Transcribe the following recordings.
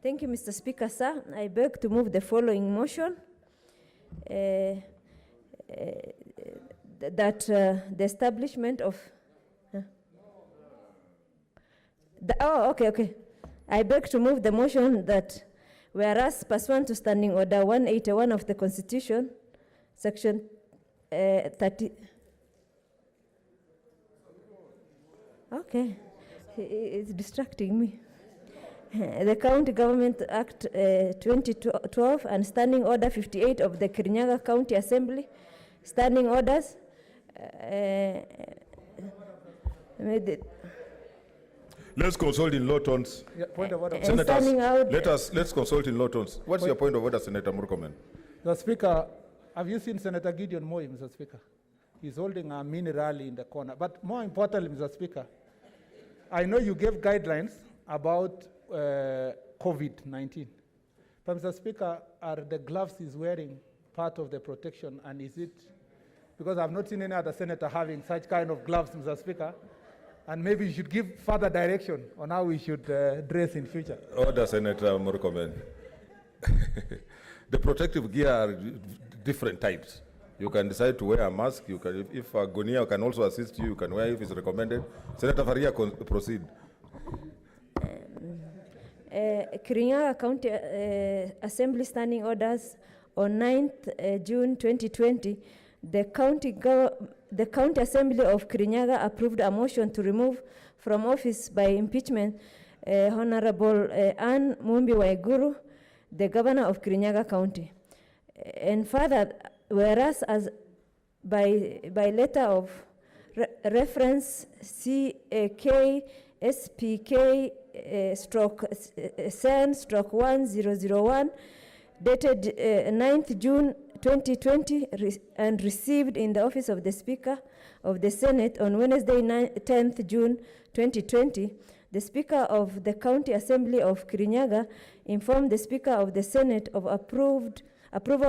Thank you, Mr. Speaker, sir. I beg to move the following motion. That the establishment of... okay. I beg to move the motion that whereas pursuant to Standing Order 181 of the Constitution, Section 30... Okay, it's distracting me. The County Government Act 2012 and Standing Order 58 of the Kirinyaga County Assembly, standing orders. Let's consult in low tones. Yeah, point of order. Senators, let's consult in low tones. What's your point of order, Senator Murkomen? Mr. Speaker, have you seen Senator Gideon Moi, Mr. Speaker? He's holding a mini rally in the corner. But more importantly, Mr. Speaker, I know you gave guidelines about COVID-19. But Mr. Speaker, are the gloves he's wearing part of the protection, and is it? Because I've not seen any other senator having such kind of gloves, Mr. Speaker. And maybe you should give further direction on how we should dress in future. Order, Senator Murkomen. The protective gear are different types. You can decide to wear a mask. You can, if a Gunia can also assist you, you can wear if it's recommended. Senator Faria, proceed. Kirinyaga County Assembly Standing Orders on 9th June 2020, the County Assembly of Kirinyaga approved a motion to remove from office by impeachment Honorable Anne Mumbi Waiguru, the Governor of Kirinyaga County. And further, whereas as by letter of reference CAK SPK /1001 dated 9th June 2020 and received in the office of the Speaker of the Senate on Wednesday 10th June 2020, the Speaker of the County Assembly of Kirinyaga informed the Speaker of the Senate of approval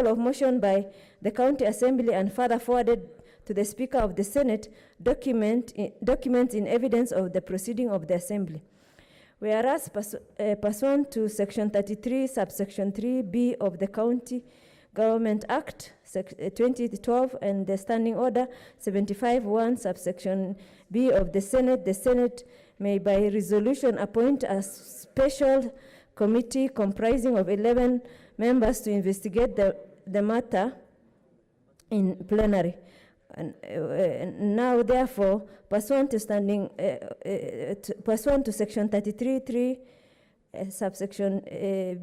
of motion by the County Assembly and further forwarded to the Speaker of the Senate documents in evidence of the proceeding of the Assembly. Whereas pursuant to Section 33, subsection 3B of the County Government Act 2012 and the Standing Order 75-1, subsection B of the Senate may by resolution appoint a special committee comprising of 11 members to investigate the matter in plenary. And now, therefore, pursuant to Section 33(3), subsection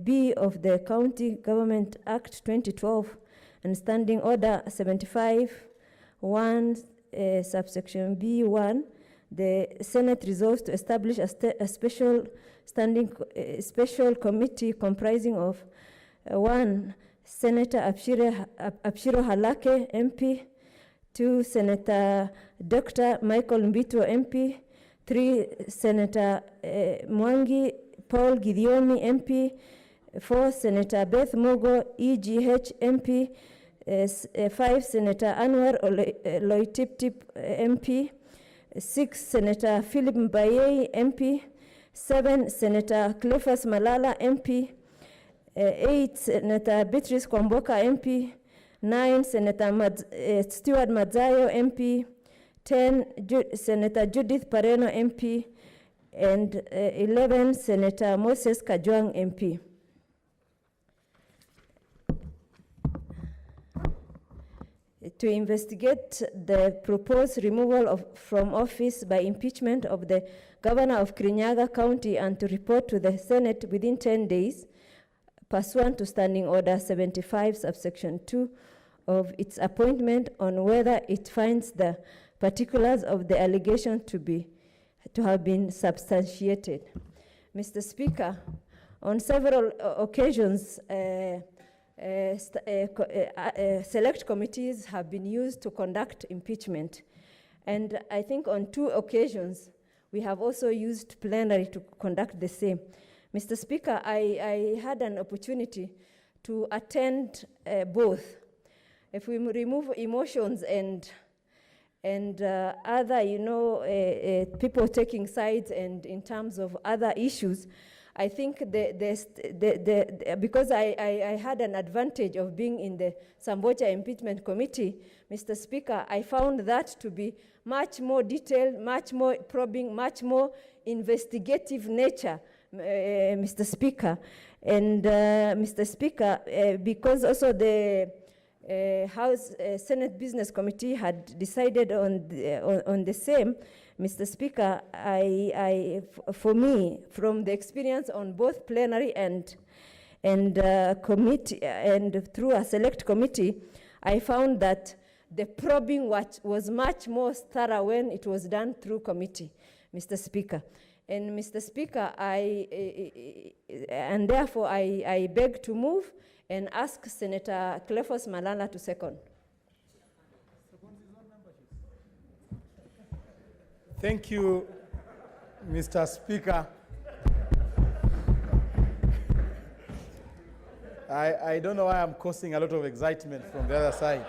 B of the County Government Act 2012 and Standing Order 75-1, subsection B1, the Senate resolves to establish a special committee comprising of 1. Senator Abshiro Halake, MP; 2. Senator Dr. Michael Mbito, MP; 3. Senator Mwangi Paul Gidiomi, MP; 4. Senator Beth Mugo, EGH, MP; 5. Senator Anwar Loitiptip, MP; 6. Senator Philip Mbaye, MP; 7. Senator Cleophas Malala, MP; 8. Senator Beatrice Kwamboka, MP; 9. Senator Stewart Madzayo, MP; 10. Senator Judith Pareno, MP; and 11. Senator Moses Kajwang, MP. To investigate the proposed removal from office by impeachment of the Governor of Kirinyaga County and to report to the Senate within 10 days, pursuant to Standing Order 75, subsection 2 of its appointment, on whether it finds the particulars of the allegation to have been substantiated. Mr. Speaker, on several occasions, select committees have been used to conduct impeachment. And I think on 2 occasions, we have also used plenary to conduct the same. Mr. Speaker, I had an opportunity to attend both. If we remove emotions and other, people taking sides and in terms of other issues, I think because I had an advantage of being in the Sambocha Impeachment Committee, Mr. Speaker, I found that to be much more detailed, much more probing, much more investigative nature, Mr. Speaker. And Mr. Speaker, because also the House Senate Business Committee had decided on the same, Mr. Speaker, for me, from the experience on both plenary and committee and through a select committee, I found that the probing was much more thorough when it was done through committee, Mr. Speaker. And Mr. Speaker, and therefore I beg to move and ask Senator Cleophas Malala to second. Thank you, Mr. Speaker. I don't know why I'm causing a lot of excitement from the other side.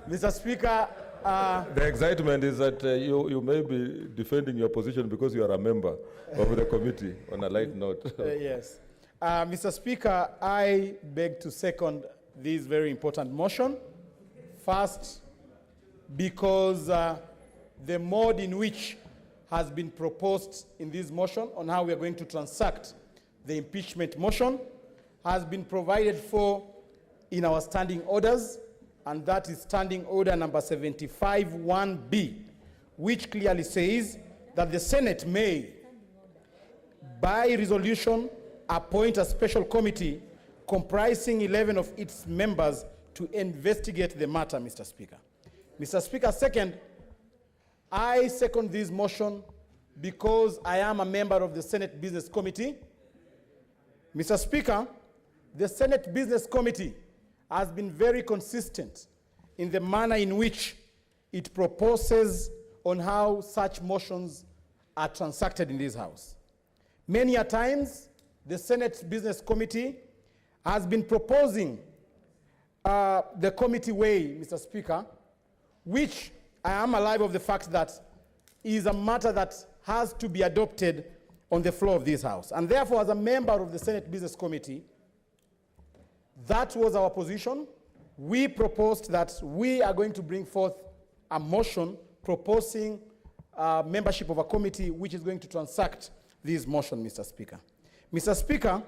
Mr. Speaker, the excitement is that you may be defending your position because you are a member of the committee, on a light note. Yes. Mr. Speaker, I beg to second this very important motion. First, because the mode in which has been proposed in this motion on how we are going to transact the impeachment motion has been provided for in our standing orders, and that is standing order number 75-1B, which clearly says that the Senate may, by resolution, appoint a special committee comprising 11 of its members to investigate the matter, Mr. Speaker. Mr. Speaker, second, I second this motion because I am a member of the Senate Business Committee. Mr. Speaker, the Senate Business Committee has been very consistent in the manner in which it proposes on how such motions are transacted in this House. Many a times, the Senate Business Committee has been proposing the committee way, Mr. Speaker, which I am alive of the fact that is a matter that has to be adopted on the floor of this House. And therefore, as a member of the Senate Business Committee, that was our position. We proposed that we are going to bring forth a motion proposing membership of a committee which is going to transact this motion, Mr. Speaker. Mr. Speaker,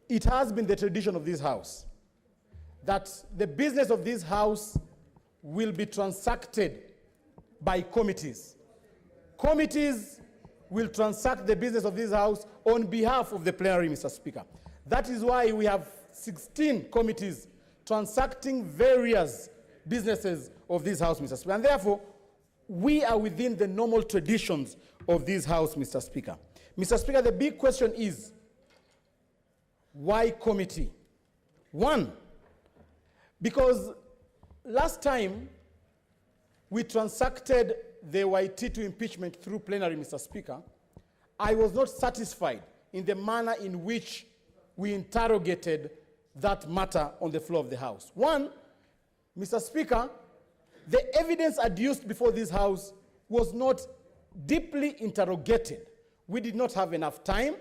it has been the tradition of this House that the business of this House will be transacted by committees. Committees will transact the business of this House on behalf of the plenary, Mr. Speaker. That is why we have 16 committees transacting various businesses of this House, Mr. Speaker. And therefore, we are within the normal traditions of this House, Mr. Speaker. Mr. Speaker, the big question is, why committee? One, because last time we transacted the YT2 impeachment through plenary, Mr. Speaker, I was not satisfied in the manner in which we interrogated that matter on the floor of the House. One, Mr. Speaker, the evidence adduced before this House was not deeply interrogated. We did not have enough time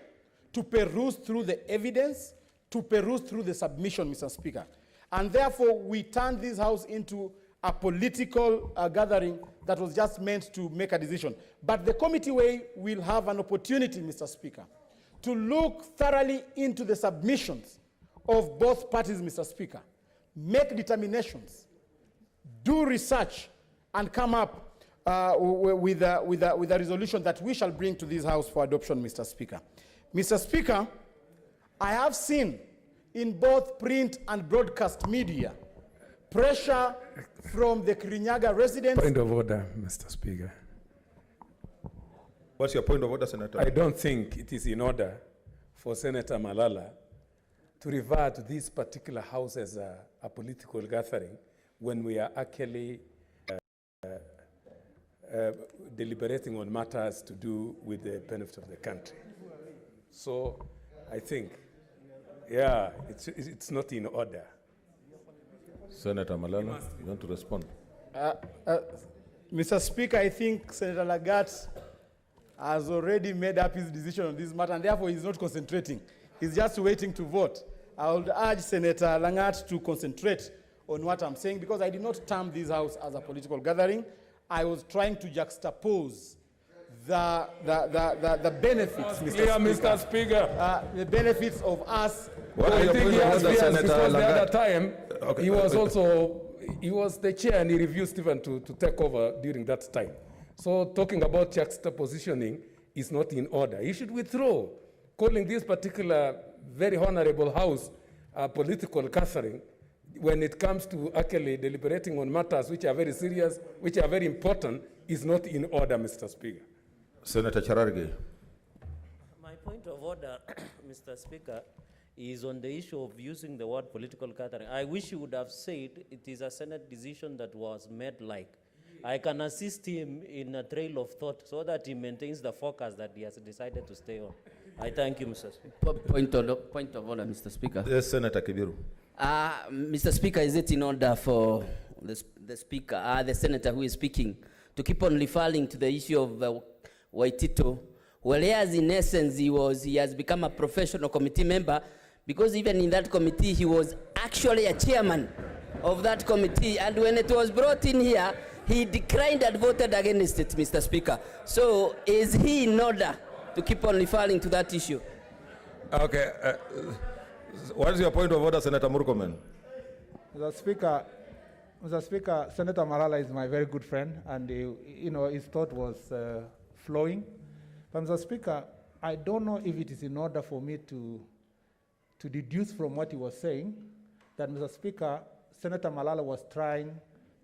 to peruse through the evidence, to peruse through the submission, Mr. Speaker. And therefore, we turned this House into a political gathering that was just meant to make a decision. But the committee way will have an opportunity, Mr. Speaker, to look thoroughly into the submissions of both parties, Mr. Speaker, make determinations, do research, and come up with a resolution that we shall bring to this House for adoption, Mr. Speaker. Mr. Speaker, I have seen in both print and broadcast media pressure from the Kirinyaga residents. Point of order, Mr. Speaker. What's your point of order, Senator? I don't think it is in order for Senator Malala to refer to this particular House as a political gathering when we are actually deliberating on matters to do with the benefit of the country. So I think, yeah, it's not in order. Senator Malala, you want to respond? Mr. Speaker, I think Senator Lagat has already made up his decision on this matter, and therefore he's not concentrating. He's just waiting to vote. I would urge Senator Langat to concentrate on what I'm saying, because I did not term this house as a political gathering. I was trying to juxtapose the benefits, Mr. Speaker. The benefits of us. What are I your think point he of has order, fears Senator because the Lagat? other time, Okay, he was also, he was the chair and he refused even to take over during that time. So talking about juxtapositioning is not in order. He should withdraw. Calling this particular very honorable house a political gathering when it comes to actually deliberating on matters which are very serious, which are very important, is not in order, Mr. Speaker. Senator Chararge. My point of order, Mr. Speaker, is on the issue of using the word political gathering. I wish you would have said it is a Senate decision that was made like. I can assist him in a trail of thought so that he maintains the focus that he has decided to stay on. I thank you, Mr. Speaker. Point of order, Mr. Speaker. Yes, Senator Kibiru. Mr. Speaker, is it in order for the speaker, the senator who is speaking, to keep on referring to the issue of Waitito, whereas in essence he has become a professional committee member, because even in that committee he was actually a chairman of that committee, and when it was brought in here, he declined and voted against it, Mr. Speaker. So is he in order to keep on referring to that issue? Okay. What is your point of order, Senator Murkomen? Mr. Speaker, Senator Malala is my very good friend, and his thought was flowing. But Mr. Speaker, I don't know if it is in order for me to deduce from what he was saying that, Mr. Speaker, Senator Malala was trying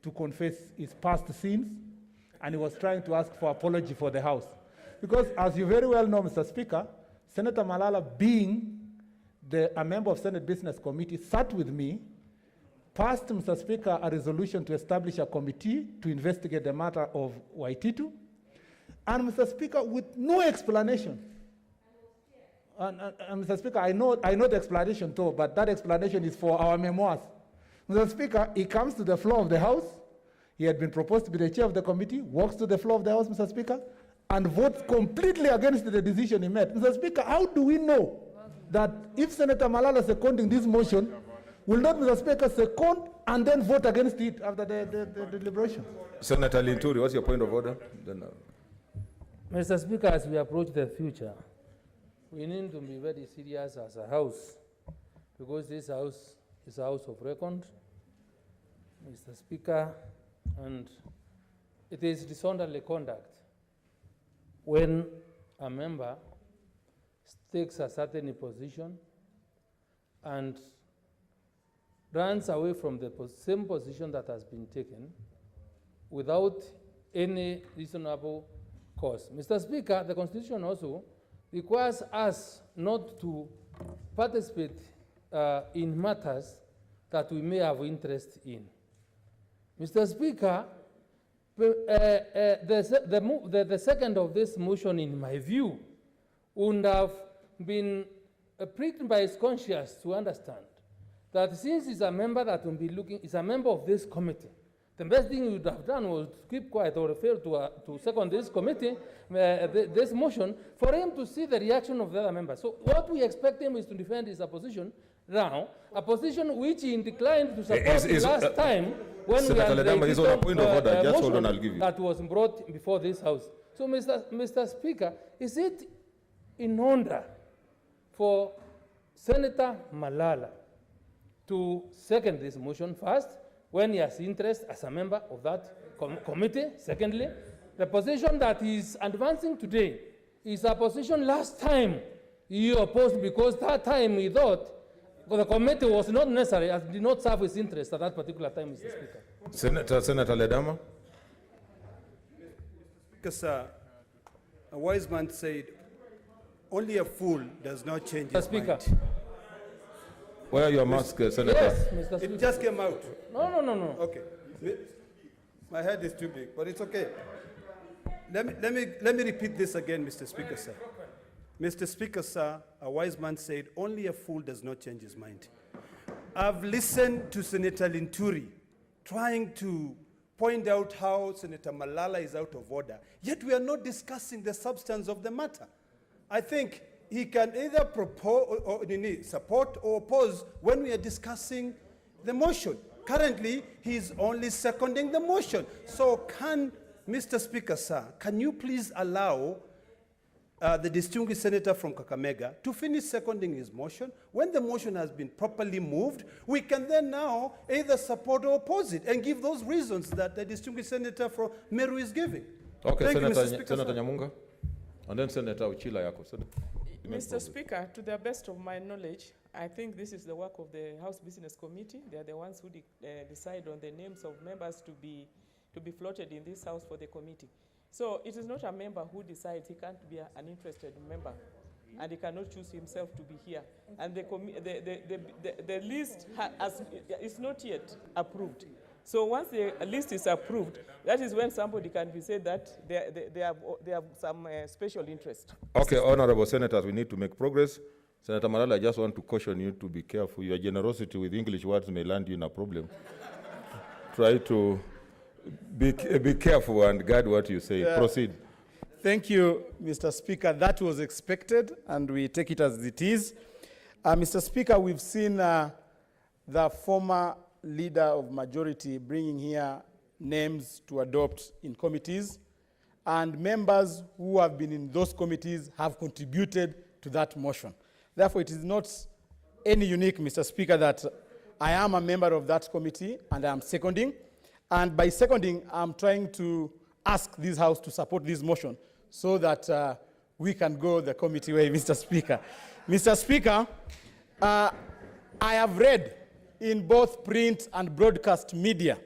to confess his past sins, and he was trying to ask for apology for the House. Because as you very well know, Mr. Speaker, Senator Malala, being a member of Senate Business Committee, sat with me, passed, Mr. Speaker, a resolution to establish a committee to investigate the matter of Waititu, and Mr. Speaker, with no explanation. And Mr. Speaker, I know the explanation too, but that explanation is for our memoirs. Mr. Speaker, he comes to the floor of the House. He had been proposed to be the chair of the committee, walks to the floor of the House, Mr. Speaker, and votes completely against the decision he made. Mr. Speaker, how do we know that if Senator Malala seconding this motion, will not, Mr. Speaker, second and then vote against it after the deliberation? Senator Linturi, what's your point of order? Mr. Speaker, as we approach the future, we need to be very serious as a house, because this house is a house of record, Mr. Speaker, and it is disorderly conduct when a member takes a certain position and runs away from the same position that has been taken without any reasonable cause. Mr. Speaker, the Constitution also requires us not to participate in matters that we may have interest in. Mr. Speaker, the second of this motion, in my view, would have been pricked by his conscience to understand that since he's a member that will be looking, is a member of this committee, the best thing he would have done was to keep quiet or refer to second this committee, this motion, for him to see the reaction of the other members. So what we expect him is to defend his opposition now, a position which he declined to support last time when Senator we had is on a point of order. Just hold on, I'll give you. that was brought before this House. So, Mr. Speaker, is it in order for Senator Malala to second this motion first, when he has interest as a member of that committee? Secondly, the position that he is advancing today is a position last time he opposed, because that time he thought the committee was not necessary and did not serve his interest at that particular time, Mr. Speaker. Senator Ledama. Because sir, a wise man said, only a fool does not change his Speaker. mind. Where are your masks, Senator? Yes, Mr. Speaker. It just came out. No. Okay. My head is too big, but it's okay. Let me repeat this again, Mr. Speaker, sir. Mr. Speaker, sir, a wise man said, only a fool does not change his mind. I've listened to Senator Linturi trying to point out how Senator Malala is out of order, yet we are not discussing the substance of the matter. I think he can either propose or support or oppose when we are discussing the motion. Currently, he is only seconding the motion. So can, Mr. Speaker, sir, can you please allow the distinguished senator from Kakamega to finish seconding his motion? When the motion has been properly moved, we can then now either support or oppose it and give those reasons that the distinguished senator from Meru is giving. Okay, Thank Senator, you, Mr. Speaker, Senator sir. Nyamunga, and then Senator Uchila Yako. Mr. Speaker, to the best of my knowledge, I think this is the work of the House Business Committee. They are the ones who decide on the names of members to be floated in this House for the committee. So it is not a member who decides. He can't be an interested member, and he cannot choose himself to be here. And the list is not yet approved. So once the list is approved, that is when somebody can be said that they have some special interest. Okay, honorable senators, we need to make progress. Senator Malala, I just want to caution you to be careful. Your generosity with English words may land you in a problem. Try to be careful and guard what you say. Proceed. Thank you, Mr. Speaker. That was expected, and we take it as it is. Mr. Speaker, we've seen the former leader of majority bringing here names to adopt in committees, and members who have been in those committees have contributed to that motion. Therefore, it is not any unique, Mr. Speaker, that I am a member of that committee and I am seconding. And by seconding, I'm trying to ask this House to support this motion so that we can go the committee way, Mr. Speaker. Mr. Speaker, I have read in both print and broadcast media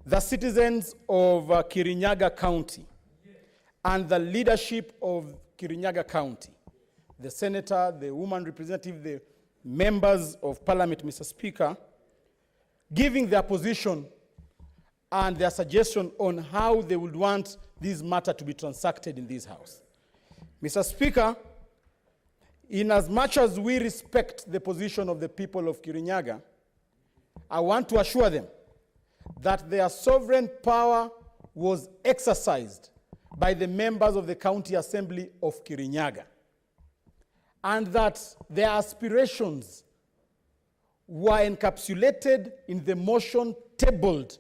the citizens of Kirinyaga County and the leadership of Kirinyaga County, the senator, the woman representative, the members of parliament, Mr. Speaker, giving their position and their suggestion on how they would want this matter to be transacted in this House. Mr. Speaker, in as much as we respect the position of the people of Kirinyaga, I want to assure them that their sovereign power was exercised by the members of the County Assembly of Kirinyaga, and that their aspirations were encapsulated in the motion tabled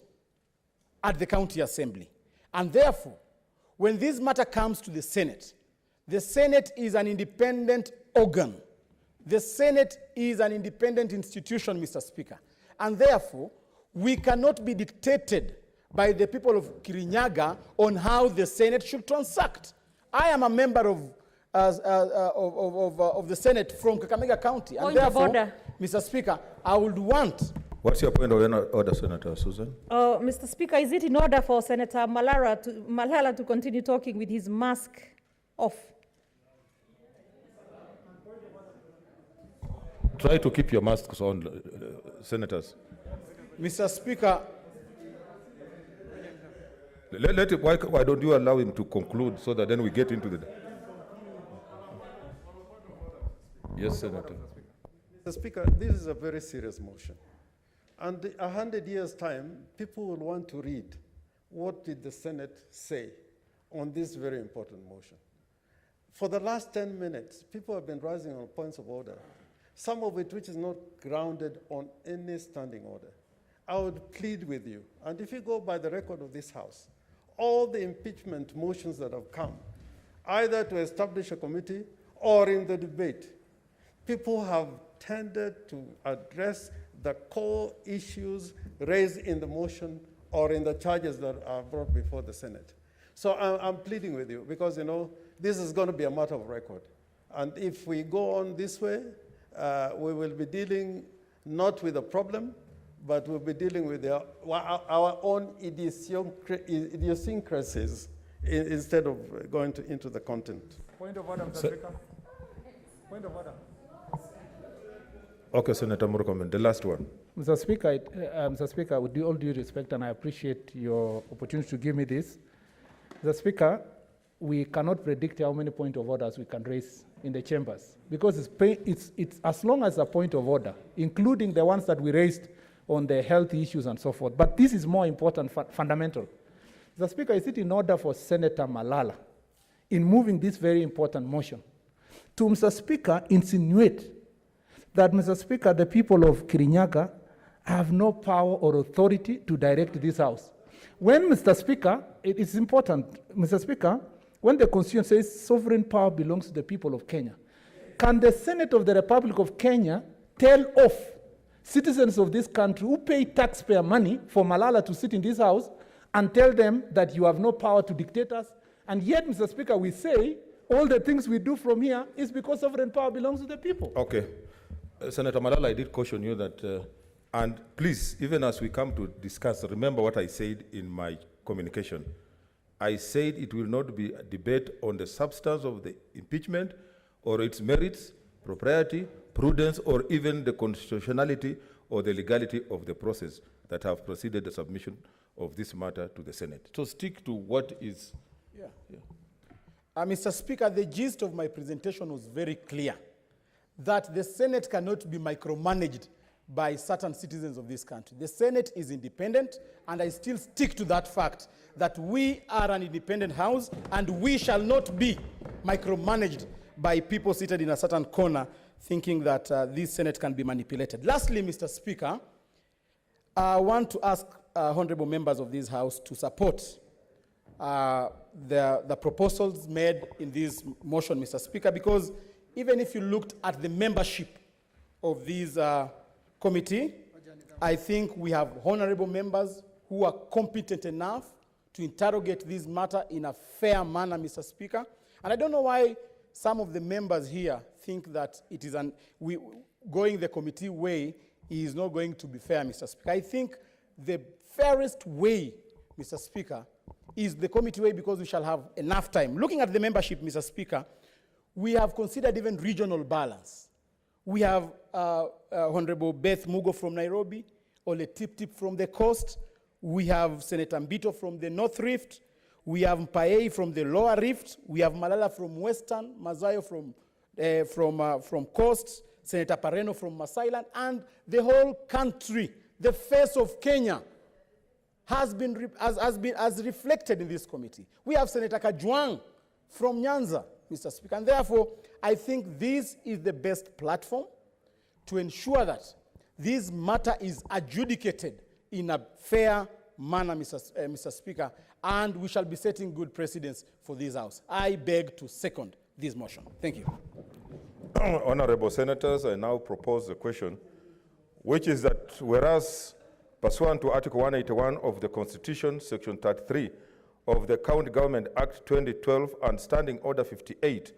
at the County Assembly. And therefore, when this matter comes to the Senate is an independent organ. The Senate is an independent institution, Mr. Speaker. And therefore, we cannot be dictated by the people of Kirinyaga on how the Senate should transact. I am a member of the Senate from Kakamega County. And therefore, Mr. Speaker, I would want... What's your point of order, Senator Susan? Mr. Speaker, is it in order for Senator Malala to continue talking with his mask off? Try to keep your masks on, senators. Mr. Speaker, why don't you allow him to conclude so that then we get into the... Yes, Senator. Mr. Speaker, this is a very serious motion. And in 100 years' time, people will want to read what did the Senate say on this very important motion. For the last 10 minutes, people have been rising on points of order, some of it which is not grounded on any standing order. I would plead with you, and if you go by the record of this House, all the impeachment motions that have come, either to establish a committee or in the debate, people have tended to address the core issues raised in the motion or in the charges that are brought before the Senate. So I'm pleading with you because, you know, this is going to be a matter of record. And if we go on this way, we will be dealing not with a problem, but we'll be dealing with our own idiosyncrasies instead of going into the content. Point of order, Mr. Speaker. Point of order. Okay, Senator Murkomen, the last one. Mr. Speaker, with all due respect, and I appreciate your opportunity to give me this. Mr. Speaker, we cannot predict how many point of orders we can raise in the chambers because it's as long as a point of order, including the ones that we raised on the health issues and so forth. But this is more important, fundamental. Mr. Speaker, is it in order for Senator Malala, in moving this very important motion, to, Mr. Speaker, insinuate that, Mr. Speaker, the people of Kirinyaga have no power or authority to direct this House? When, Mr. Speaker, it is important, Mr. Speaker, when the Constitution says sovereign power belongs to the people of Kenya, can the Senate of the Republic of Kenya tell off citizens of this country who pay taxpayer money for Malala to sit in this House and tell them that you have no power to dictate us? And yet, Mr. Speaker, we say all the things we do from here is because sovereign power belongs to the people. Okay. Senator Malala, I did caution you that, and please, even as we come to discuss, remember what I said in my communication. I said it will not be a debate on the substance of the impeachment or its merits, propriety, prudence, or even the constitutionality or the legality of the process that have preceded the submission of this matter to the Senate. So stick to what is... Mr. Speaker, the gist of my presentation was very clear, that the Senate cannot be micromanaged by certain citizens of this country. The Senate is independent, and I still stick to that fact, that we are an independent House, and we shall not be micromanaged by people seated in a certain corner thinking that this Senate can be manipulated. Lastly, Mr. Speaker, I want to ask honorable members of this House to support the proposals made in this motion, Mr. Speaker, because even if you looked at the membership of this committee, I think we have honorable members who are competent enough to interrogate this matter in a fair manner, Mr. Speaker. And I don't know why some of the members here think that it is going the committee way is not going to be fair, Mr. Speaker. I think the fairest way, Mr. Speaker, is the committee way, because we shall have enough time. Looking at the membership, Mr. Speaker, we have considered even regional balance. We have Honorable Beth Mugo from Nairobi, Ole Tip from the coast. We have Senator Mbito from the North Rift. We have Mpaei from the Lower Rift. We have Malala from Western, Mazayo from Coast, Senator Pareno from Masailand, and the whole country, the face of Kenya, has reflected in this committee. We have Senator Kajwang from Nyanza, Mr. Speaker, and therefore, I think this is the best platform to ensure that this matter is adjudicated in a fair manner, Mr. Speaker, and we shall be setting good precedents for this House. I beg to second this motion. Thank you. Honorable Senators, I now propose the question, which is that whereas pursuant to Article 181 of the Constitution, Section 33 of the County Government Act 2012 and Standing Order 58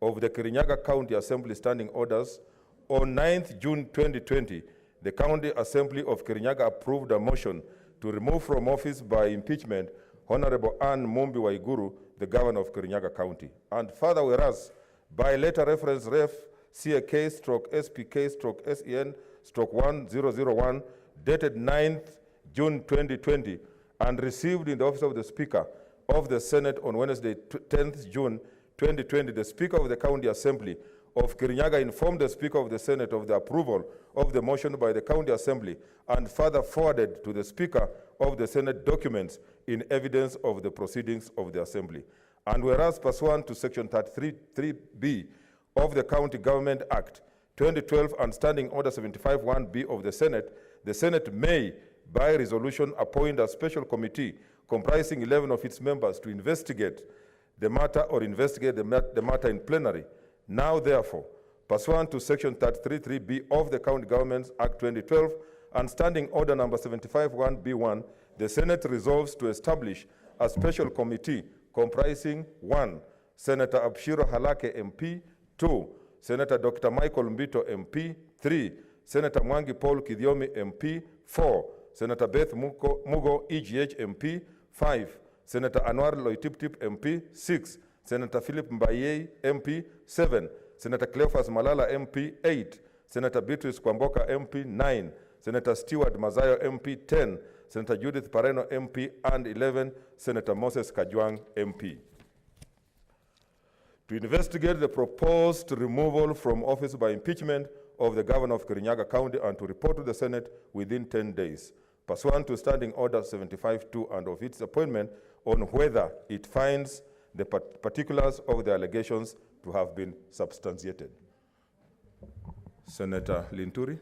of the Kirinyaga County Assembly Standing Orders, on 9th June 2020, the County Assembly of Kirinyaga approved a motion to remove from office by impeachment Honorable Anne Mumbi Waiguru, the Governor of Kirinyaga County. And further, whereas by letter reference ref CAK/SPK/SEN/1001 dated 9th June 2020 and received in the office of the Speaker of the Senate on Wednesday 10th June 2020, the Speaker of the County Assembly of Kirinyaga informed the Speaker of the Senate of the approval of the motion by the County Assembly and further forwarded to the Speaker of the Senate documents in evidence of the proceedings of the Assembly. And whereas pursuant to Section 33(3)(b) of the County Government Act 2012 and Standing Order 75(1)(b) of the Senate may, by resolution, appoint a special committee comprising 11 of its members to investigate the matter or investigate the matter in plenary. Now, therefore, pursuant to Section 33(3)(b) of the County Government Act 2012 and Standing Order number 75(1)(b)(1), the Senate resolves to establish a special committee comprising 1. Senator Abshiro Halake MP, 2. Senator Dr. Michael Mbito MP, 3. Senator Mwangi Paul Kidiomi MP, 4. Senator Beth Mugo EGH MP, 5. Senator Anwar Loitiptip MP, 6. Senator Philip Mbaye MP, 7. Senator Cleophas Malala MP, 8. Senator Beatrice Kwamboka MP, 9. Senator Stewart Mazayo MP, 10. Senator Judith Pareno MP, and 11. Senator Moses Kajwang MP. To investigate the proposed removal from office by impeachment of the governor of Kirinyaga County and to report to the Senate within 10 days, pursuant to Standing Order 75-2 and of its appointment, on whether it finds the particulars of the allegations to have been substantiated. Senator Linturi.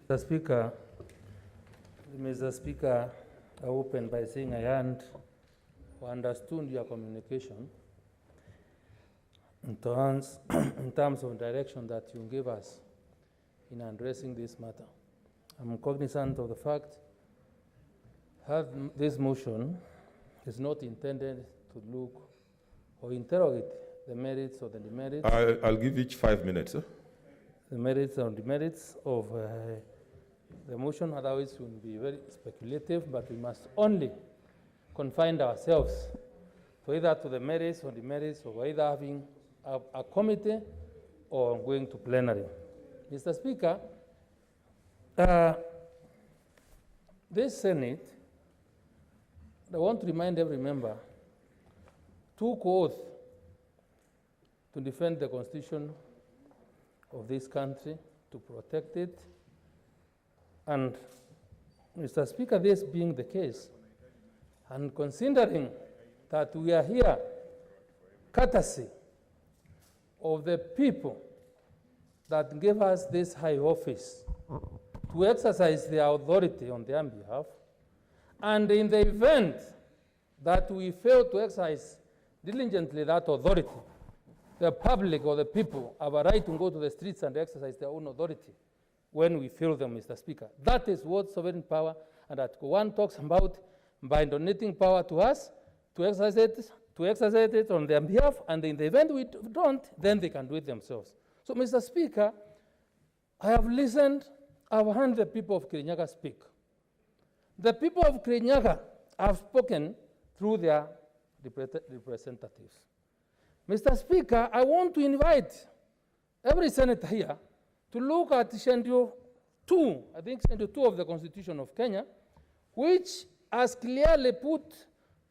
Mr. Speaker, I open by saying I understood your communication in terms of direction that you gave us in addressing this matter. I'm cognizant of the fact that this motion is not intended to look or interrogate the merits or the demerits. I'll give each 5 minutes. The merits or demerits of the motion, otherwise it will be very speculative, but we must only confine ourselves to either to the merits or demerits of either having a committee or going to plenary. Mr. Speaker, this Senate, I want to remind every member, took oath to defend the Constitution of this country, to protect it. And Mr. Speaker, this being the case, and considering that we are here courtesy of the people that gave us this high office to exercise their authority on their behalf, and in the event that we fail to exercise diligently that authority, the public or the people have a right to go to the streets and exercise their own authority when we fail them, Mr. Speaker. That is what sovereign power and Article 1 talks about, by donating power to us to exercise it on their behalf, and in the event we don't, then they can do it themselves. So, Mr. Speaker, I have listened, I've heard the people of Kirinyaga speak. The people of Kirinyaga have spoken through their representatives. Mr. Speaker, I want to invite every senator here to look at Schedule 2, I think Schedule 2 of the Constitution of Kenya, which has clearly put,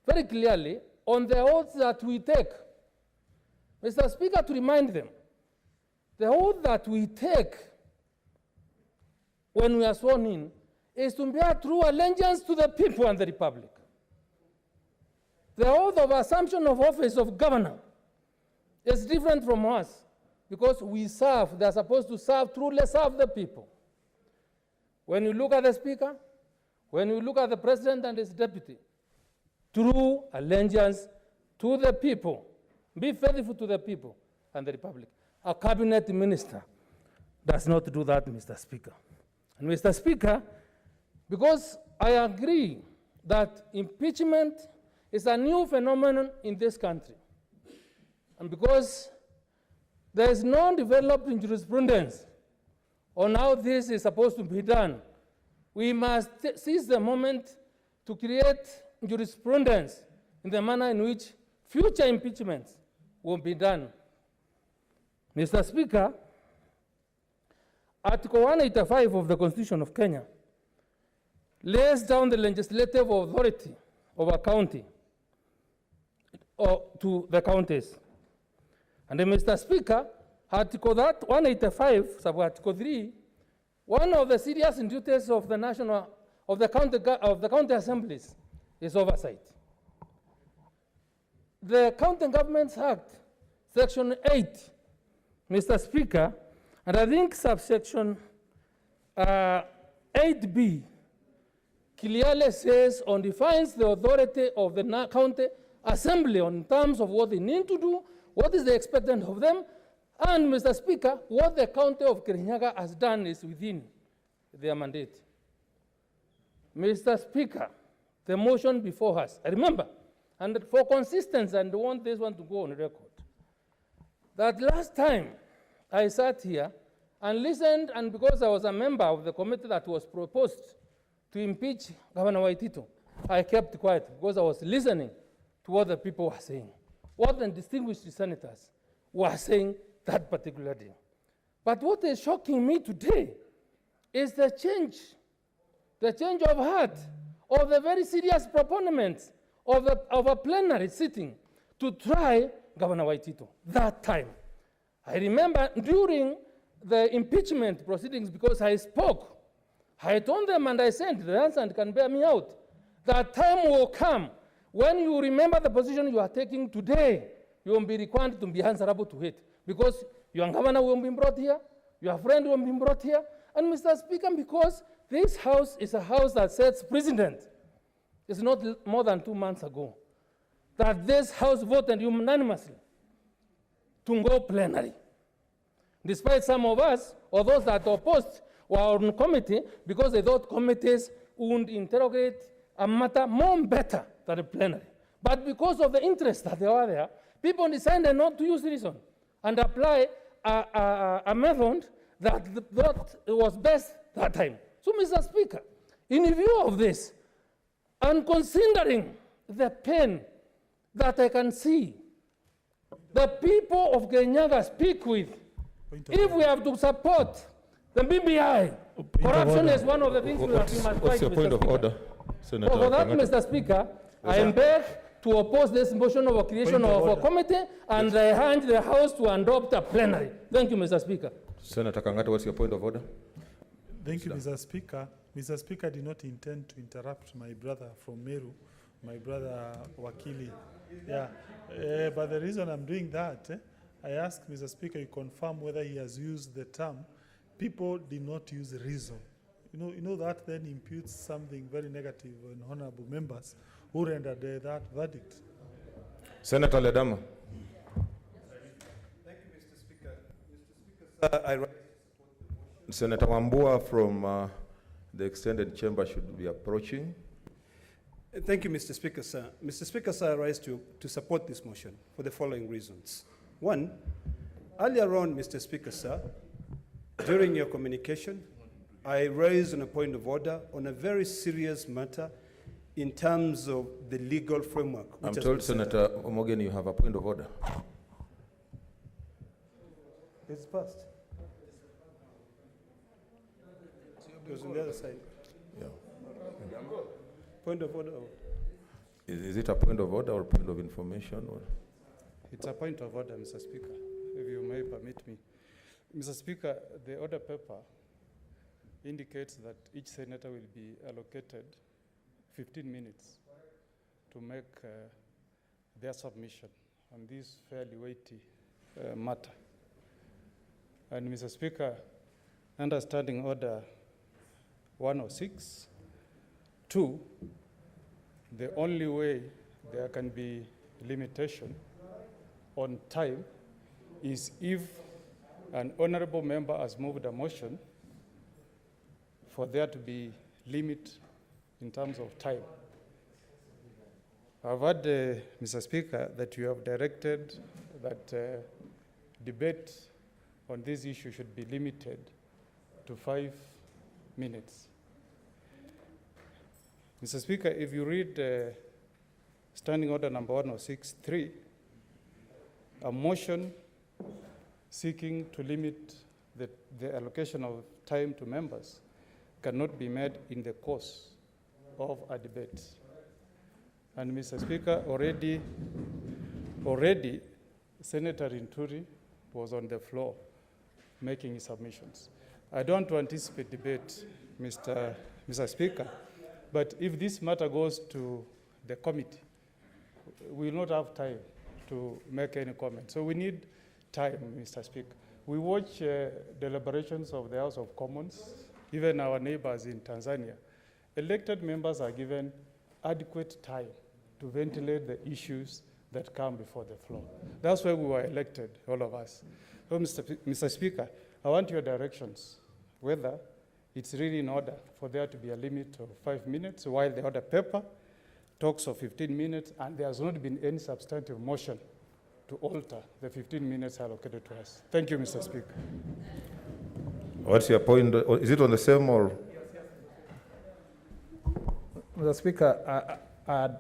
very clearly, on the oath that we take. Mr. Speaker, to remind them, the oath that we take when we are sworn in is to bear true allegiance to the people and the republic. The oath of assumption of office of governor is different from us because we serve, they are supposed to serve, truly serve the people. When you look at the Speaker, when you look at the President and his deputy, true allegiance to the people, be faithful to the people and the republic. A cabinet minister does not do that, Mr. Speaker. And Mr. Speaker, because I agree that impeachment is a new phenomenon in this country, and because there is no developed jurisprudence on how this is supposed to be done, we must seize the moment to create jurisprudence in the manner in which future impeachments will be done. Mr. Speaker, Article 185 of the Constitution of Kenya lays down the legislative authority of a county or to the counties. And then, Mr. Speaker, Article 185, sub-Article 3, one of the serious duties of the county assemblies is oversight. The County Governments Act, Section 8, Mr. Speaker, and I think subsection 8B clearly says or defines the authority of the county assembly on terms of what they need to do, what is the expected of them, and, Mr. Speaker, what the county of Kirinyaga has done is within their mandate. Mr. Speaker, the motion before us, I remember, and for consistency, and I want this one to go on record, that last time I sat here and listened, and because I was a member of the committee that was proposed to impeach Governor Waitito, I kept quiet because I was listening to what the people were saying, what the distinguished senators were saying that particular day. But what is shocking me today is the change of heart of the very serious proponents of a plenary sitting to try Governor Waitito, that time. I remember during the impeachment proceedings, because I spoke, I told them and I said, the answer can bear me out, that time will come when you remember the position you are taking today, you will be required to be answerable to it. Because your governor will be brought here, your friend will be brought here, and Mr. Speaker, because this house is a house that sets precedent. It's not more than 2 months ago that this house voted unanimously to go plenary. Despite some of us, or those that opposed, were on committee because they thought committees would interrogate a matter more better than a plenary. But because of the interest that they were there, people decided not to use reason and apply a method that was best that time. So, Mr. Speaker, in view of this, and considering the pain that I can see the people of Kenyaga speak with, if we have to support the BBI, corruption is one of the things we must fight. What's your point of order, Senator? For that, Mr. Speaker, I beg to oppose this motion of a creation of a committee, and I urge the House to adopt a plenary. Thank you, Mr. Speaker. Senator Kangata, what's your point of order? Thank you, Mr. Speaker. Mr. Speaker, I did not intend to interrupt my brother from Meru, my brother Wakili. Yeah, but the reason I'm doing that, I asked Mr. Speaker, you confirm whether he has used the term, people did not use reason. You know that then imputes something very negative on honorable members who rendered that verdict. Senator Ledama. Thank you, Mr. Speaker. Mr. Speaker, sir, Senator Wambua from the extended chamber should be approaching. Thank you, Mr. Speaker, sir. Mr. Speaker, sir, I rise to support this motion for the following reasons. One, earlier on, Mr. Speaker, sir, during your communication, I raised on a point of order on a very serious matter in terms of the legal framework. I'm told, Senator Omogen, you have a point of order. It's passed. It was on the other side. Yeah. Point of order. Is it a point of order or point of information? Or? It's a point of order, Mr. Speaker, if you may permit me. Mr. Speaker, the order paper indicates that each senator will be allocated 15 minutes to make their submission on this fairly weighty matter. And Mr. Speaker, understanding order 106, 2, the only way there can be limitation on time is if an honorable member has moved a motion for there to be limit in terms of time. I've heard, Mr. Speaker, that you have directed that debate on this issue should be limited to 5 minutes. Mr. Speaker, if you read Standing Order number 106.3, a motion seeking to limit the allocation of time to members cannot be made in the course of a debate. And Mr. Speaker, already Senator Rinturi was on the floor making his submissions. I don't want to anticipate debate, Mr. Speaker, but if this matter goes to the committee, we will not have time to make any comment. So we need time, Mr. Speaker. We watch deliberations of the House of Commons, even our neighbors in Tanzania. Elected members are given adequate time to ventilate the issues that come before the floor. That's why we were elected, all of us. So, Mr. Speaker, I want your directions, whether it's really in order for there to be a limit of 5 minutes, while the order paper talks of 15 minutes, and there has not been any substantive motion to alter the 15 minutes allocated to us. Thank you, Mr. Speaker. What's your point? Is it on the same or? Mr. Speaker, I'd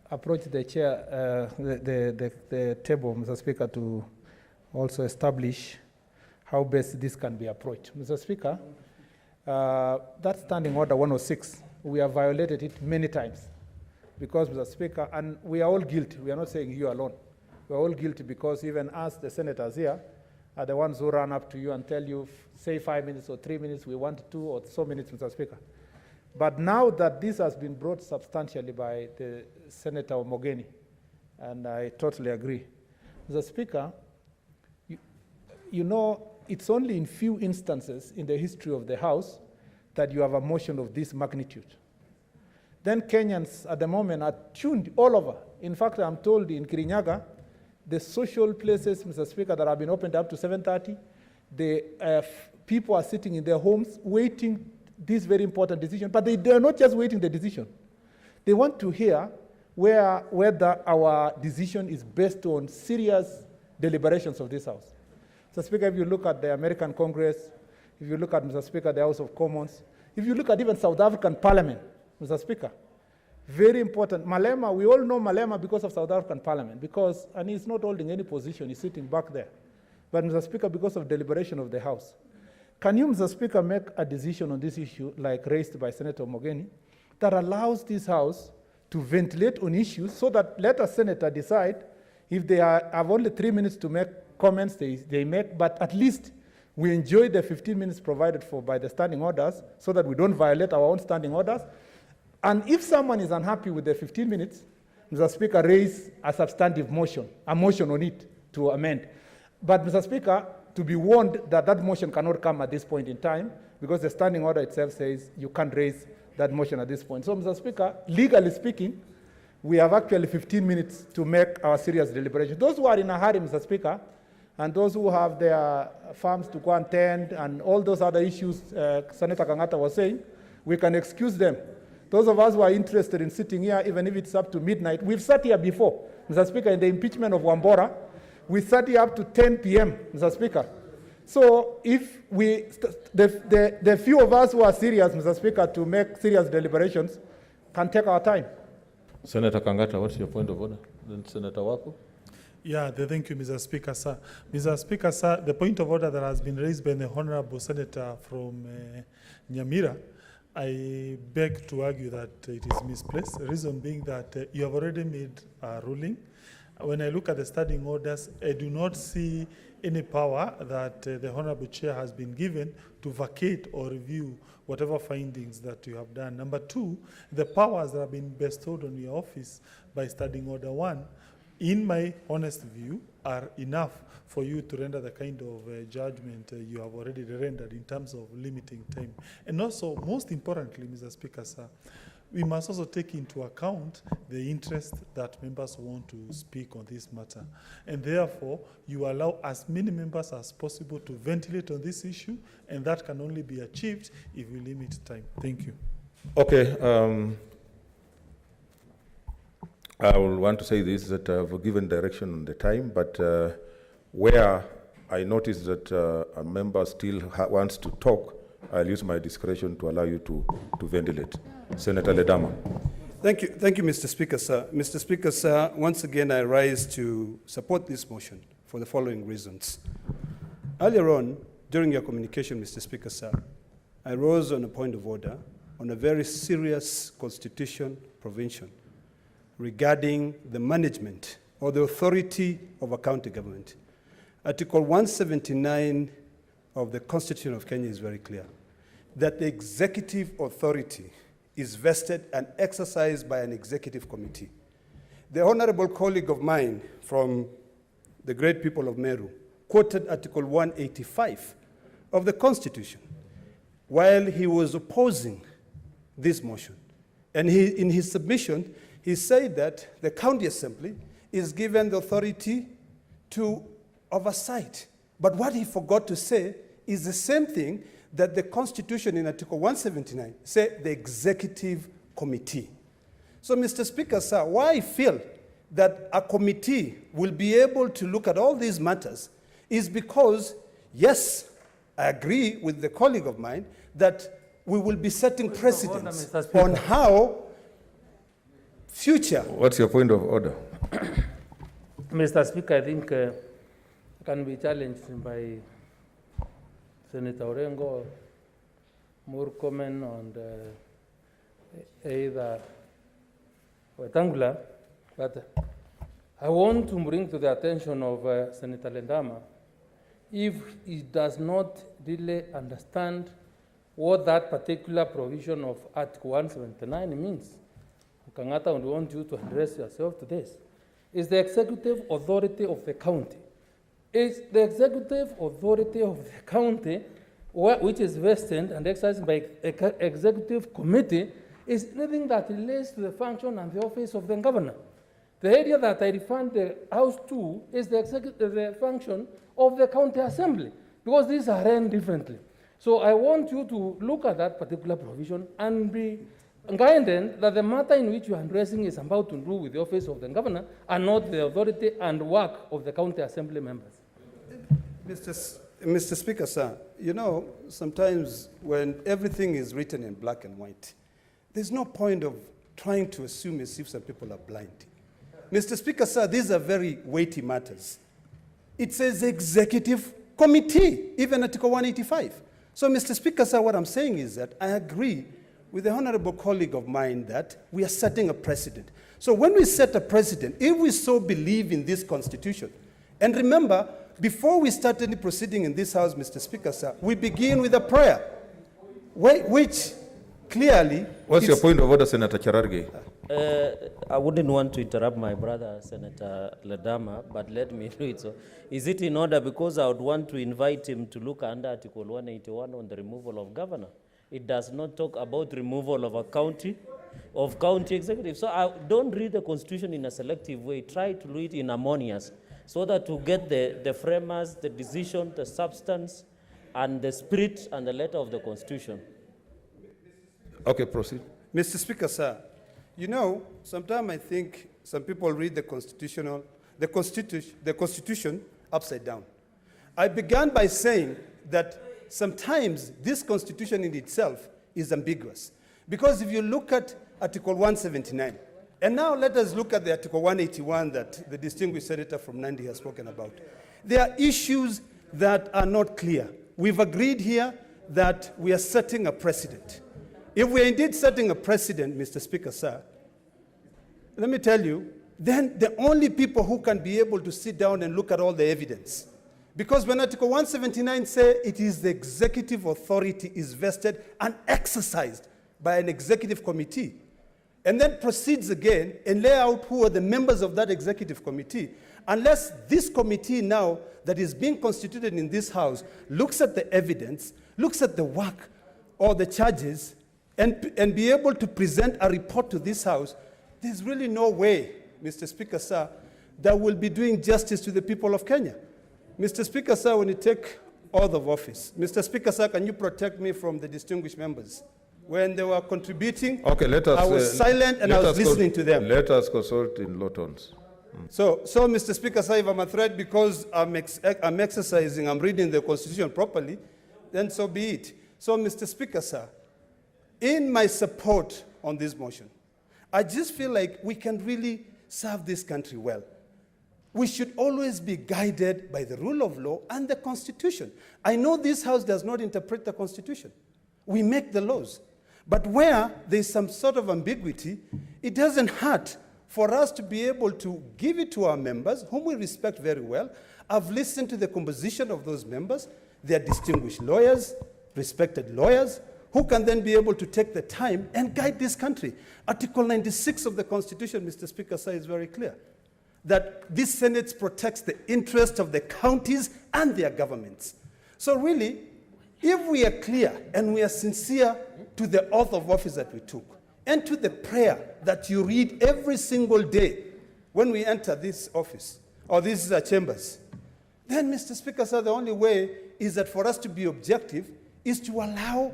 approach the chair, the table, Mr. Speaker, to also establish how best this can be approached. Mr. Speaker, that Standing Order 106, we have violated it many times because, Mr. Speaker, and we are all guilty. We are not saying you alone. We're all guilty because even us, the senators here, are the ones who run up to you and tell you, say 5 minutes or 3 minutes, we want 2 or so minutes, Mr. Speaker. But now that this has been brought substantially by the Senator Mogeni, and I totally agree. Mr. Speaker, you know, it's only in few instances in the history of the House that you have a motion of this magnitude. Then Kenyans at the moment are tuned all over. In fact, I'm told in Kirinyaga, the social places, Mr. Speaker, that have been opened up to 7:30, the people are sitting in their homes waiting this very important decision, but they are not just waiting the decision. They want to hear whether our decision is based on serious deliberations of this House. Mr. Speaker, if you look at the American Congress, if you look at, Mr. Speaker, the House of Commons, if you look at even South African Parliament, Mr. Speaker, very important. Malema, we all know Malema because of South African Parliament, and he's not holding any position, he's sitting back there. But, Mr. Speaker, because of deliberation of the House. Can you, Mr. Speaker, make a decision on this issue, like raised by Senator Mogeni, that allows this House to ventilate on issues so that let a senator decide if they have only 3 minutes to make comments, they make, but at least we enjoy the 15 minutes provided for by the standing orders so that we don't violate our own standing orders. And if someone is unhappy with the 15 minutes, Mr. Speaker, raise a substantive motion, a motion on it to amend. But, Mr. Speaker, to be warned that that motion cannot come at this point in time because the standing order itself says you can't raise that motion at this point. So, Mr. Speaker, legally speaking, we have actually 15 minutes to make our serious deliberation. Those who are in a hurry, Mr. Speaker, and those who have their farms to go and tend and all those other issues Senator Kangata was saying, we can excuse them. Those of us who are interested in sitting here, even if it's up to midnight, we've sat here before, Mr. Speaker, in the impeachment of Wambora, we sat here up to 10 p.m., Mr. Speaker. So if the few of us who are serious, Mr. Speaker, to make serious deliberations, can take our time. Senator Kangata, what's your point of order? Then Senator Wako? Yeah, thank you, Mr. Speaker, sir. Mr. Speaker, sir, the point of order that has been raised by the Honorable Senator from Nyamira, I beg to argue that it is misplaced. The reason being that you have already made a ruling. When I look at the standing orders, I do not see any power that the Honorable Chair has been given to vacate or review whatever findings that you have done. Number two, the powers that have been bestowed on your office by Standing Order 1, in my honest view, are enough for you to render the kind of judgment you have already rendered in terms of limiting time. And also, most importantly, Mr. Speaker, sir, we must also take into account the interest that members want to speak on this matter. And therefore, you allow as many members as possible to ventilate on this issue, and that can only be achieved if we limit time. Thank you. Okay. I will want to say this, that I've given direction on the time, but where I notice that a member still wants to talk, I'll use my discretion to allow you to ventilate. Senator Ledama. Thank you, Mr. Speaker, sir. Mr. Speaker, sir, once again I rise to support this motion for the following reasons. Earlier on, during your communication, Mr. Speaker, sir, I rose on a point of order on a very serious constitution provision regarding the management or the authority of a county government. Article 179 of the Constitution of Kenya is very clear, that the executive authority is vested and exercised by an executive committee. The honorable colleague of mine from the great people of Meru quoted Article 185 of the Constitution while he was opposing this motion. And in his submission, he said that the county assembly is given the authority to oversight. But what he forgot to say is the same thing that the Constitution in Article 179 said the executive committee. So, Mr. Speaker, sir, why I feel that a committee will be able to look at all these matters is because, yes, I agree with the colleague of mine that we will be setting precedents on how future. What's your point of order? Mr. Speaker, I think can be challenged by Senator Orengo, Murkomen, and either Wetangula, but I want to bring to the attention of Senator Lendama, if he does not really understand what that particular provision of Article 179 means. Kangata, we want you to address yourself to this. Is the executive authority of the county. Is the executive authority of the county, which is vested and exercised by executive committee, is anything that relates to the function and the office of the governor. The area that I refer the House to is the function of the county assembly, because these are run differently. So I want you to look at that particular provision and be guided that the matter in which you are addressing is about to do with the office of the governor and not the authority and work of the county assembly members. Mr. Speaker, sir, you know, sometimes when everything is written in black and white, there's no point of trying to assume as if some people are blind. Mr. Speaker, sir, these are very weighty matters. It says executive committee, even Article 185. So, Mr. Speaker, sir, what I'm saying is that I agree with the honorable colleague of mine that we are setting a precedent. So when we set a precedent, if we so believe in this constitution, and remember, before we start any proceeding in this house, Mr. Speaker, sir, we begin with a prayer, which clearly... What's your point of order, Senator Cherargei? I wouldn't want to interrupt my brother, Senator Ledama, but let me do it. So, is it in order, because I would want to invite him to look under Article 181 on the removal of governor? It does not talk about removal of a county executive. So I don't read the Constitution in a selective way. Try to read it in harmonious, so that to get the framers, the decision, the substance, and the spirit and the letter of the Constitution. Okay, proceed. Mr. Speaker, sir, you know, sometimes I think some people read the Constitution upside down. I began by saying that sometimes this Constitution in itself is ambiguous. Because if you look at Article 179, and now let us look at the Article 181 that the distinguished senator from Nandi has spoken about. There are issues that are not clear. We've agreed here that we are setting a precedent. If we are indeed setting a precedent, Mr. Speaker, sir, let me tell you, then the only people who can be able to sit down and look at all the evidence. Because when Article 179 says it is the executive authority is vested and exercised by an executive committee, and then proceeds again and lay out who are the members of that executive committee, unless this committee now that is being constituted in this house looks at the evidence, looks at the work or the charges, and be able to present a report to this house, there's really no way, Mr. Speaker, sir, that will be doing justice to the people of Kenya. Mr. Speaker, sir, when you take oath of office, Mr. Speaker, sir, can you protect me from the distinguished members? When they were contributing, okay, I was silent and I was listening to them. Let us consult in low tones. So, Mr. Speaker, sir, if I'm a threat because I'm exercising, I'm reading the Constitution properly, then so be it. So, Mr. Speaker, sir, in my support on this motion, I just feel like we can really serve this country well. We should always be guided by the rule of law and the Constitution. I know this House does not interpret the Constitution. We make the laws. But where there's some sort of ambiguity, it doesn't hurt for us to be able to give it to our members, whom we respect very well. I've listened to the composition of those members. They are distinguished lawyers, respected lawyers, who can then be able to take the time and guide this country. Article 96 of the Constitution, Mr. Speaker, sir, is very clear, that this Senate protects the interests of the counties and their governments. So really, if we are clear and we are sincere to the oath of office that we took, and to the prayer that you read every single day when we enter this office, or these chambers, then, Mr. Speaker, sir, the only way is that for us to be objective is to allow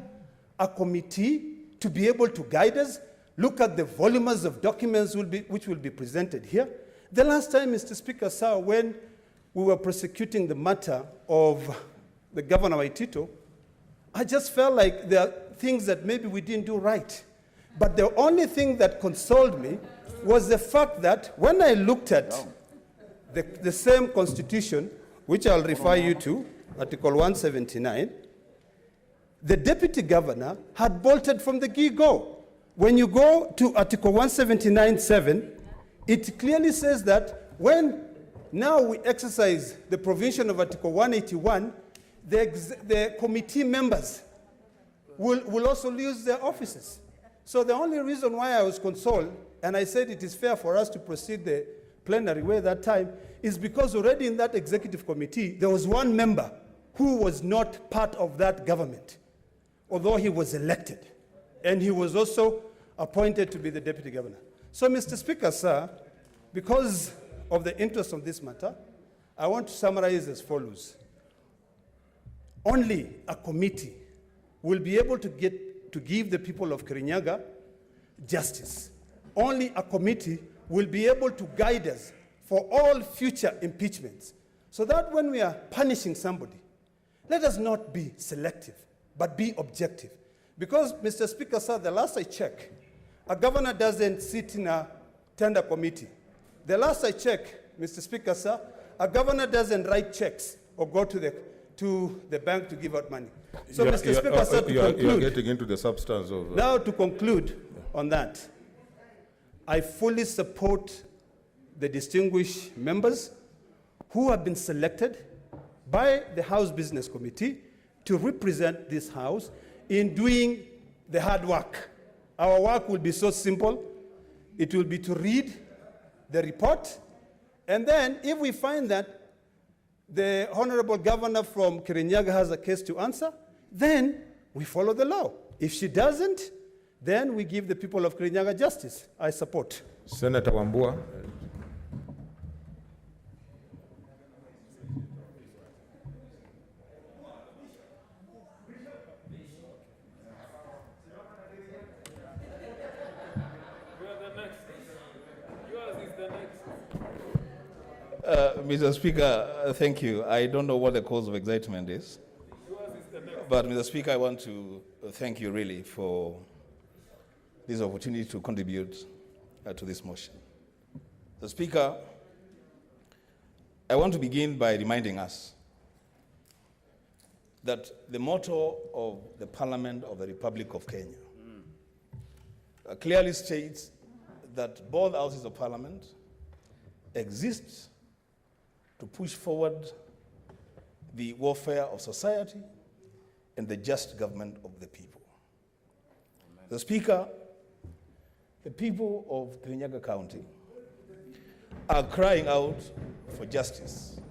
a committee to be able to guide us, look at the volumes of documents which will be presented here. The last time, Mr. Speaker, sir, when we were prosecuting the matter of the Governor Waitito, I just felt like there are things that maybe we didn't do right. But the only thing that consoled me was the fact that when I looked at the same Constitution, which I'll refer you to, Article 179, the deputy governor had bolted from the get-go. When you go to Article 179(7), it clearly says that When now we exercise the provision of Article 181, the committee members will also lose their offices. So the only reason why I was consoled, and I said it is fair for us to proceed the plenary way that time, is because already in that executive committee, there was one member who was not part of that government, although he was elected. And he was also appointed to be the deputy governor. So, Mr. Speaker, sir, because of the interest of this matter, I want to summarize as follows. Only a committee will be able to give the people of Kirinyaga justice. Only a committee will be able to guide us for all future impeachments, so that when we are punishing somebody, let us not be selective, but be objective. Because, Mr. Speaker, sir, the last I checked, a governor doesn't sit in a tender committee. The last I checked, Mr. Speaker, sir, a governor doesn't write checks or go to the bank to give out money. So, Mr. Speaker, sir, to conclude, you are getting into the substance of... Now, to conclude on that, I fully support the distinguished members who have been selected by the House Business Committee to represent this House in doing the hard work. Our work will be so simple. It will be to read the report, and then if we find that the Honorable Governor from Kirinyaga has a case to answer, then we follow the law. If she doesn't, then we give the people of Kirinyaga justice. I support. Senator Wambua. Mr. Speaker, thank you. I don't know what the cause of excitement is. But, Mr. Speaker, I want to thank you really for this opportunity to contribute to this motion. Mr. Speaker, I want to begin by reminding us that the motto of the Parliament of the Republic of Kenya clearly states that both houses of Parliament exist to push forward the welfare of society and the just government of the people. Amen. The Speaker, the people of Kirinyaga County are crying out for justice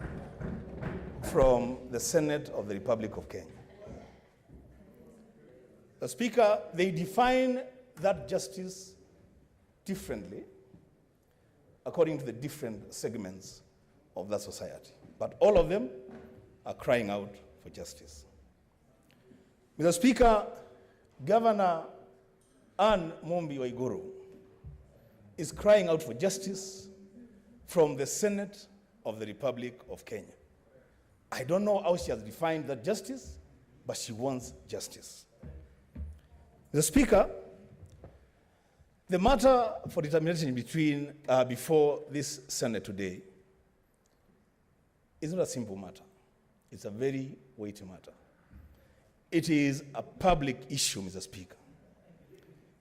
from the Senate of the Republic of Kenya. The Speaker, they define that justice differently according to the different segments of that society. But all of them are crying out for justice. Mr. Speaker, Governor Anne Mumbi Waiguru is crying out for justice from the Senate of the Republic of Kenya. I don't know how she has defined that justice, but she wants justice. Mr. Speaker, the matter for determination before this Senate today is not a simple matter. It's a very weighty matter. It is a public issue, Mr. Speaker.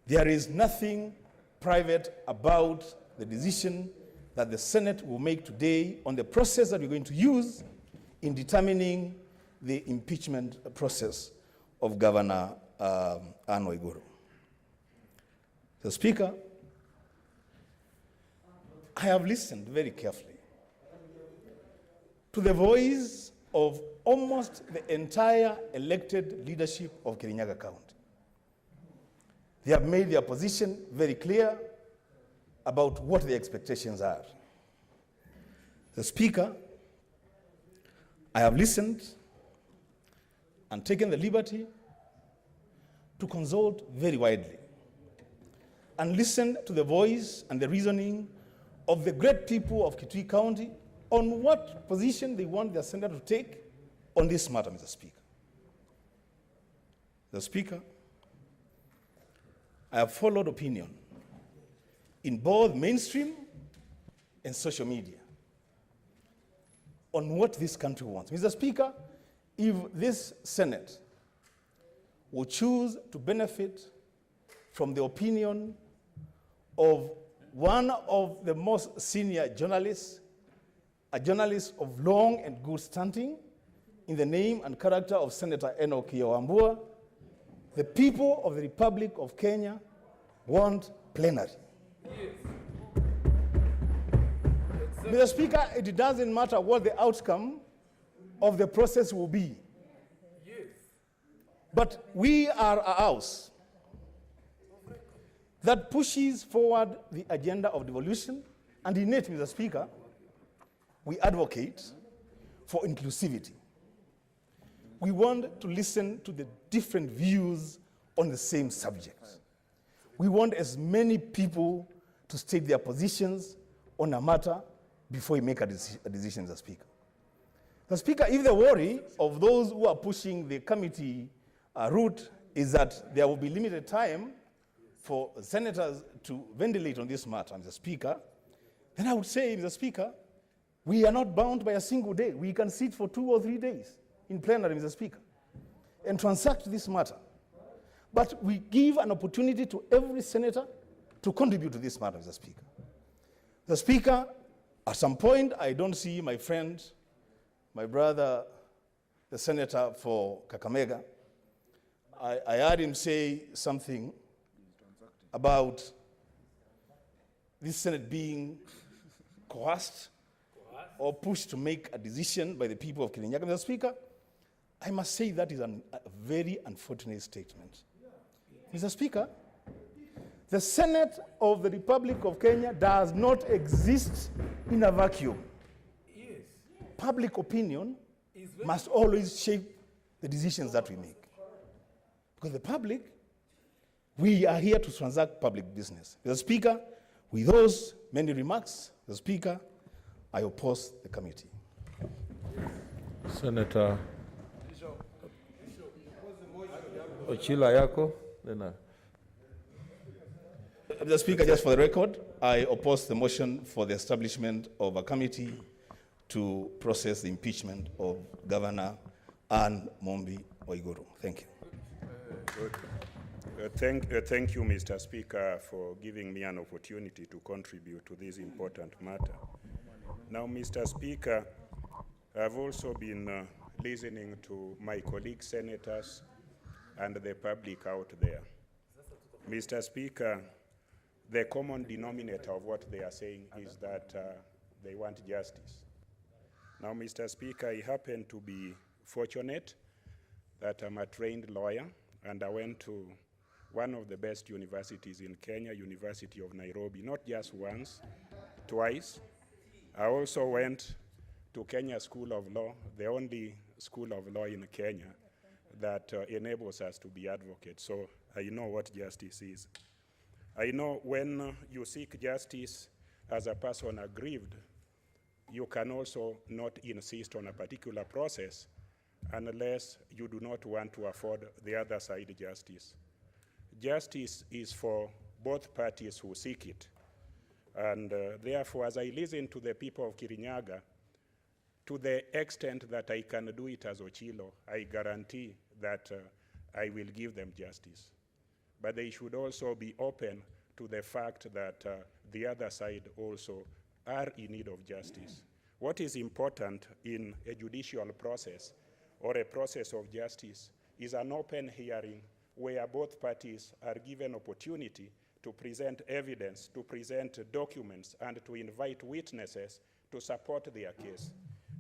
There is nothing private about the decision that the Senate will make today on the process that we're going to use in determining the impeachment process of Governor Anne Waiguru. Mr. Speaker, I have listened very carefully to the voice of almost the entire elected leadership of Kirinyaga County. They have made their position very clear about what their expectations are. The Speaker, I have listened and taken the liberty to consult very widely and listen to the voice and the reasoning of the great people of Kitui County on what position they want their senator to take on this matter, Mr. Speaker. The Speaker, I have followed opinion in both mainstream and social media on what this country wants. Mr. Speaker, if this Senate will choose to benefit from the opinion of one of the most senior journalists a journalist of long and good standing, in the name and character of Senator Enoch Wambua, the people of the Republic of Kenya want plenary. Mr. Speaker, it doesn't matter what the outcome of the process will be. But we are a house that pushes forward the agenda of devolution, and in it, Mr. Speaker, we advocate for inclusivity. We want to listen to the different views on the same subject. We want as many people to state their positions on a matter before we make a decision, Mr. Speaker. Mr. Speaker, if the worry of those who are pushing the committee route is that there will be limited time for senators to ventilate on this matter, Mr. Speaker, then I would say, Mr. Speaker, we are not bound by a single day. We can sit for 2 or 3 days in plenary, Mr. Speaker, and transact this matter. But we give an opportunity to every senator to contribute to this matter, Mr. Speaker. Mr. Speaker, at some point, I don't see my friend, my brother, the senator for Kakamega. I heard him say something about this Senate being coerced or pushed to make a decision by the people of Kirinyaga. Mr. Speaker, I must say that is a very unfortunate statement. Mr. Speaker, the Senate of the Republic of Kenya does not exist in a vacuum. Public opinion must always shape the decisions that we make. Because the public, we are here to transact public business. Mr. Speaker, with those many remarks, Mr. Speaker, I oppose the committee. Senator Ochila Yako. Mr. Speaker, just for the record, I oppose the motion for the establishment of a committee to process the impeachment of Governor Anne Mombi Waiguru. Thank you. Thank you, Mr. Speaker, for giving me an opportunity to contribute to this important matter. Now, Mr. Speaker, I've also been listening to my colleague senators and the public out there. Mr. Speaker, the common denominator of what they are saying is that they want justice. Now, Mr. Speaker, I happen to be fortunate that I'm a trained lawyer, and I went to one of the best universities in Kenya, University of Nairobi, not just once, twice. I also went to Kenya School of Law, the only school of law in Kenya that enables us to be advocates. So I know what justice is. I know when you seek justice as a person aggrieved, you can also not insist on a particular process unless you do not want to afford the other side justice. Justice is for both parties who seek it. And therefore, as I listen to the people of Kirinyaga, to the extent that I can do it as Ochilo, I guarantee that I will give them justice. But they should also be open to the fact that the other side also are in need of justice. What is important in a judicial process or a process of justice is an open hearing where both parties are given opportunity to present evidence, to present documents, and to invite witnesses to support their case.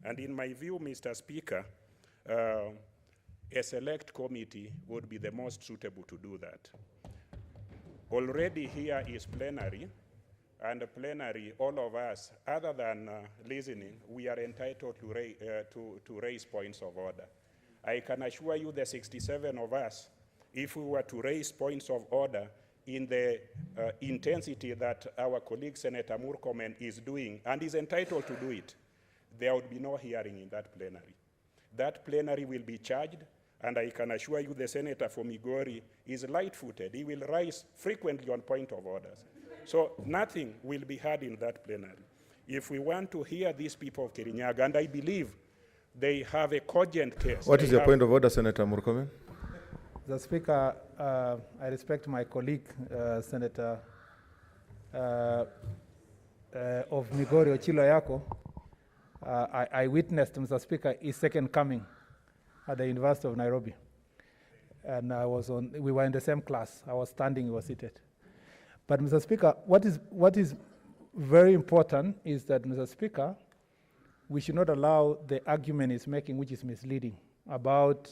And in my view, Mr. Speaker, a select committee would be the most suitable to do that. Already here is plenary, and plenary, all of us, other than listening, we are entitled to raise points of order. I can assure you the 67 of us, if we were to raise points of order in the intensity that our colleague Senator Murkomen is doing, and is entitled to do it, there would be no hearing in that plenary. That plenary will be charged, and I can assure you the senator for Migori is light-footed. He will rise frequently on point of orders. So nothing will be heard in that plenary. If we want to hear these people of Kirinyaga, and I believe they have a cogent case. What is your point of order, Senator Murkomen? Mr. Speaker, I respect my colleague, Senator of Migori Ochilo Yako. I witnessed, Mr. Speaker, his second coming at the University of Nairobi. And we were in the same class. I was standing, he was seated. But Mr. Speaker, what is very important is that, Mr. Speaker, we should not allow the argument he's making, which is misleading, about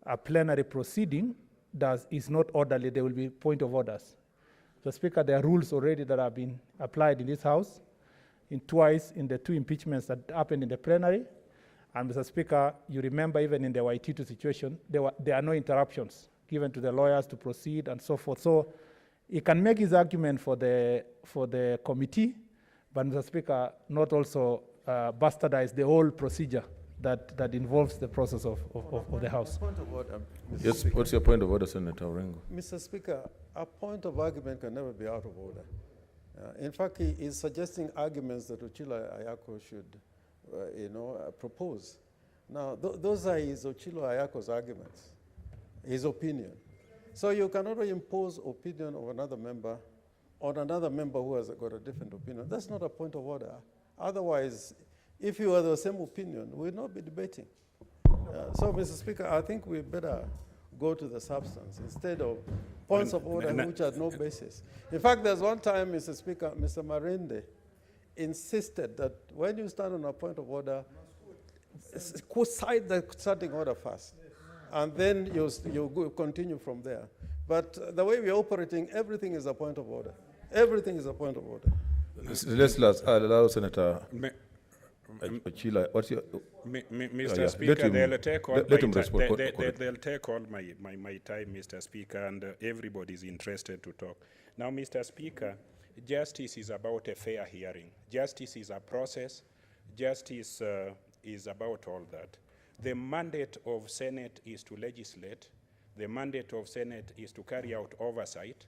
a plenary proceeding that is not orderly. There will be point of orders. Mr. Speaker, there are rules already that have been applied in this House, twice in the 2 impeachments that happened in the plenary. And Mr. Speaker, you remember even in the Waititu situation, there are no interruptions given to the lawyers to proceed and so forth. So he can make his argument for the committee, but Mr. Speaker, not also bastardize the whole procedure that involves the process of the House. Point of order, Mr. Yes, Speaker. what's your point of order, Senator Orengo? Mr. Speaker, a point of argument can never be out of order. In fact, he is suggesting arguments that Ochilo Ayako should, propose. Now, those are his Ochilo Ayako's arguments, his opinion. So you cannot impose opinion of another member on another member who has got a different opinion. That's not a point of order. Otherwise, if you have the same opinion, we'll not be debating. So, Mr. Speaker, I think we better go to the substance instead of points of order which have no basis. In fact, there's one time, Mr. Speaker, Mr. Marende insisted that when you stand on a point of order, cite the starting order first, and then you continue from there. But the way we're operating, everything is a point of order. Everything is a point of order. Let's allow Senator Ochilo. What's your... Mr. Speaker, they'll take all they'll take all my time, Mr. Speaker, and everybody's interested to talk. Now, Mr. Speaker, justice is about a fair hearing. Justice is a process. Justice is about all that. The mandate of Senate is to legislate. The mandate of Senate is to carry out oversight,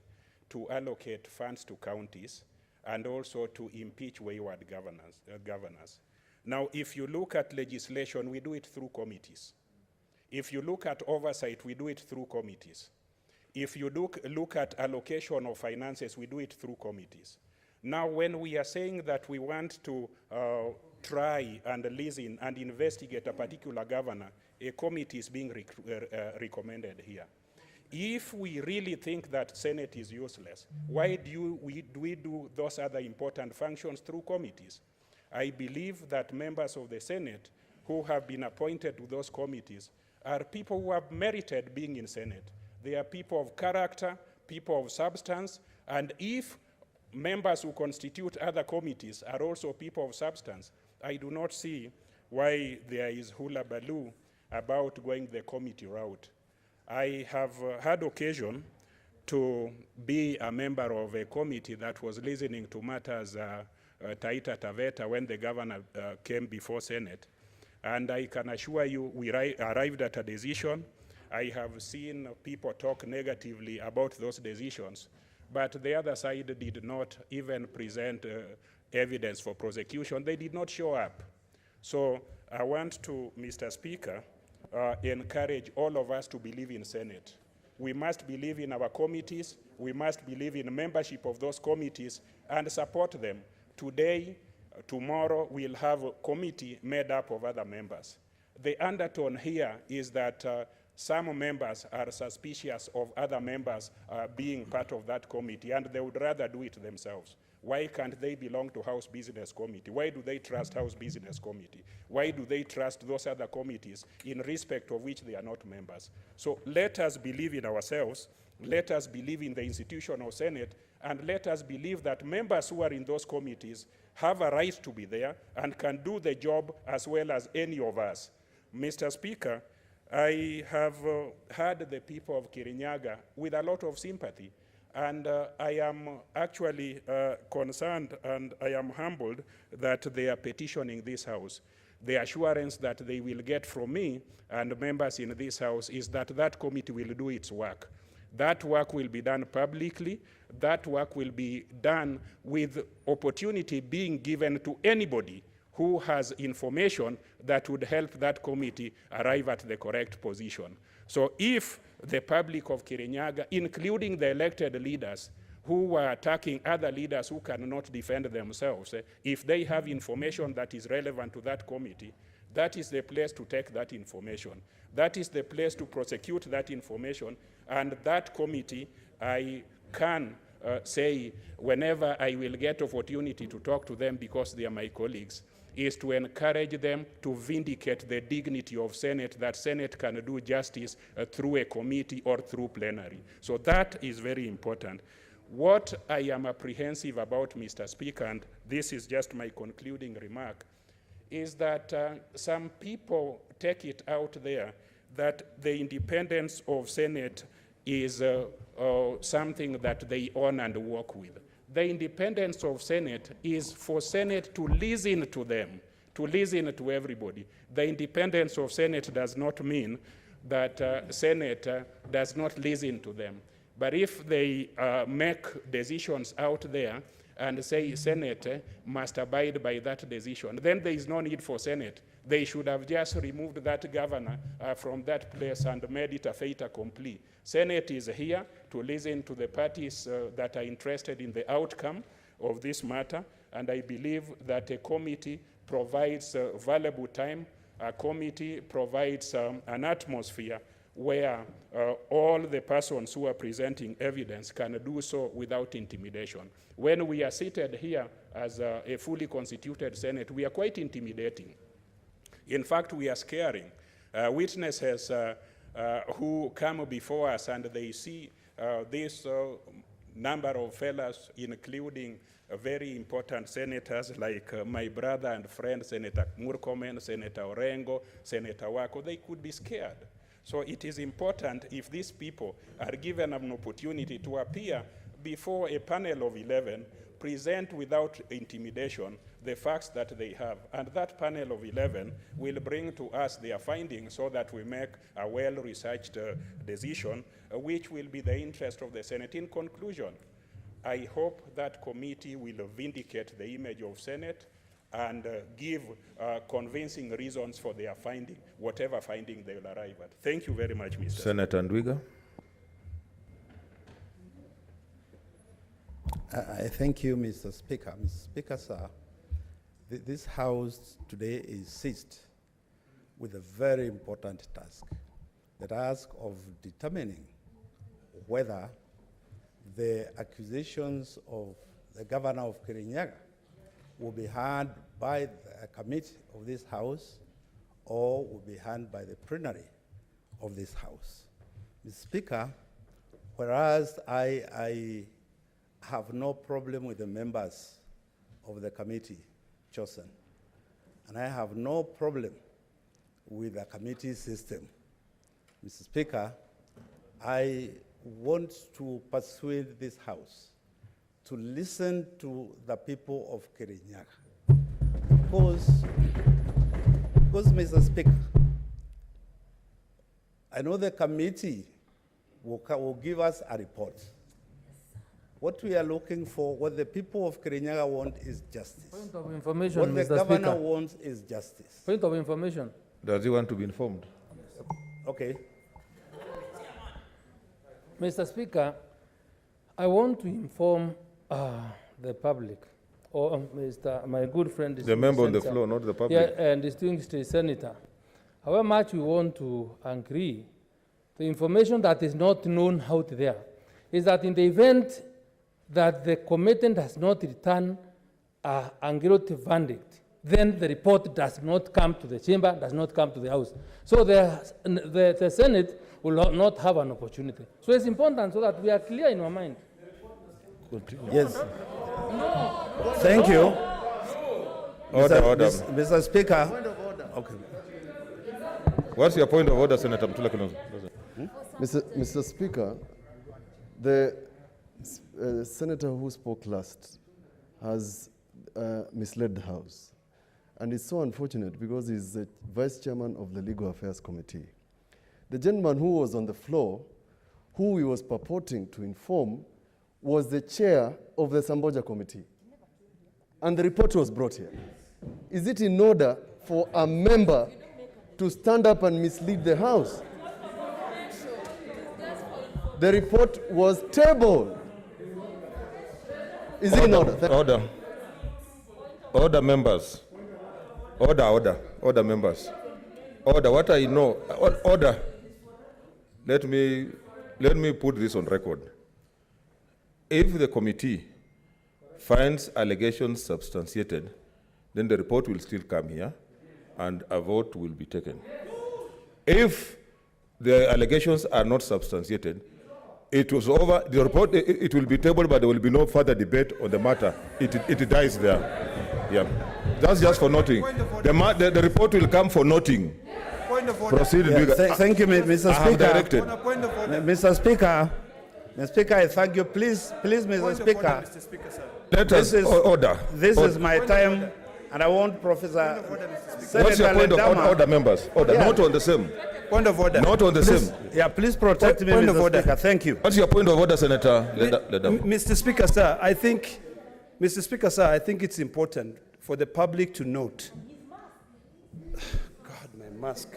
to allocate funds to counties, and also to impeach wayward governors. Now, if you look at legislation, we do it through committees. If you look at oversight, we do it through committees. If you look at allocation of finances, we do it through committees. Now, when we are saying that we want to try and listen and investigate a particular governor, a committee is being recommended here. If we really think that Senate is useless, why do we do those other important functions through committees? I believe that members of the Senate who have been appointed to those committees are people who have merited being in Senate. They are people of character, people of substance, and if members who constitute other committees are also people of substance, I do not see why there is hula baloo about going the committee route. I have had occasion to be a member of a committee that was listening to matters Taita Taveta when the governor came before Senate. And I can assure you, we arrived at a decision. I have seen people talk negatively about those decisions, but the other side did not even present evidence for prosecution. They did not show up. So I want to, Mr. Speaker, encourage all of us to believe in Senate. We must believe in our committees. We must believe in membership of those committees and support them. Today, tomorrow, we'll have a committee made up of other members. The undertone here is that some members are suspicious of other members being part of that committee, and they would rather do it themselves. Why can't they belong to House Business Committee? Why do they trust House Business Committee? Why do they trust those other committees in respect of which they are not members? So let us believe in ourselves, let us believe in the institution of Senate, and let us believe that members who are in those committees have a right to be there and can do the job as well as any of us. Mr. Speaker, I have heard the people of Kirinyaga with a lot of sympathy. And I am actually concerned and I am humbled that they are petitioning this House. The assurance that they will get from me and members in this House is that that committee will do its work. That work will be done publicly. That work will be done with opportunity being given to anybody who has information that would help that committee arrive at the correct position. So if the public of Kirinyaga, including the elected leaders, who were attacking other leaders who cannot defend themselves, if they have information that is relevant to that committee, that is the place to take that information. That is the place to prosecute that information. And that committee, I can say, whenever I will get opportunity to talk to them because they are my colleagues, is to encourage them to vindicate the dignity of Senate, that Senate can do justice through a committee or through plenary. So that is very important. What I am apprehensive about, Mr. Speaker, and this is just my concluding remark, is that some people take it out there that the independence of Senate is something that they own and work with. The independence of Senate is for Senate to listen to them, to listen to everybody. The independence of Senate does not mean that Senate does not listen to them. But if they make decisions out there and say Senate must abide by that decision, then there is no need for Senate. They should have just removed that governor from that place and made it a fait accompli. Senate is here to listen to the parties that are interested in the outcome of this matter, and I believe that a committee provides valuable time. A committee provides an atmosphere where all the persons who are presenting evidence can do so without intimidation. When we are seated here as a fully constituted Senate, we are quite intimidating. In fact, we are scaring. Witnesses who come before us and they see this number of fellows, including very important senators like my brother and friend, Senator Murkomen, Senator Orengo, Senator Wako, they could be scared. So it is important if these people are given an opportunity to appear before a panel of 11, present without intimidation the facts that they have. And that panel of 11 will bring to us their findings so that we make a well-researched decision, which will be the interest of the Senate. In conclusion, I hope that committee will vindicate the image of Senate and give convincing reasons for their finding, whatever finding they will arrive at. Thank you very much, Mr. Senator Ndwiga. I thank you, Mr. Speaker. Mr. Speaker, sir, this House today is seized with a very important task, the task of determining whether the accusations of the governor of Kirinyaga will be heard by the committee of this House or will be heard by the plenary of this House. Mr. Speaker, whereas I have no problem with the members of the committee chosen, and I have no problem with the committee system, Mr. Speaker, I want to persuade this House to listen to the people of Kirinyaga. Because, Mr. Speaker, I know the committee will give us a report. What we are looking for, what the people of Kirinyaga want is justice. Point of information, what Mr. the governor Speaker. wants is justice. Point of information. Does he want to be informed? Okay. Mr. Speaker, I want to inform the public, or my good friend, the member on the floor, not the public. Yeah, and distinguished senator. However much we want to agree, the information that is not known out there is that in the event that the commitment does not return a guilty verdict, then the report does not come to the chamber, does not come to the House. So the Senate will not have an opportunity. So it's important so that we are clear in our mind. Yes. Thank you. Order. Mr. Speaker. Point of order. Okay. What's your point of order, Senator Mutula Kilonzo? Mr. Speaker, the senator who spoke last has misled the House. And it's so unfortunate because he's the vice chairman of the Legal Affairs Committee. The gentleman who was on the floor, who he was purporting to inform, was the chair of the Samboja Committee. And the report was brought here. Is it in order for a member to stand up and mislead the House? The report was tabled. Is it in order? Order. Order, members. Order, members. Order, what I know. Order. Let me put this on record. If the committee finds allegations substantiated, then the report will still come here and a vote will be taken. If the allegations are not substantiated, it was over, the report, it will be tabled, but there will be no further debate on the matter. It dies there. Yeah. That's just for noting. The report will come for noting. Point of order. Proceed. Thank you, Mr. I have Speaker. directed. Mr. Speaker, I thank you. Please, Mr. Speaker. Mr. Speaker, sir. Let us order. This is my time, and I want Professor What's your point of Ledama- order, members? Order, Yeah. not on the same. Point of order. Not on the Please, same. yeah, please protect me, Point of Mr. order. Speaker. Thank you. What's your point of order, Senator? Mr. Speaker, sir, I think it's important for the public to note. God, my mask.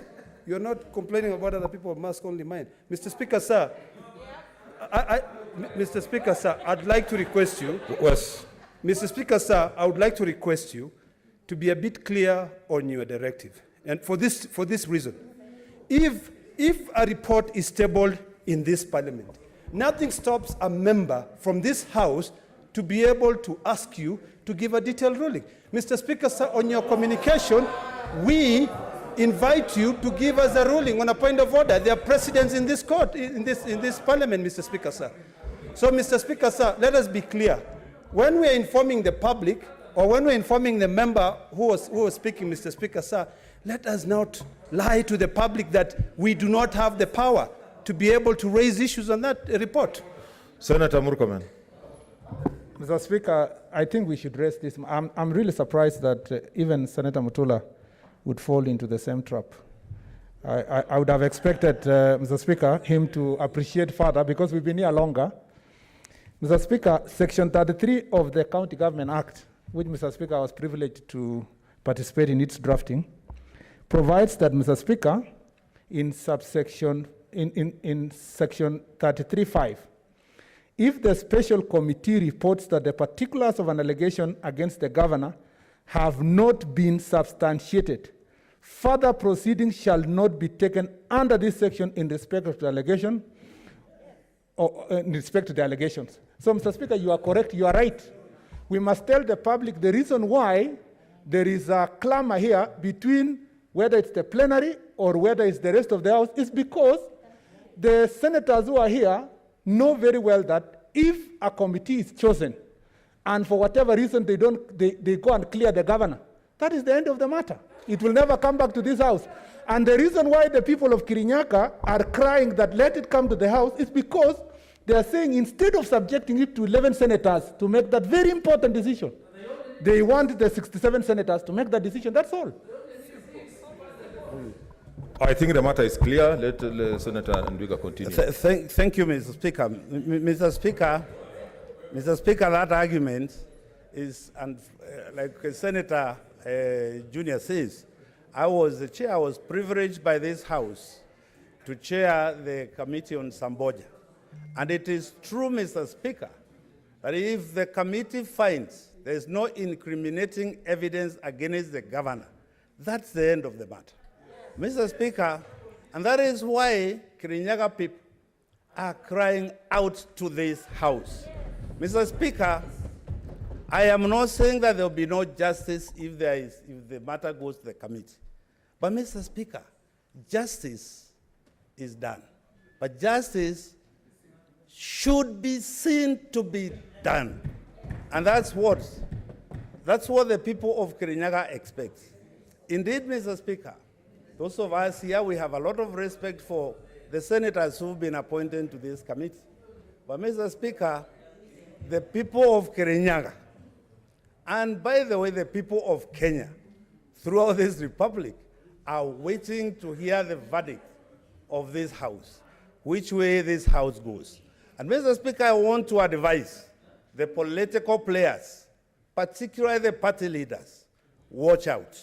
You're not complaining about other people's mask, only mine. Mr. Speaker, sir, Mr. Speaker, sir, I'd like to request you. Yes. Mr. Speaker, sir, I would like to request you to be a bit clear on your directive. And for this reason, if a report is tabled in this parliament, nothing stops a member from this house to be able to ask you to give a detailed ruling. Mr. Speaker, sir, on your communication, we invite you to give us a ruling on a point of order. There are precedents in this court, in this parliament, Mr. Speaker, sir. So, Mr. Speaker, sir, let us be clear. When we are informing the public, or when we're informing the member who was speaking, Mr. Speaker, sir, let us not lie to the public that we do not have the power to be able to raise issues on that report. Senator Murkomen. Mr. Speaker, I think we should raise this. I'm really surprised that even Senator Mutula would fall into the same trap. I would have expected, Mr. Speaker, him to appreciate further because we've been here longer. Mr. Speaker, Section 33 of the County Government Act, which Mr. Speaker I was privileged to participate in its drafting, provides that, Mr. Speaker, in Section 33(5), if the special committee reports that the particulars of an allegation against the governor have not been substantiated, further proceedings shall not be taken under this section in respect of the allegation or in respect to the allegations. So, Mr. Speaker, you are correct, you are right. We must tell the public the reason why there is a clamor here between whether it's the plenary or whether it's the rest of the House is because the senators who are here know very well that if a committee is chosen and for whatever reason they go and clear the governor, that is the end of the matter. It will never come back to this House. And the reason why the people of Kirinyaga are crying that let it come to the House is because they are saying instead of subjecting it to 11 senators to make that very important decision, they want the 67 senators to make that decision. That's all. I think the matter is clear. Let Senator Ndwiga continue. Thank you, Mr. Speaker. Mr. Speaker, that argument is, and like Senator Junior says, I was the chair. I was privileged by this House to chair the Committee on Samboja. And it is true, Mr. Speaker, that if the committee finds there is no incriminating evidence against the governor, that's the end of the matter. Mr. Speaker, and that is why Kirinyaga people are crying out to this House. Mr. Speaker, I am not saying that there will be no justice if the matter goes to the committee. But Mr. Speaker, justice is done. But justice should be seen to be done. And that's what the people of Kirinyaga expect. Indeed, Mr. Speaker, those of us here, we have a lot of respect for the senators who've been appointed to this committee. But Mr. Speaker, the people of Kirinyaga, and by the way, the people of Kenya, throughout this republic, are waiting to hear the verdict of this House, which way this House goes. And Mr. Speaker, I want to advise the political players, particularly the party leaders, watch out.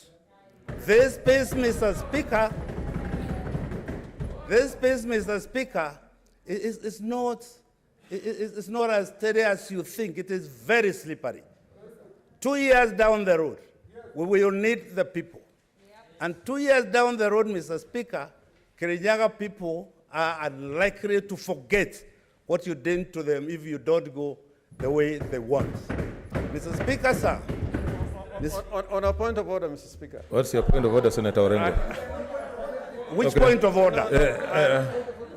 This space, Mr. Speaker, is It's not as steady as you think. It is very slippery. 2 years down the road, we will need the people. And 2 years down the road, Mr. Speaker, Kirinyaga people are unlikely to forget what you did to them if you don't go the way they want. Mr. Speaker, sir. On a point of order, Mr. Speaker. What's your point of order, Senator Orengo? Which point of order?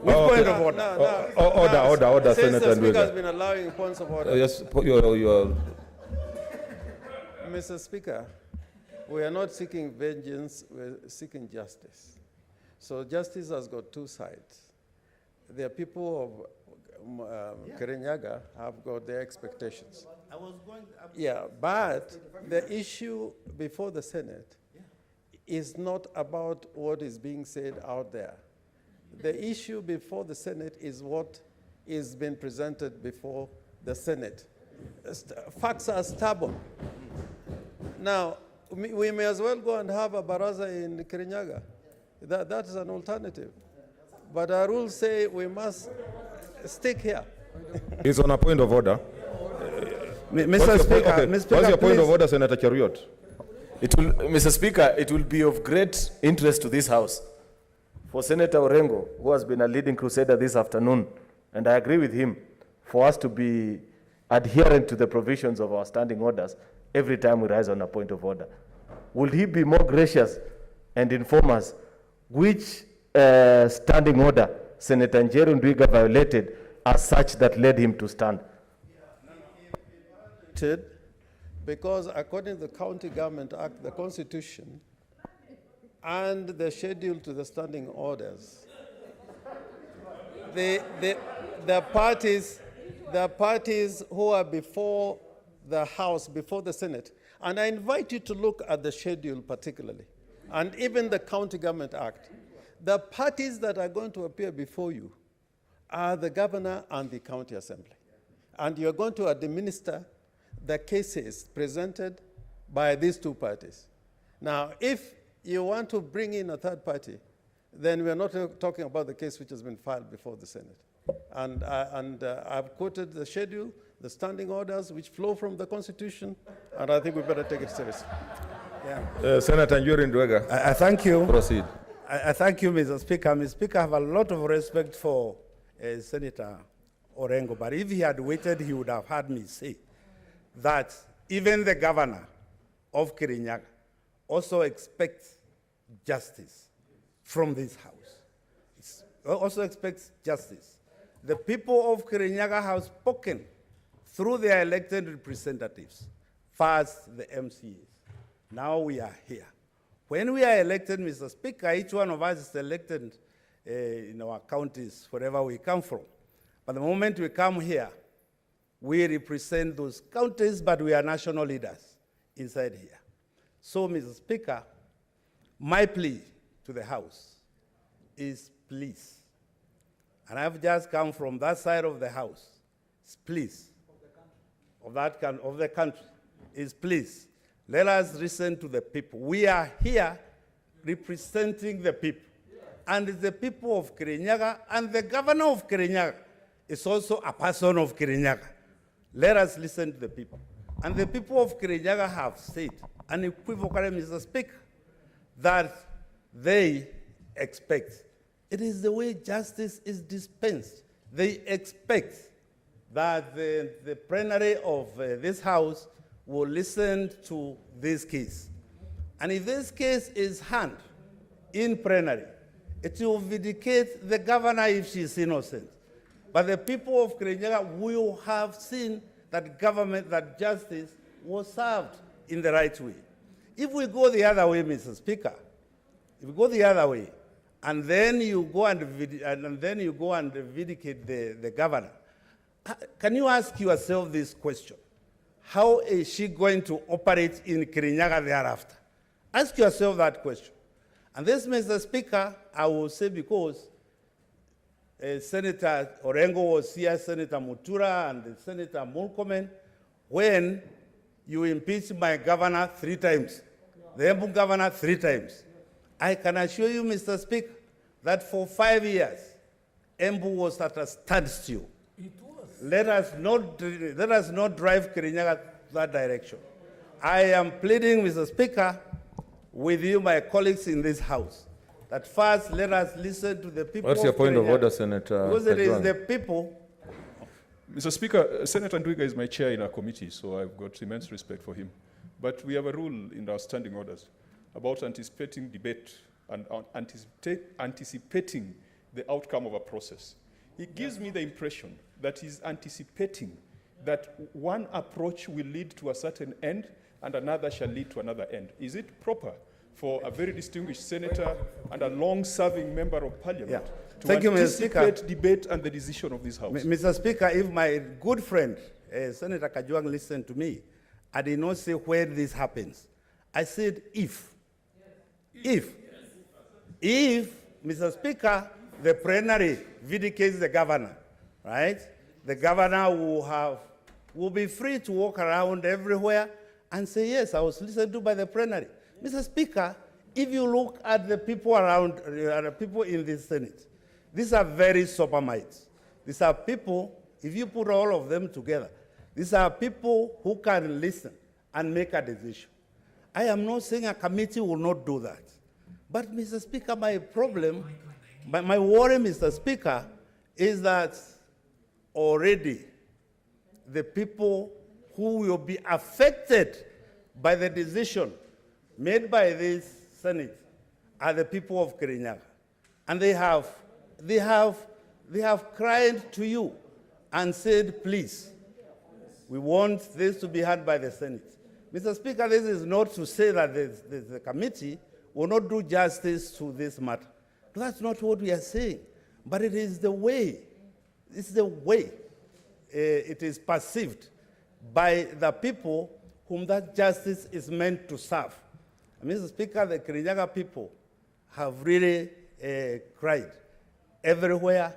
Which point of order? Order, Since Senator the Speaker has Ndwiga. been allowing points of order. Yes, you're Mr. Speaker, we are not seeking vengeance, we're seeking justice. So justice has got two sides. The people of Kirinyaga have got their expectations. But the issue before the Senate is not about what is being said out there. The issue before the Senate is what is being presented before the Senate. Facts are stubborn. Now, we may as well go and have a baraza in Kirinyaga. That is an alternative. But our rules say we must stick here. It's on a point of order. Mr. Speaker, What's your point of order, Senator Cheruiyot? Mr. Speaker, it will be of great interest to this House for Senator Orengo, who has been a leading crusader this afternoon, and I agree with him, for us to be adherent to the provisions of our standing orders every time we rise on a point of order. Will he be more gracious and inform us which standing order Senator Ndwiga violated as such that led him to stand? Because according to the County Government Act, the Constitution, and the schedule to the standing orders, the parties who are before the House, before the Senate, and I invite you to look at the schedule particularly, and even the County Government Act. The parties that are going to appear before you are the governor and the county assembly. And you're going to administer the cases presented by these two parties. Now, if you want to bring in a third party, then we're not talking about the case which has been filed before the Senate. And I've quoted the schedule, the standing orders which flow from the Constitution, and I think we better take it seriously. Senator Ndwiga. I thank you. Proceed. I thank you, Mr. Speaker. Mr. Speaker, I have a lot of respect for Senator Orengo, but if he had waited, he would have heard me say that even the governor of Kirinyaga also expects justice from this House. Also expects justice. The people of Kirinyaga have spoken through their elected representatives, first the MCAs. Now we are here. When we are elected, Mr. Speaker, each one of us is elected in our counties, wherever we come from. But the moment we come here, we represent those counties, but we are national leaders inside here. So, Mr. Speaker, my plea to the House is please, and I've just come from that side of the House, please, of the country, is please, let us listen to the people. We are here representing the people. And the people of Kirinyaga, and the governor of Kirinyaga is also a person of Kirinyaga. Let us listen to the people. And the people of Kirinyaga have said, unequivocally, Mr. Speaker, that they expect. It is the way justice is dispensed. They expect that the plenary of this House will listen to this case. And if this case is handled in plenary, it will vindicate the governor if she is innocent. But the people of Kirinyaga will have seen that government, that justice was served in the right way. If we go the other way, Mr. Speaker, if we go the other way, and then you go and vindicate the governor, can you ask yourself this question? How is she going to operate in Kirinyaga thereafter? Ask yourself that question. And this, Mr. Speaker, I will say because Senator Orengo was here, Senator Mutura, and Senator Murkomen, when you impeached my governor 3 times, the Embu governor 3 times. I can assure you, Mr. Speaker, that for 5 years, Embu was at a standstill. It was. let us not drive Kirinyaga that direction. I am pleading, Mr. Speaker, with you, my colleagues in this House, that first let us listen to the people. What's your point of order, Senator? Because it is Kajwang? the people. Mr. Speaker, Senator Ndwiga is my chair in our committee, so I've got immense respect for him. But we have a rule in our standing orders about anticipating debate and anticipating the outcome of a process. It gives me the impression that he's anticipating that one approach will lead to a certain end and another shall lead to another end. Is it proper for a very distinguished senator and a long-serving member of parliament to anticipate debate and the decision of this House? Mr. Speaker, if my good friend, Senator Kajwang, listened to me, I did not say where this happens. I said if. If, Mr. Speaker, the plenary vindicates the governor, right? The governor will be free to walk around everywhere and say, yes, I was listened to by the plenary. Mr. Speaker, if you look at the people around, the people in this Senate, these are very sober minds. These are people, if you put all of them together, these are people who can listen and make a decision. I am not saying a committee will not do that. But, Mr. Speaker, my problem, my worry, Mr. Speaker, is that already the people who will be affected by the decision made by this Senate are the people of Kirinyaga. And they have cried to you and said, please, we want this to be heard by the Senate. Mr. Speaker, this is not to say that the committee will not do justice to this matter. That's not what we are saying. But it is the way, it's the way it is perceived by the people whom that justice is meant to serve. And Mr. Speaker, the Kirinyaga people have really cried everywhere,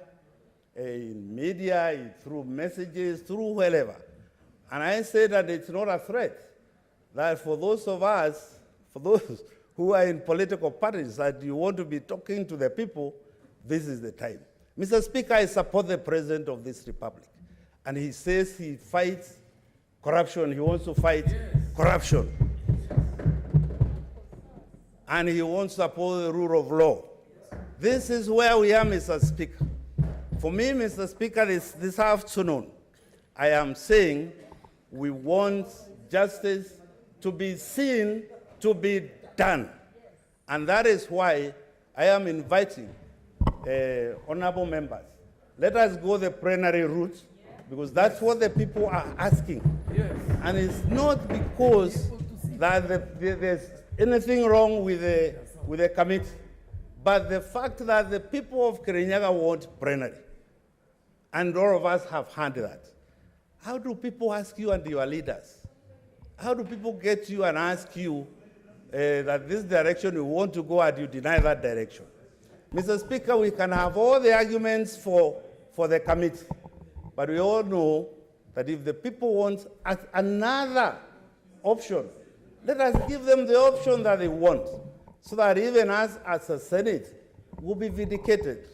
in media, through messages, through wherever. And I say that it's not a threat, that for those of us, for those who are in political parties, that you want to be talking to the people, this is the time. Mr. Speaker, I support the President of this Republic. And he says he fights corruption. He wants to fight corruption. And he wants to uphold the rule of law. This is where we are, Mr. Speaker. For me, Mr. Speaker, this afternoon, I am saying we want justice to be seen, to be done. And that is why I am inviting honorable members. Let us go the plenary route, because that's what the people are asking. Yes. And it's not because that there's anything wrong with the committee, but the fact that the people of Kirinyaga want plenary. And all of us have heard that. How do people ask you and your leaders? How do people get you and ask you that this direction you want to go and you deny that direction? Mr. Speaker, we can have all the arguments for the committee, but we all know that if the people want another option, let us give them the option that they want, so that even us as a Senate will be vindicated.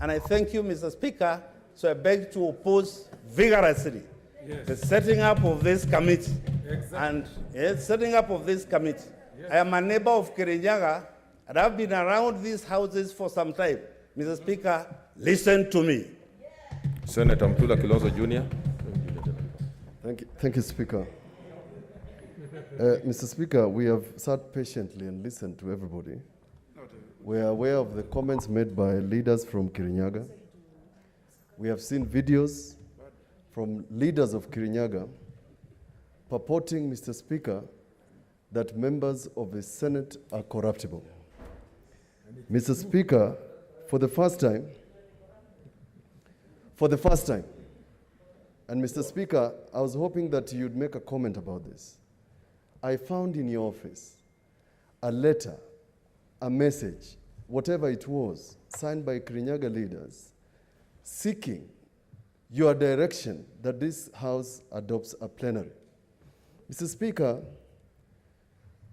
And I thank you, Mr. Speaker, so I beg to oppose vigorously the setting up of this committee. And setting up of this committee. I am a neighbor of Kirinyaga, and I've been around these houses for some time. Mr. Speaker, listen to me. Senator Mtula Kilonzo Jr. Thank you, Speaker. Mr. Speaker, we have sat patiently and listened to everybody. We are aware of the comments made by leaders from Kirinyaga. We have seen videos from leaders of Kirinyaga purporting, Mr. Speaker, that members of the Senate are corruptible. Mr. Speaker, for the first time, and Mr. Speaker, I was hoping that you'd make a comment about this. I found in your office a letter, a message, whatever it was, signed by Kirinyaga leaders, seeking your direction that this House adopts a plenary. Mr. Speaker,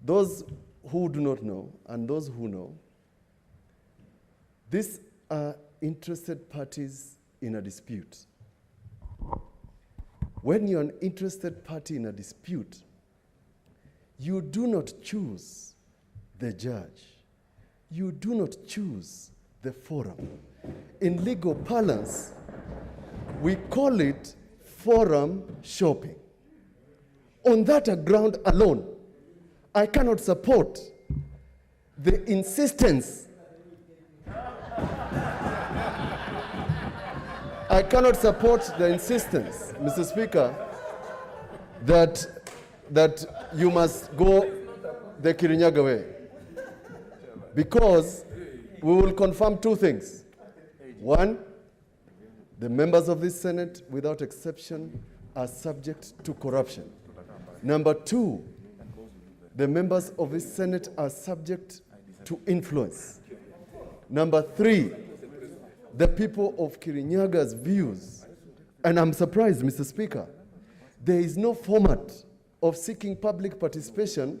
those who do not know and those who know, these are interested parties in a dispute. When you're an interested party in a dispute, you do not choose the judge. You do not choose the forum. In legal parlance, we call it forum shopping. On that ground alone, I cannot support the insistence. I cannot support the insistence, Mr. Speaker, that you must go the Kirinyaga way. Because we will confirm two things. One, the members of this Senate, without exception, are subject to corruption. Number two, the members of this Senate are subject to influence. Number three, the people of Kirinyaga's views, and I'm surprised, Mr. Speaker, there is no format of seeking public participation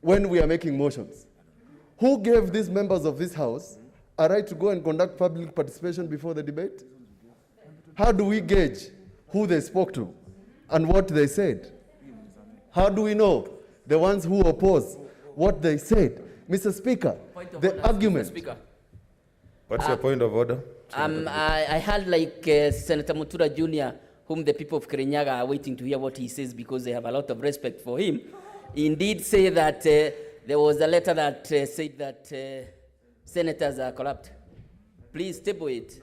when we are making motions. Who gave these members of this House a right to go and conduct public participation before the debate? How do we gauge who they spoke to and what they said? How do we know the ones who oppose what they said? Mr. Speaker, the argument. Mr. Speaker. What's your point of order? I heard like Senator Mutura Jr., whom the people of Kirinyaga are waiting to hear what he says because they have a lot of respect for him, indeed say that there was a letter that said that senators are corrupt. Please table it.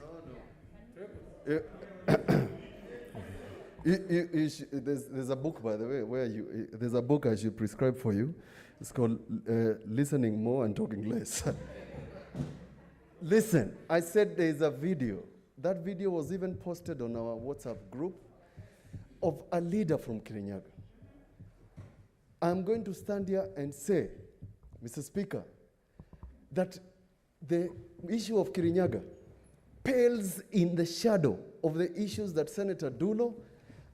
There's a book, by the way, where there's a book I should prescribe for you. It's called Listening More and Talking Less. Listen, I said there's a video. That video was even posted on our WhatsApp group of a leader from Kirinyaga. I'm going to stand here and say, Mr. Speaker, that the issue of Kirinyaga pales in the shadow of the issues that Senator Dulo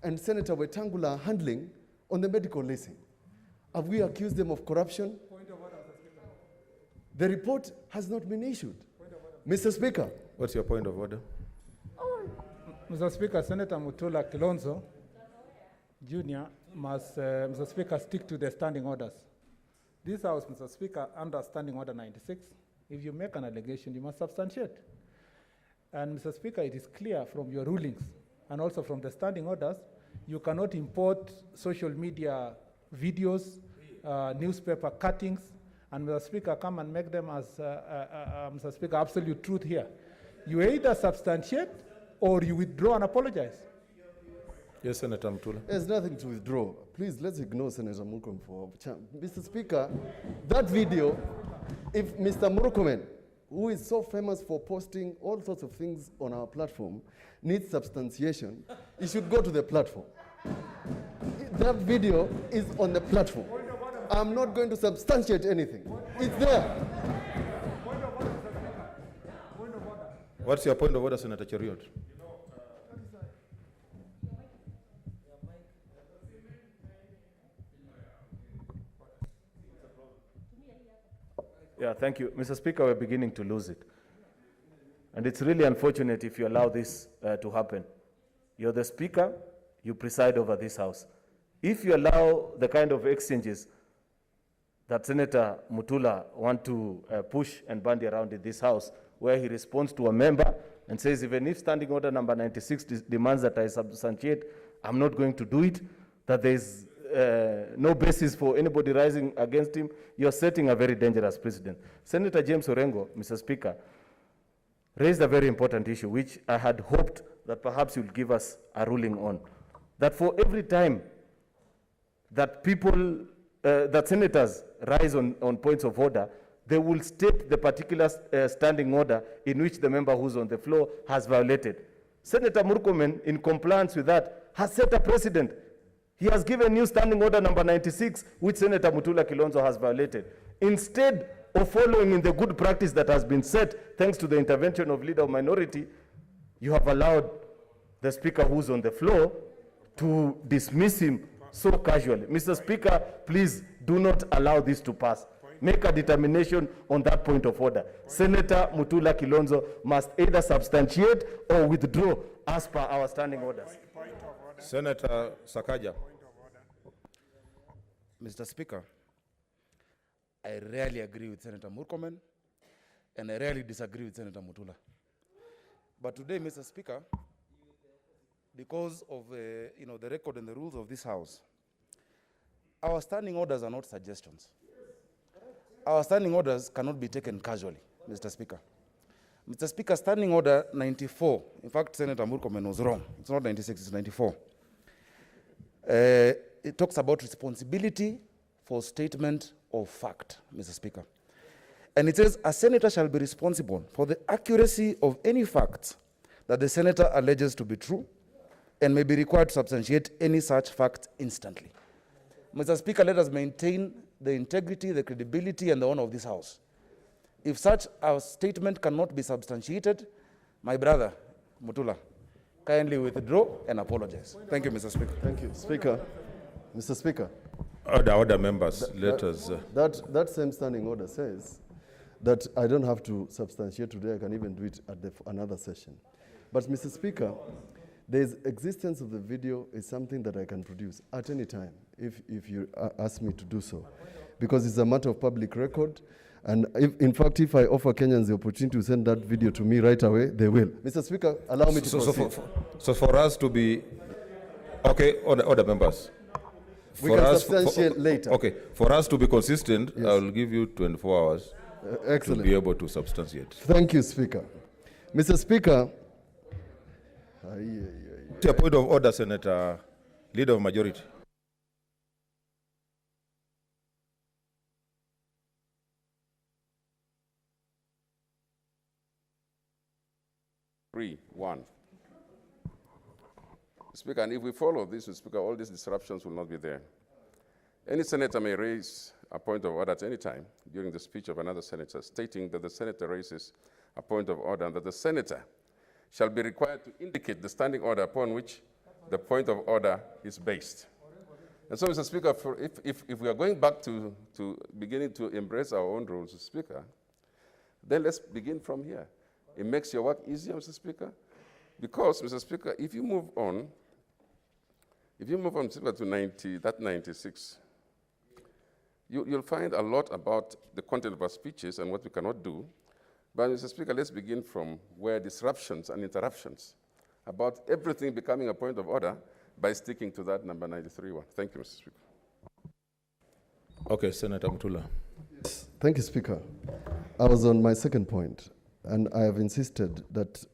and Senator Wetangula are handling on the medical leasing. Have we accused them of corruption? Point of order, Mr. Speaker. The report has not been issued. Mr. Speaker. What's your point of order? Mr. Speaker, Senator Mutula Kilonzo Jr. must, Mr. Speaker, stick to the standing orders. This House, Mr. Speaker, under Standing Order 96, if you make an allegation, you must substantiate. And Mr. Speaker, it is clear from your rulings and also from the standing orders, you cannot import social media videos, newspaper cuttings, and Mr. Speaker, come and make them as, Mr. Speaker, absolute truth here. You either substantiate or you withdraw and apologize. Yes, Senator Mutula. There's nothing to withdraw. Please, let's ignore Senator Murkomen for a chance. Mr. Speaker, that video, if Mr. Murkomen, who is so famous for posting all sorts of things on our platform, needs substantiation, he should go to the platform. That video is on the platform. I'm not going to substantiate anything. It's there. What's your point of order, Senator Cheriot? Yeah, thank you. Mr. Speaker, we're beginning to lose it. And it's really unfortunate if you allow this to happen. You're the Speaker, you preside over this House. If you allow the kind of exchanges that Senator Mutula want to push and bandy around in this House, where he responds to a member and says, even if Standing Order number 96 demands that I substantiate, I'm not going to do it, that there's no basis for anybody rising against him, you're setting a very dangerous precedent. Senator James Orengo, Mr. Speaker, raised a very important issue, which I had hoped that perhaps you'll give us a ruling on. That for every time that people, that senators rise on points of order, they will state the particular standing order in which the member who's on the floor has violated. Senator Murkomen, in compliance with that, has set a precedent. He has given new standing order number 96, which Senator Mutula Kilonzo has violated. Instead of following in the good practice that has been set, thanks to the intervention of Leader of Minority, you have allowed the Speaker who's on the floor to dismiss him so casually. Mr. Speaker, please do not allow this to pass. Make a determination on that point of order. Senator Mutula Kilonzo must either substantiate or withdraw as per our standing orders. Point of order. Senator Sakaja. Mr. Speaker, I rarely agree with Senator Murkomen, and I rarely disagree with Senator Mutula. But today, Mr. Speaker, because of the record and the rules of this House, our standing orders are not suggestions. Our standing orders cannot be taken casually, Mr. Speaker. Mr. Speaker, Standing Order 94, in fact, Senator Murkomen was wrong. It's not 96, it's 94. It talks about responsibility for statement of fact, Mr. Speaker. And it says, a senator shall be responsible for the accuracy of any facts that the senator alleges to be true and may be required to substantiate any such fact instantly. Mr. Speaker, let us maintain the integrity, the credibility, and the honor of this House. If such a statement cannot be substantiated, my brother, Mutula, kindly withdraw and apologize. Thank you, Mr. Speaker. Thank you. Speaker, Mr. Speaker. Other members, let us... That same standing order says that I don't have to substantiate today, I can even do it at another session. But Mr. Speaker, the existence of the video is something that I can produce at any time if you ask me to do so, because it's a matter of public record. And in fact, if I offer Kenyans the opportunity to send that video to me right away, they will. Mr. Speaker, allow me to proceed. So for us to be... Okay, other members. We can substantiate later. Okay, for us to be consistent, yes. I will give you 24 hours excellent. To be able to substantiate. Thank you, Speaker. Mr. Speaker. To a point of order, Senator, Leader of Majority. One. Speaker, and if we follow this, Speaker, all these disruptions will not be there. Any senator may raise a point of order at any time during the speech of another senator, stating that the senator raises a point of order and that the senator shall be required to indicate the standing order upon which the point of order is based. And so, Mr. Speaker, if we are going back to beginning to embrace our own rules, Mr. Speaker, then let's begin from here. It makes your work easier, Mr. Speaker, because, Mr. Speaker, if you move on, Speaker, to 96, you'll find a lot about the content of our speeches and what we cannot do. But, Mr. Speaker, let's begin from where disruptions and interruptions about everything becoming a point of order by sticking to that number 93 one. Thank you, Mr. Speaker. Okay, Senator Mutula. Yes. Thank you, Speaker. I was on my second point, and I have insisted that,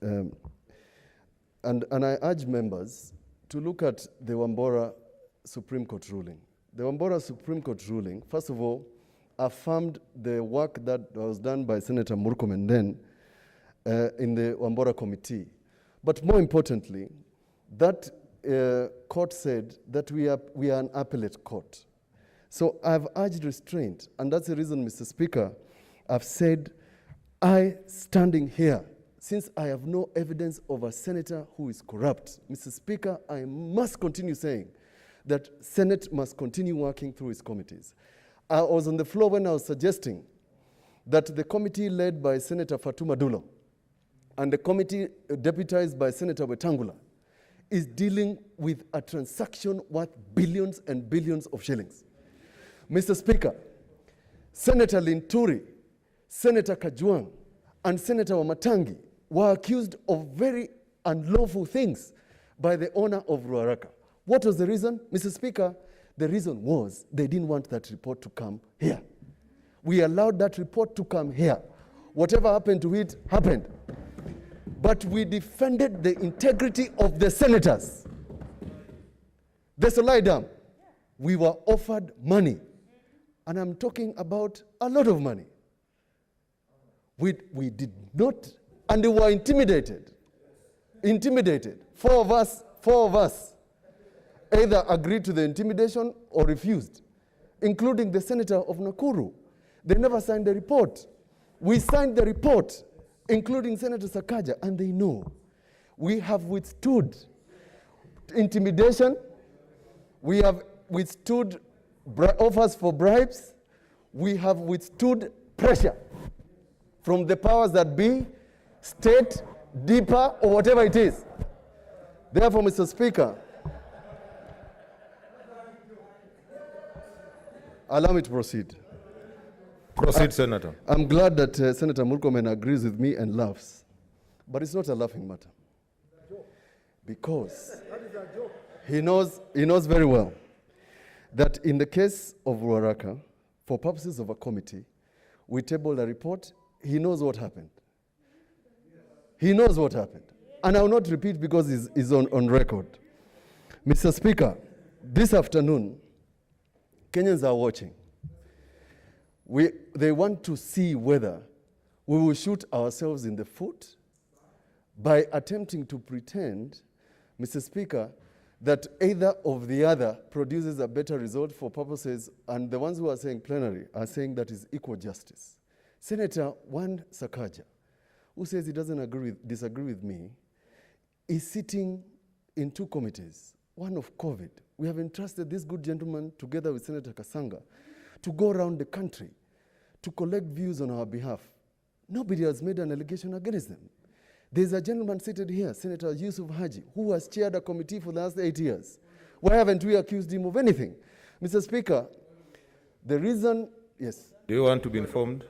and I urge members to look at the Wambora Supreme Court ruling. The Wambora Supreme Court ruling, first of all, affirmed the work that was done by Senator Murkomen then in the Wambora Committee. But more importantly, that court said that we are an appellate court. So I've urged restraint, and that's the reason, Mr. Speaker, I've said, I, standing here, since I have no evidence of a senator who is corrupt, Mr. Speaker, I must continue saying that Senate must continue working through its committees. I was on the floor when I was suggesting that the committee led by Senator Fatuma Dulo and the committee deputized by Senator Wetangula is dealing with a transaction worth billions and billions of shillings. Mr. Speaker, Senator Linturi, Senator Kajwang, and Senator Wamatangi were accused of very unlawful things by the owner of Ruaraka. What was the reason? Mr. Speaker, the reason was they didn't want that report to come here. We allowed that report to come here. Whatever happened to it, happened. But we defended the integrity of the senators. The Solai Dam, we were offered money. And I'm talking about a lot of money. We did not, and they were intimidated. Four of us either agreed to the intimidation or refused, including the senator of Nakuru. They never signed the report. We signed the report, including Senator Sakaja, and they know. We have withstood intimidation. We have withstood offers for bribes. We have withstood pressure from the powers that be, state, DIPA, or whatever it is. Therefore, Mr. Speaker, Allow me to proceed. Proceed, Senator. I'm glad that Senator Murkomen agrees with me and laughs. But it's not a laughing matter. Because he knows very well that in the case of Ruaraka, for purposes of a committee, we tabled a report. He knows what happened. He knows what happened. And I will not repeat because it's on record. Mr. Speaker, this afternoon, Kenyans are watching. They want to see whether we will shoot ourselves in the foot by attempting to pretend, Mr. Speaker, that either of the other produces a better result for purposes, and the ones who are saying plenary are saying that is equal justice. Senator Wan Sakaja, who says he doesn't disagree with me, is sitting in two committees, one of COVID. We have entrusted this good gentleman together with Senator Kasanga to go around the country to collect views on our behalf. Nobody has made an allegation against them. There's a gentleman seated here, Senator Yusuf Haji, who has chaired a committee for the last 8 years. Why haven't we accused him of anything? Mr. Speaker, the reason, yes. Do you want to be informed?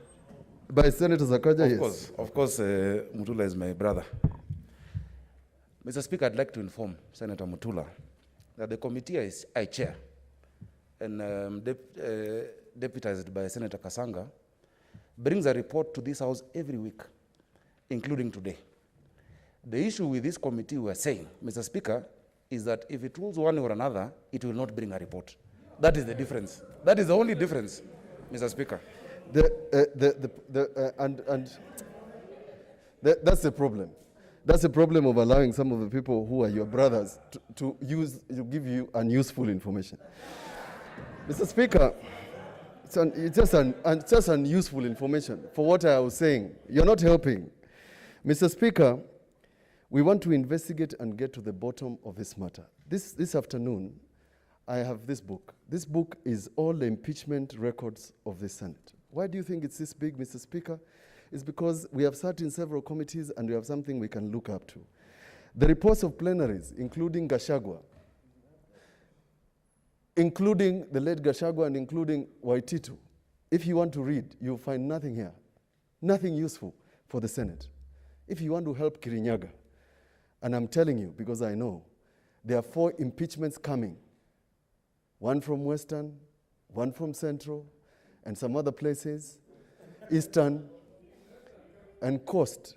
By Senator Sakaja, yes. Of course, Mutula is my brother. Mr. Speaker, I'd like to inform Senator Mutula that the committee I chair and deputized by Senator Kasanga brings a report to this House every week, including today. The issue with this committee, we are saying, Mr. Speaker, is that if it rules one or another, it will not bring a report. That is the difference. That is the only difference, Mr. Speaker. That's the problem. That's the problem of allowing some of the people who are your brothers to give you unuseful information. Mr. Speaker, it's just unuseful information for what I was saying. You're not helping. Mr. Speaker, we want to investigate and get to the bottom of this matter. This afternoon, I have this book. This book is all the impeachment records of the Senate. Why do you think it's this big, Mr. Speaker? It's because we have sat in several committees and we have something we can look up to. The reports of plenaries, including Gachagua, including the late Gachagua and including Waititu, if you want to read, you'll find nothing here, nothing useful for the Senate. If you want to help Kirinyaga, and I'm telling you because I know, there are 4 impeachments coming, one from Western, one from Central, and some other places, Eastern, and Coast.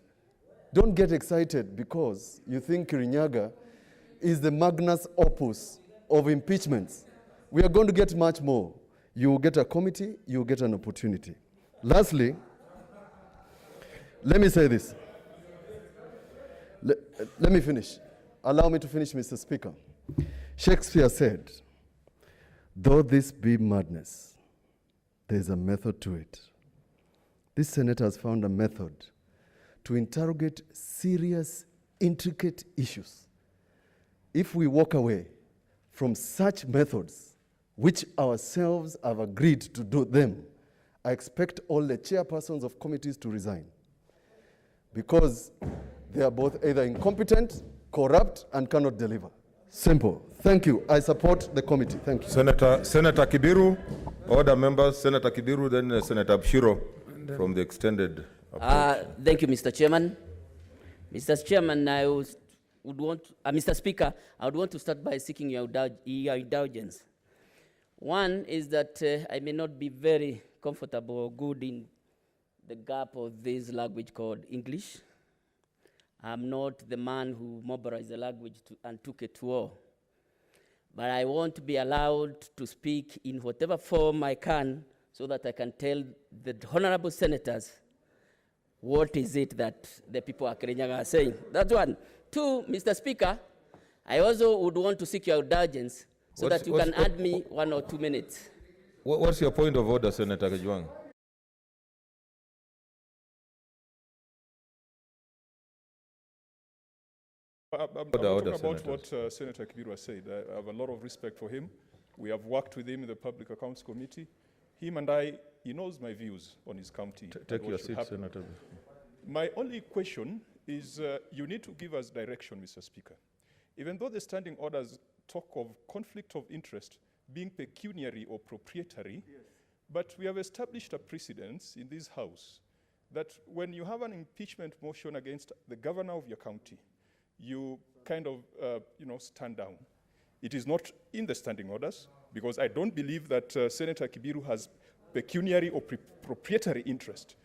Don't get excited because you think Kirinyaga is the magnus opus of impeachments. We are going to get much more. You will get a committee, you will get an opportunity. Lastly, let me say this. Let me finish. Allow me to finish, Mr. Speaker. Shakespeare said, though this be madness, there's a method to it. This senator has found a method to interrogate serious, intricate issues. If we walk away from such methods, which ourselves have agreed to do them, I expect all the chairpersons of committees to resign because they are both either incompetent, corrupt, and cannot deliver. Simple. Thank you. I support the committee. Thank you. Senator Kibiru, order members, Senator Kibiru, then Senator Abshiro from the extended approach. Thank you, Mr. Chairman. Mr. Chairman, I would want, Mr. Speaker, I would want to start by seeking your indulgence. One is that I may not be very comfortable or good in the gap of this language called English. I'm not the man who mobilized the language and took it to war. But I want to be allowed to speak in whatever form I can so that I can tell the honorable senators what is it that the people of Kirinyaga are saying. That's one. Two, Mr. Speaker, I also would want to seek your indulgence so that you can add me 1 or 2 minutes. What's your point of order, Senator Kajwang? I'm talking about what Senator Kibiru said. I have a lot of respect for him. We have worked with him in the Public Accounts Committee. Him and I, he knows my views on his county. Take your seat, Senator. My only question is, you need to give us direction, Mr. Speaker. Even though the standing orders talk of conflict of interest being pecuniary or proprietary, yes, But we have established a precedence in this House that when you have an impeachment motion against the governor of your county, you kind of, stand down. It is not in the standing orders, because I don't believe that Senator Kibiru has pecuniary or proprietary interest.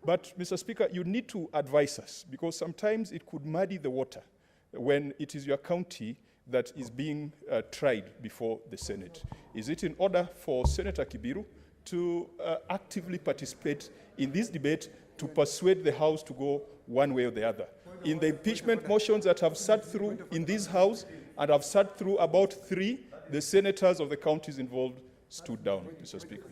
But, Mr. Speaker, you need to advise us, because sometimes it could muddy the water when it is your county that is being tried before the Senate. Is it in order for Senator Kibiru to actively participate in this debate to persuade the House to go one way or the other? In the impeachment motions that have sat through in this House, and have sat through about 3, the senators of the counties involved stood down, Mr. Speaker.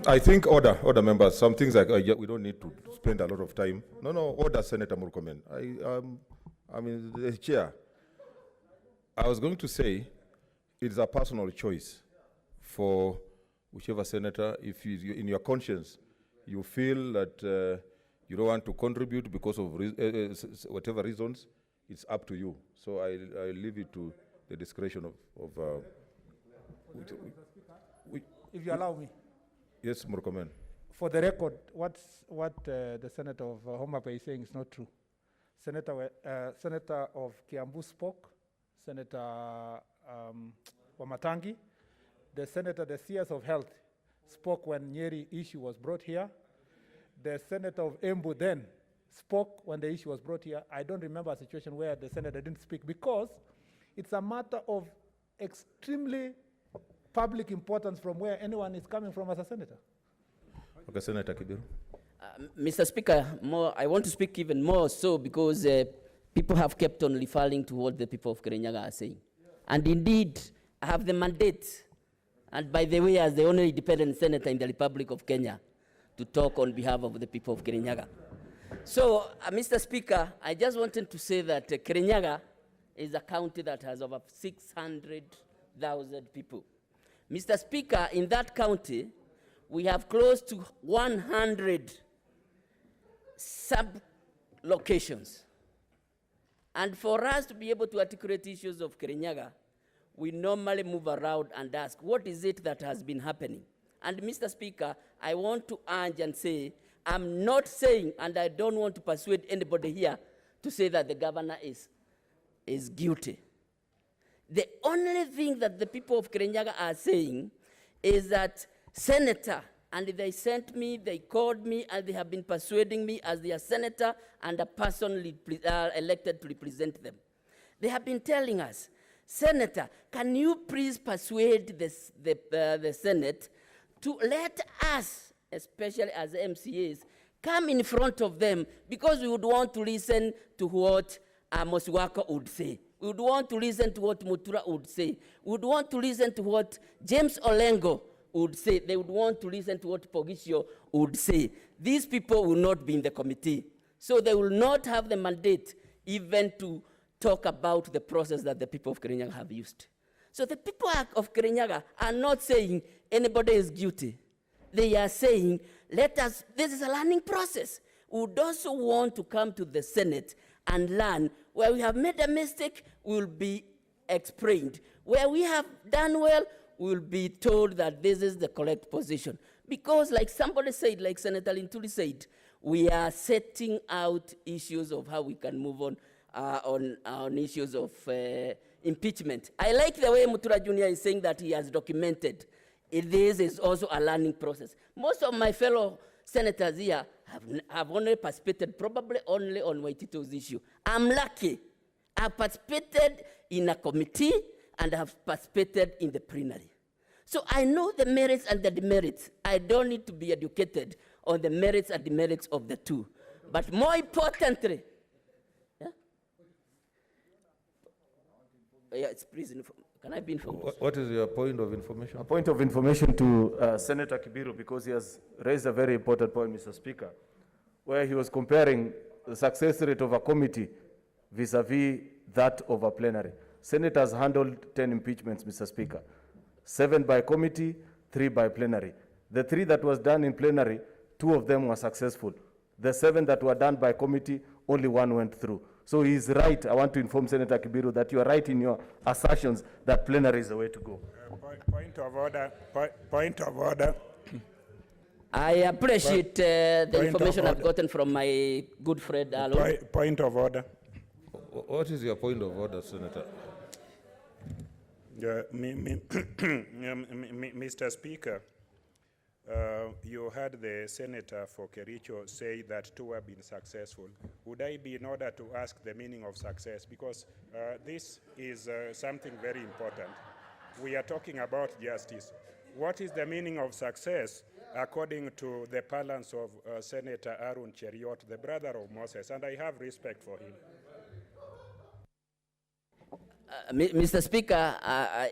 I think order members. Some things like we don't need to spend a lot of time. No, order, Senator Murkomen. I mean, the chair. I was going to say it's a personal choice for whichever senator. If you, in your conscience, you feel that you don't want to contribute because of whatever reasons, it's up to you. So I leave it to the discretion of if you allow me. Yes, Murkomen. For the record, what the senator of Homa Bay is saying is not true. Senator of Kiambu spoke, Senator Wamatangi, the senator, the CS of Health, spoke when Nyeri issue was brought here. The senator of Embu then spoke when the issue was brought here. I don't remember a situation where the senator didn't speak, because it's a matter of extremely public importance from where anyone is coming from as a senator. Okay, Senator Kibiru. Mr. Speaker, I want to speak even more so because people have kept on referring to what the people of Kirinyaga are saying. And indeed, I have the mandate, and by the way, as the only independent senator in the Republic of Kenya, to talk on behalf of the people of Kirinyaga. So, Mr. Speaker, I just wanted to say that Kirinyaga is a county that has over 600,000 people. Mr. Speaker, in that county, we have close to 100 sub-locations. And for us to be able to articulate issues of Kirinyaga, we normally move around and ask, what is it that has been happening? And Mr. Speaker, I want to urge and say, I'm not saying, and I don't want to persuade anybody here to say that the governor is guilty. The only thing that the people of Kirinyaga are saying is that senator, and they sent me, they called me, and they have been persuading me as their senator and a person elected to represent them. They have been telling us, Senator, can you please persuade the Senate to let us, especially as MCAs, come in front of them, because we would want to listen to what Moswaka would say. We would want to listen to what Mutura would say. We would want to listen to what James Olengo would say. They would want to listen to what Pogisio would say. These people will not be in the committee. So they will not have the mandate even to talk about the process that the people of Kirinyaga have used. So the people of Kirinyaga are not saying anybody is guilty. They are saying, this is a learning process. We would also want to come to the Senate and learn. Where we have made a mistake, we will be explained. Where we have done well, we will be told that this is the correct position. Because like somebody said, like Senator Linturi said, we are setting out issues of how we can move on issues of impeachment. I like the way Mutura Jr. is saying that he has documented. This is also a learning process. Most of my fellow senators here have only participated probably only on Waitito's issue. I'm lucky. I've participated in a committee and have participated in the plenary. So I know the merits and the demerits. I don't need to be educated on the merits and demerits of the two. But more importantly, it's prison. Can I be informed? What is your point of information? A point of information to Senator Kibiru, because he has raised a very important point, Mr. Speaker, where he was comparing the success rate of a committee vis-a-vis that of a plenary. Senators handled 10 impeachments, Mr. Speaker. 7 by committee, 3 by plenary. The 3 that was done in plenary, 2 of them were successful. The 7 that were done by committee, only 1 went through. So he's right. I want to inform Senator Kibiru that you are right in your assertions that plenary is the way to go. Point of order. Point of order. I appreciate the Point information of I've gotten from my good friend Alon. Point of order. What is your point of order, Senator? Mr. Speaker, you heard the Senator for Kericho say that two have been successful. Would I be in order to ask the meaning of success? Because this is something very important. We are talking about justice. What is the meaning of success according to the parlance of Senator Arun Cheriot, the brother of Moses? And I have respect for him. Mr. Speaker,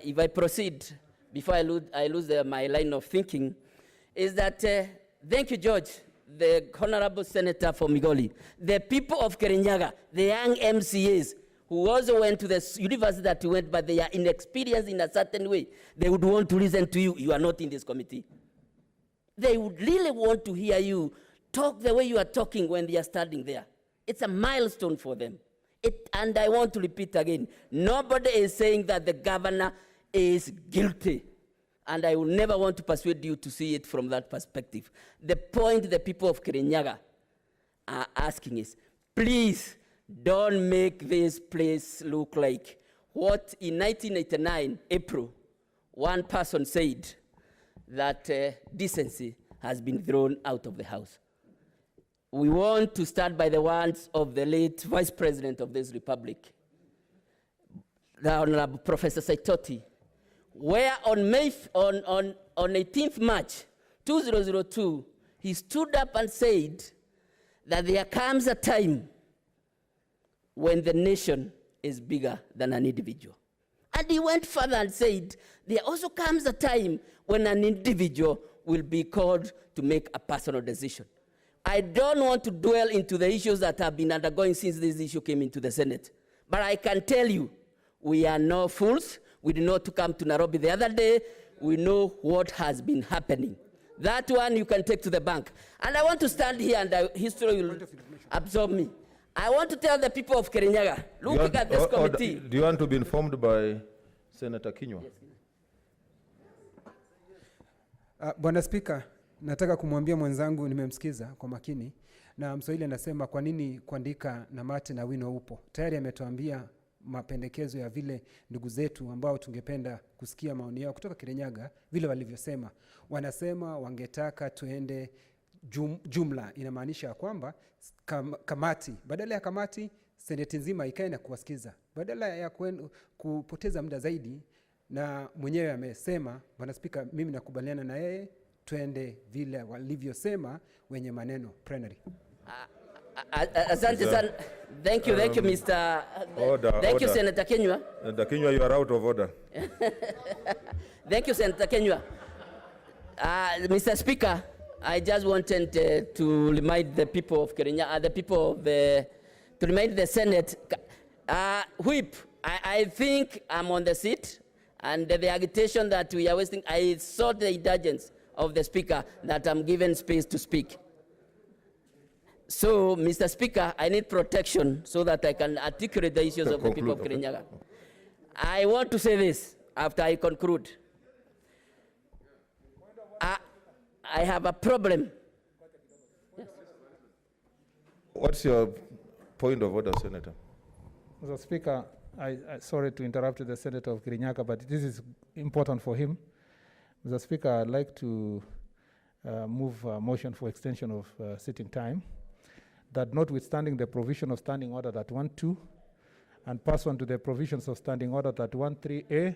if I proceed, before I lose my line of thinking, is that, thank you, George, the Honorable Senator for Migoli, the people of Kirinyaga, the young MCAs, who also went to the university that you went, but they are inexperienced in a certain way, they would want to listen to you. You are not in this committee. They would really want to hear you talk the way you are talking when they are standing there. It's a milestone for them. And I want to repeat again, nobody is saying that the governor is guilty. And I will never want to persuade you to see it from that perspective. The point the people of Kirinyaga are asking is, please don't make this place look like what in 1989, April, one person said that decency has been thrown out of the house. We want to start by the words of the late Vice President of this Republic, the Honorable Professor Saitoti, where on 18th March 2002, he stood up and said that there comes a time when the nation is bigger than an individual. And he went further and said, there also comes a time when an individual will be called to make a personal decision. I don't want to dwell into the issues that have been undergoing since this issue came into the Senate. But I can tell you, we are no fools. We did not come to Nairobi the other day. We know what has been happening. That one you can take to the bank. And I want to stand here and history will absorb me. I want to tell the people of Kirinyaga, looking at this committee. Do you want to be informed by Senator Kinyua? Bwana Spika, nataka kumwambia mwenzangu nimemsikiza kwa makini, na Mswahili anasema kwa nini kuandika na mate na wino upo. Tayari ametuambia mapendekezo ya vile ndugu zetu ambao tungependa kusikia maoni yao kutoka Kirinyaga vile walivyosema. Wanasema wangetaka tuende jumla, inamaanisha kwamba kamati, badala ya kamati seneti nzima ikae na kuwasikiza, badala ya kupoteza muda zaidi. Na mwenyewe amesema, Bwana Spika, mimi nakubaliana na yeye, tuende vile walivyosema wenye maneno plenary. Asante sana. Thank you, Mr. Thank you, Senator Kinyua. Senator Kinyua, you are out of order. Thank you, Senator Kinyua. Mr. Speaker, I just wanted to remind the people of Kirinyaga, to remind the Senate, Whip, I think I'm on the seat, and the agitation that we are wasting, I saw the indulgence of the Speaker that I'm given space to speak. So, Mr. Speaker, I need protection so that I can articulate the issues of the people of Kirinyaga. I want to say this after I conclude. I have a problem. Yes. What's your point of order, Senator? Mr. Speaker, sorry to interrupt the Senator of Kirinyaga, but this is important for him. Mr. Speaker, I'd like to move a motion for extension of sitting time, that notwithstanding the provision of Standing Order that 1.2 and pursuant to the provisions of Standing Order that 1.3a,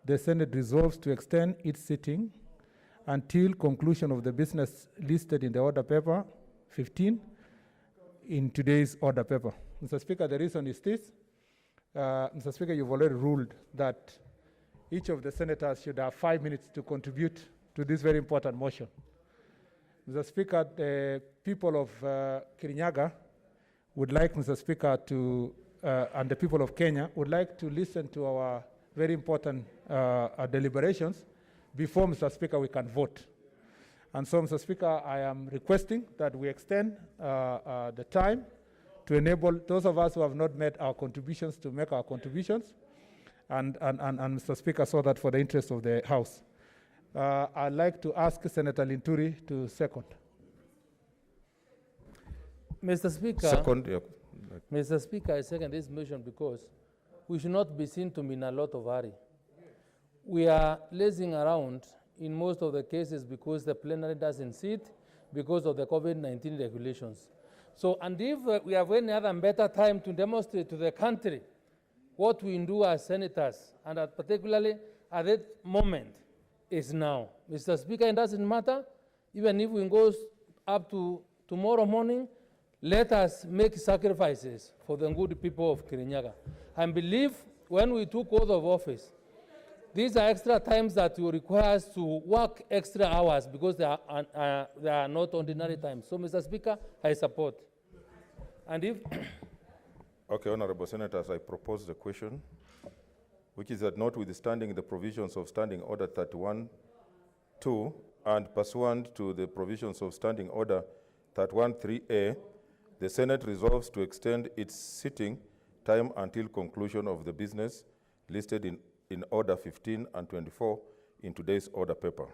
the Senate resolves to extend its sitting until conclusion of the business listed in the order paper 15 in today's order paper. Mr. Speaker, the reason is this. Mr. Speaker, you've already ruled that each of the senators should have 5 minutes to contribute to this very important motion. Mr. Speaker, the people of Kirinyaga would like, Mr. Speaker, and the people of Kenya would like to listen to our very important deliberations before, Mr. Speaker, we can vote. And so, Mr. Speaker, I am requesting that we extend the time to enable those of us who have not made our contributions to make our contributions. And Mr. Speaker saw that for the interest of the House. I'd like to ask Senator Linturi to second. Mr. Speaker, Second, yeah. Mr. Speaker, I second this motion because we should not be seen to be in a lot of hurry. We are lazing around in most of the cases because the plenary doesn't sit because of the COVID-19 regulations. So, and if we have any other better time to demonstrate to the country what we do as senators, and particularly at that moment, is now. Mr. Speaker, it doesn't matter, even if we go up to tomorrow morning, let us make sacrifices for the good people of Kirinyaga. I believe when we took oath of office, these are extra times that will require us to work extra hours because they are not ordinary times. So, Mr. Speaker, I support. And if Okay, Honorable Senators, I propose the question, which is that notwithstanding the provisions of Standing Order 31-2 and pursuant to the provisions of Standing Order 31-3A, the Senate resolves to extend its sitting time until conclusion of the business listed in Order 15 and 24 in today's order paper.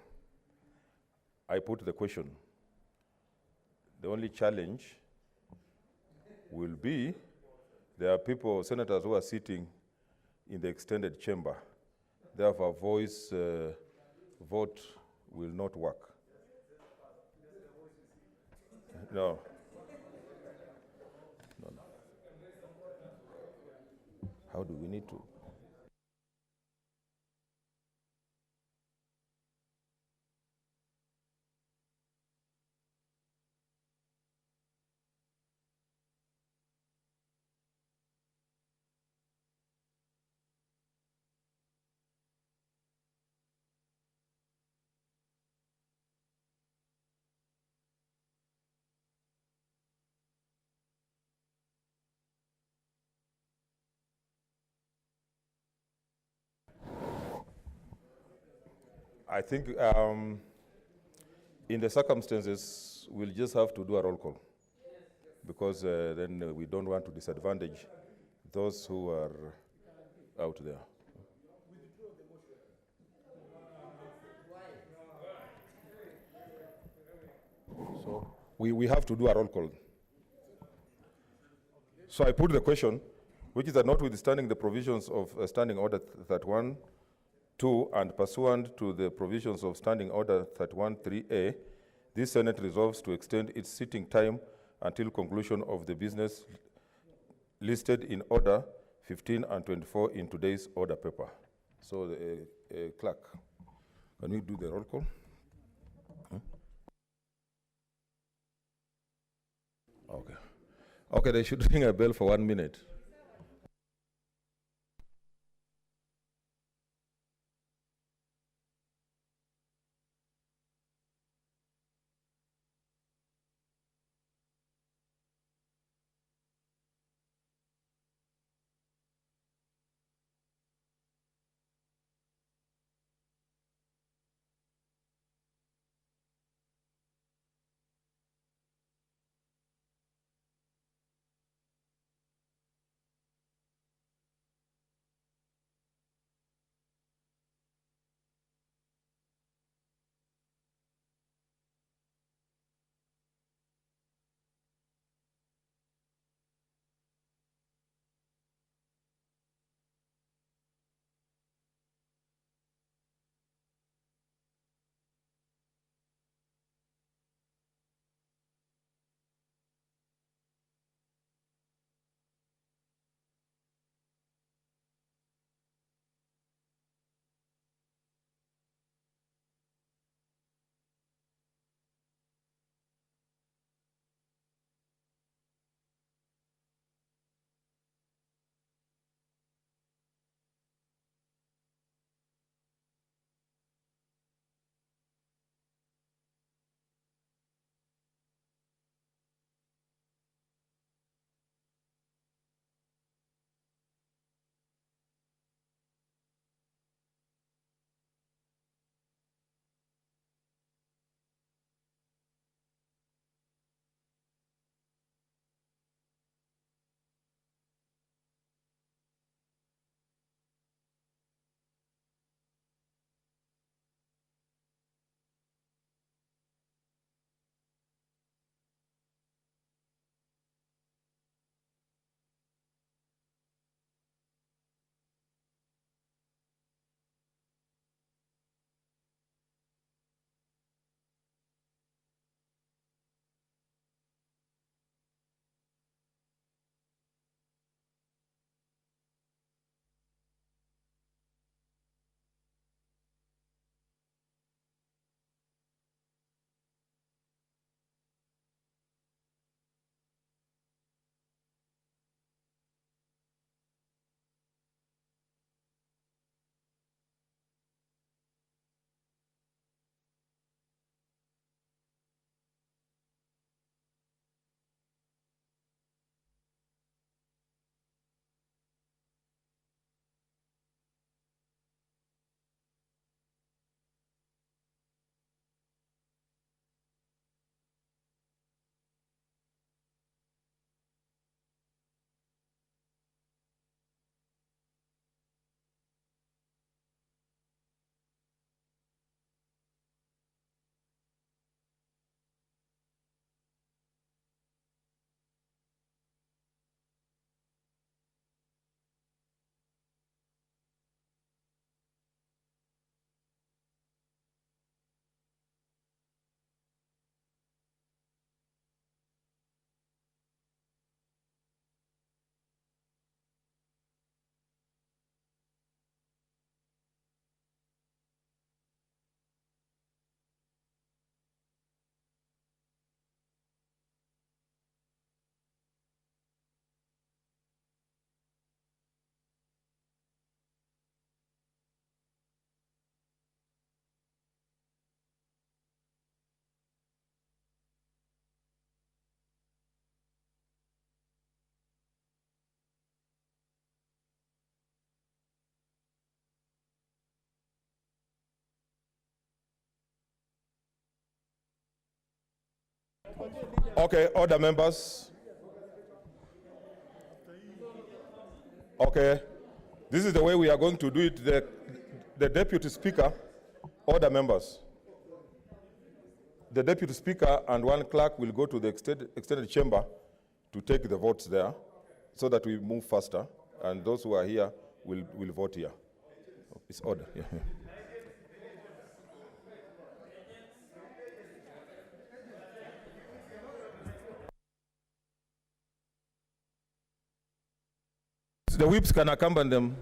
I put the question. The only challenge will be there are people, senators, who are sitting in the extended chamber. Therefore, voice vote will not work. No. No. How do we need to? I think in the circumstances, we'll just have to do a roll call because then we don't want to disadvantage those who are out there. So we have to do a roll call. So I put the question, which is that notwithstanding the provisions of Standing Order 31-2 and pursuant to the provisions of Standing Order 31-3A, this Senate resolves to extend its sitting time until conclusion of the business listed in Order 15 and 24 in today's order paper. So, Clerk, can we do the roll call? Okay. Okay, they should ring a bell for 1 minute. Okay, order, members. Okay, this is the way we are going to do it. The Deputy Speaker, order, members. The Deputy Speaker and one clerk will go to the extended chamber to take the votes there so that we move faster, and those who are here will vote here. It's order. Yeah. The whips can accompany them.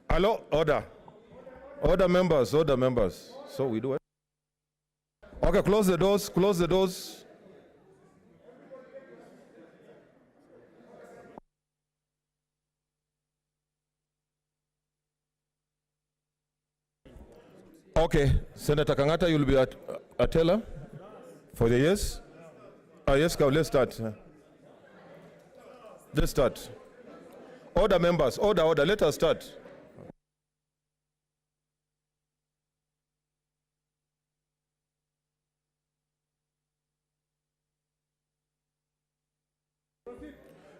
Hello, order. Order, members, order, members. So we do it. Okay, close the doors, close the doors. Okay, Senator Kangata, you'll be a teller for the yes? Yes, let's start. Let's start. Order, members, order, let us start.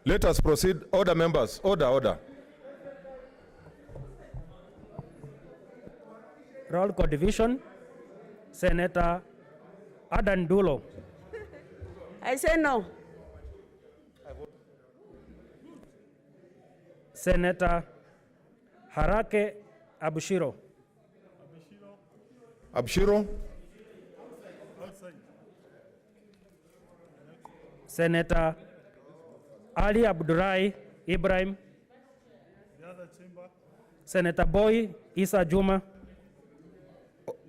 Let us proceed. Order, members. Order. Roll call division. Senator Adan Dulo. I say no. Senator Harake Abushiro. Abshiro. Senator Ali Abdurai Ibrahim. The other chamber. Senator Boy Isa Juma.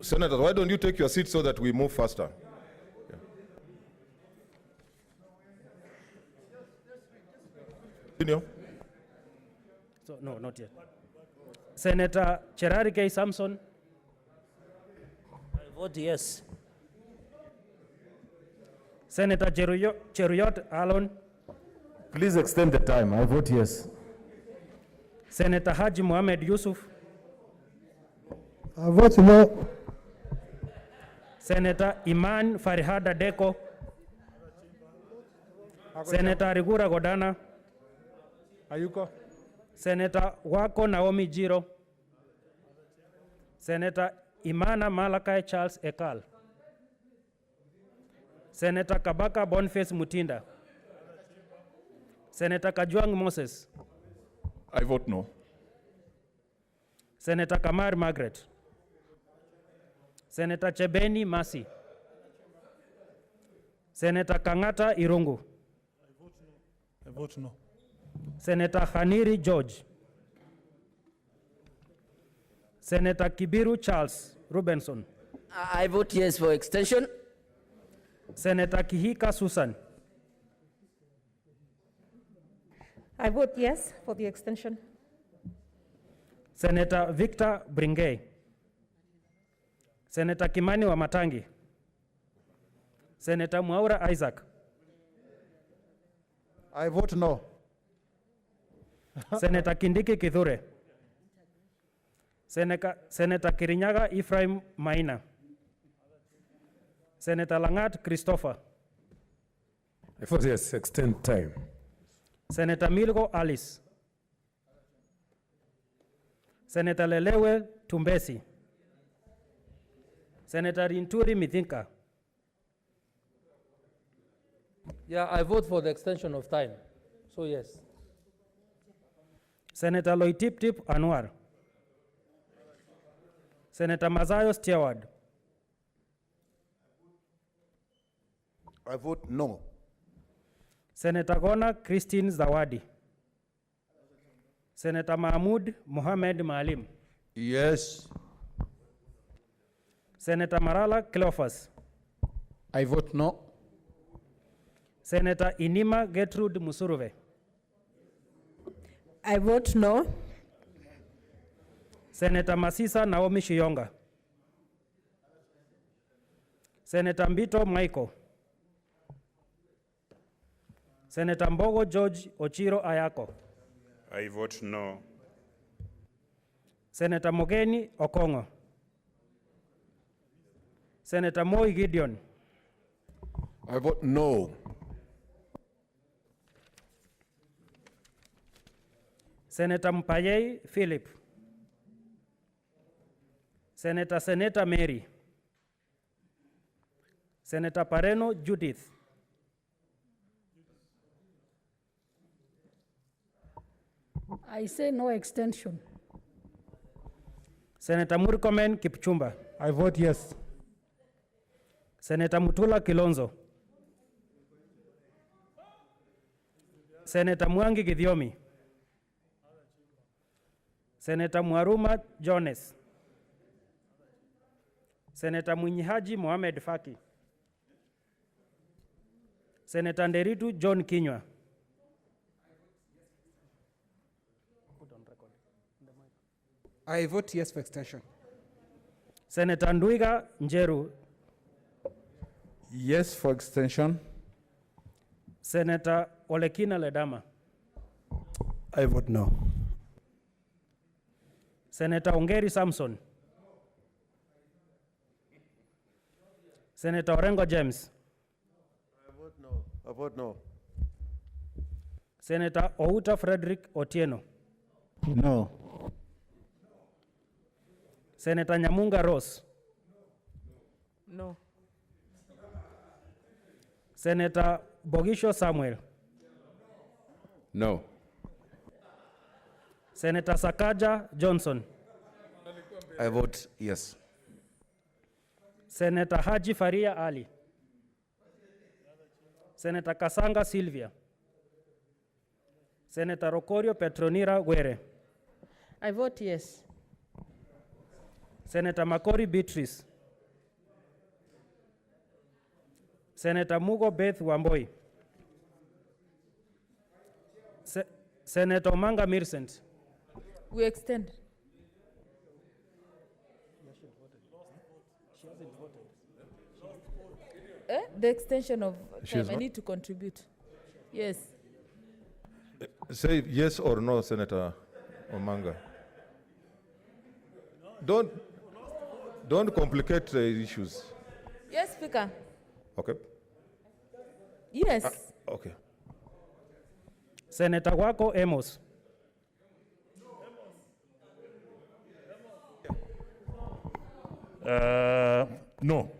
Senator, why don't you take your seat so that we move faster? Continue. So, no, not yet. Senator Cherari K. Samson. I vote yes. Senator Cheruyot Alon. Please extend the time. I vote yes. Senator Haji Mohamed Yusuf. I vote no. Senator Iman Farihada Deko. Senator Rigura Godana. Ayuko. Senator Wako Naomi Jiro. Senator Imana Malakai Charles Ekal. Senator Kabaka Boniface Mutinda. Senator Kajwang Moses. I vote no. Senator Kamar Margaret. Senator Chebeni Masi. Senator Kangata Irungu. I vote no. Senator Khaniri George. Senator Kibiru Charles Rubenson. I vote yes for extension. Senator Kihika Susan. I vote yes for the extension. Senator Victor Bringay. Senator Kimani Wamatangi. Senator Mwaura Isaac. I vote no. Senator Kindiki Kithure. Senator Kirinyaga Ephraim Maina. Senator Langat Christopher. I vote yes, extend time. Senator Milgo Alice. Senator Lelewe Tumbesi. Senator Inturi Mithinka. Yeah, I vote for the extension of time. So yes. Senator Loitip Anwar. Senator Mazayo Stewart. I vote no. Senator Gona Christine Zawadi. Senator Mahmoud Mohamed Maalim. Yes. Senator Marala Cleophas. I vote no. Senator Inima Gertrude Musuruve. I vote no. Senator Masisa Naomi Shiyonga. Senator Mbito Michael. Senator Mbogo George Ochiro Ayako. I vote no. Senator Mogeni Okongo. Senator Moi Gideon. I vote no. Senator Mpayei Philip. Senator Mary. Senator Pareno Judith. I say no extension. Senator Murkomen Kipchumba. I vote yes. Senator Mutula Kilonzo. Senator Mwangi Githiomi. Senator Mwaruma Jones. Senator Mwinyihaji Mohamed Faki. Senator Nderitu John Kinywa. I vote yes for extension. Senator Ndwiga Njeru. Yes for extension. Senator Olekina Ledama. I vote no. Senator Ongeri Samson. Senator Orengo James. I vote no. I vote no. Senator Outa Frederick Otieno. No. Senator Nyamunga Ross. No. Senator Bogisho Samuel. No. Senator Sakaja Johnson. I vote yes. Senator Haji Faria Ali. Senator Kasanga Sylvia. Senator Rokorio Petronira Guerre. I vote yes. Senator Makori Beatrice. Senator Mugo Beth Wamboi. Senator Manga Millicent. We extend. The extension of time. I need to contribute. Yes. Say yes or no, Senator Omanga. Don't complicate the issues. Yes, Speaker. Okay. Yes. Okay. Senator Wako Amos. No.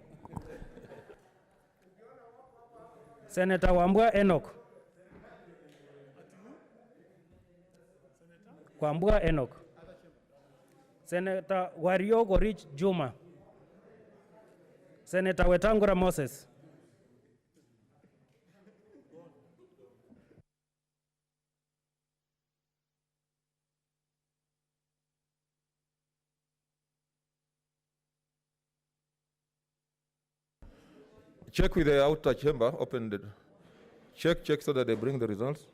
Senator Wambua Enoch. Wambua Enoch. Senator Wariogo Rich Juma. Senator Wetangura Moses. Check with the outer chamber, open the, check so that they bring the results.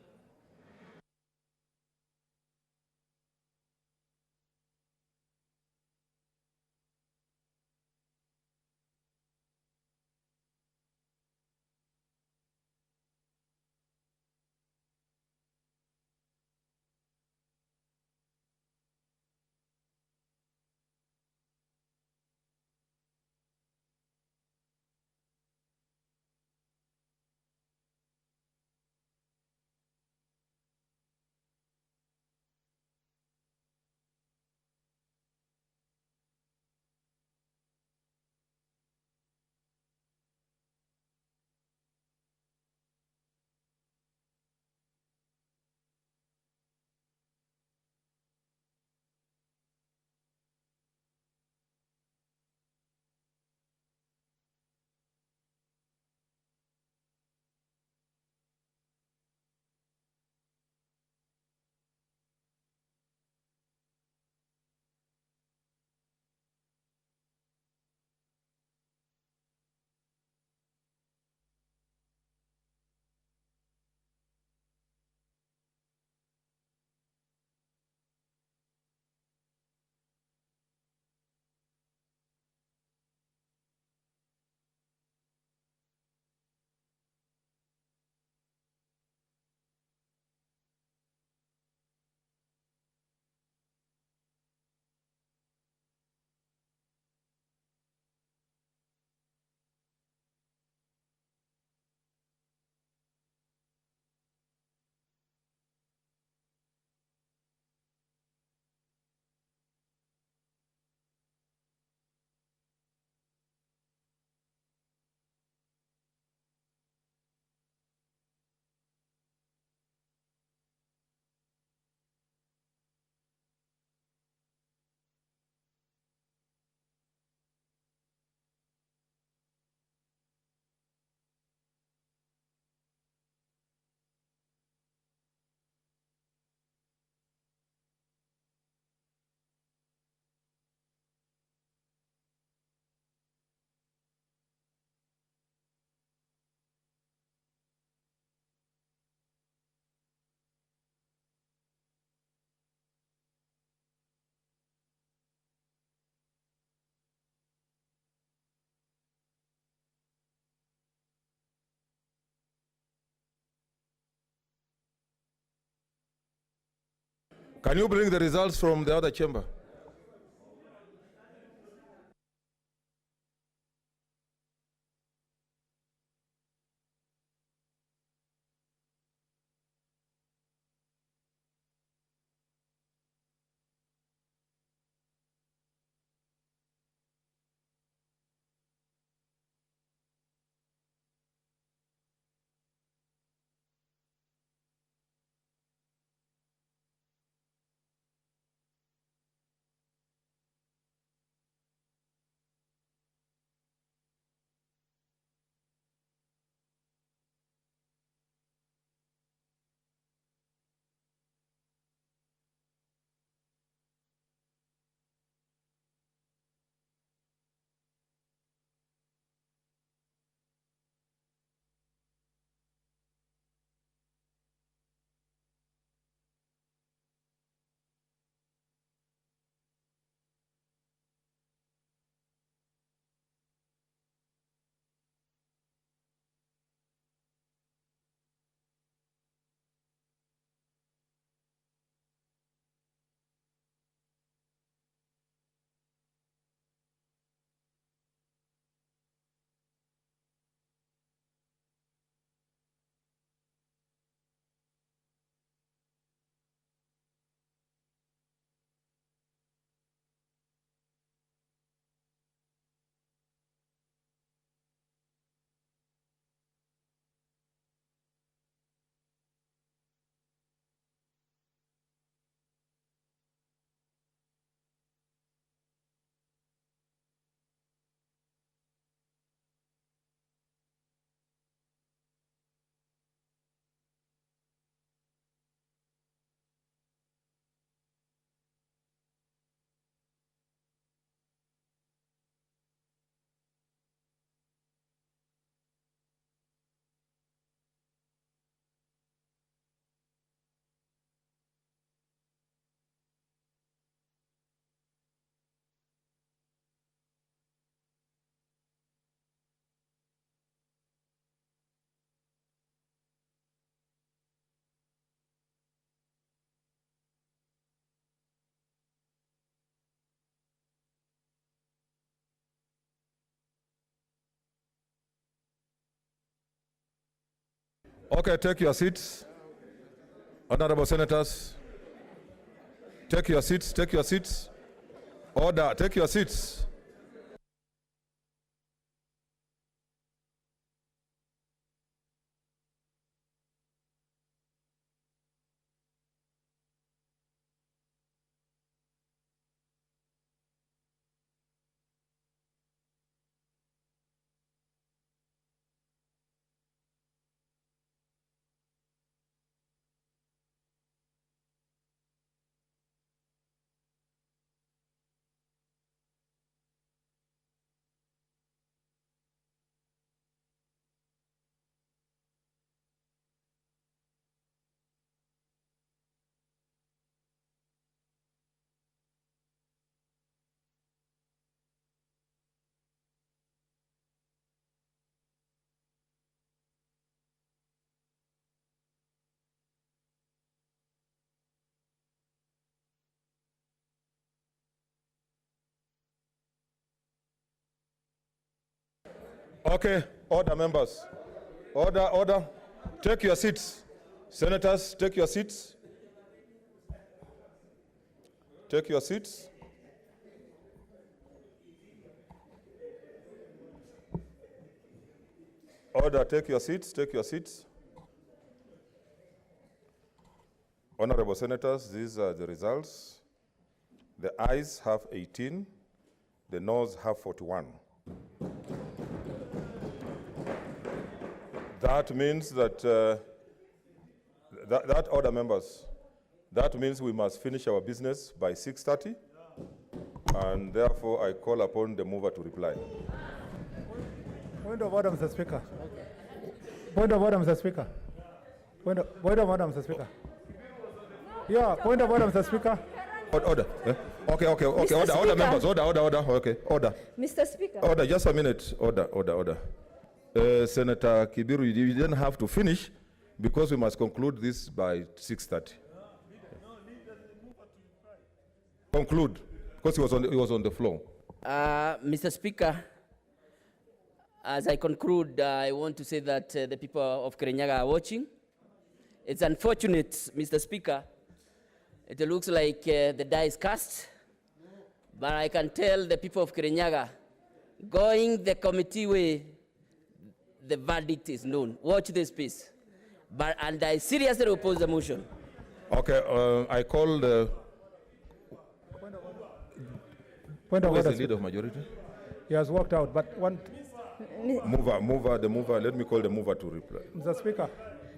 Can you bring the results from the other chamber? Okay, take your seats. Honorable senators, take your seats, take your seats. Order, take your seats. Okay, order, members. Order, order. Take your seats. Senators, take your seats. Take your seats. Order, take your seats, take your seats. Honorable senators, these are the results. The ayes have 18, the noes have 41. That means that, that order, members, that means we must finish our business by 6:30, and therefore I call upon the mover to reply. Point of order, Mr. Speaker. Point of order, Mr. Speaker. Point of order, Mr. Speaker. Yeah, point of order, Mr. Speaker. Order. Eh? Okay, order, Speaker. members, order, okay, order. Mr. Speaker. Order, just a minute, order. Senator Kibiru, you didn't have to finish because we must conclude this by 6:30. Conclude, because he was on the floor. Mr. Speaker, as I conclude, I want to say that the people of Kirinyaga are watching. It's unfortunate, Mr. Speaker. It looks like the die is cast, but I can tell the people of Kirinyaga, going the committee way, the verdict is known. Watch this piece. And I seriously oppose the motion. Okay, I call the... Point of Who is order. the leader of majority? He has walked out, but one... The mover, let me call the mover to reply. Mr. Speaker,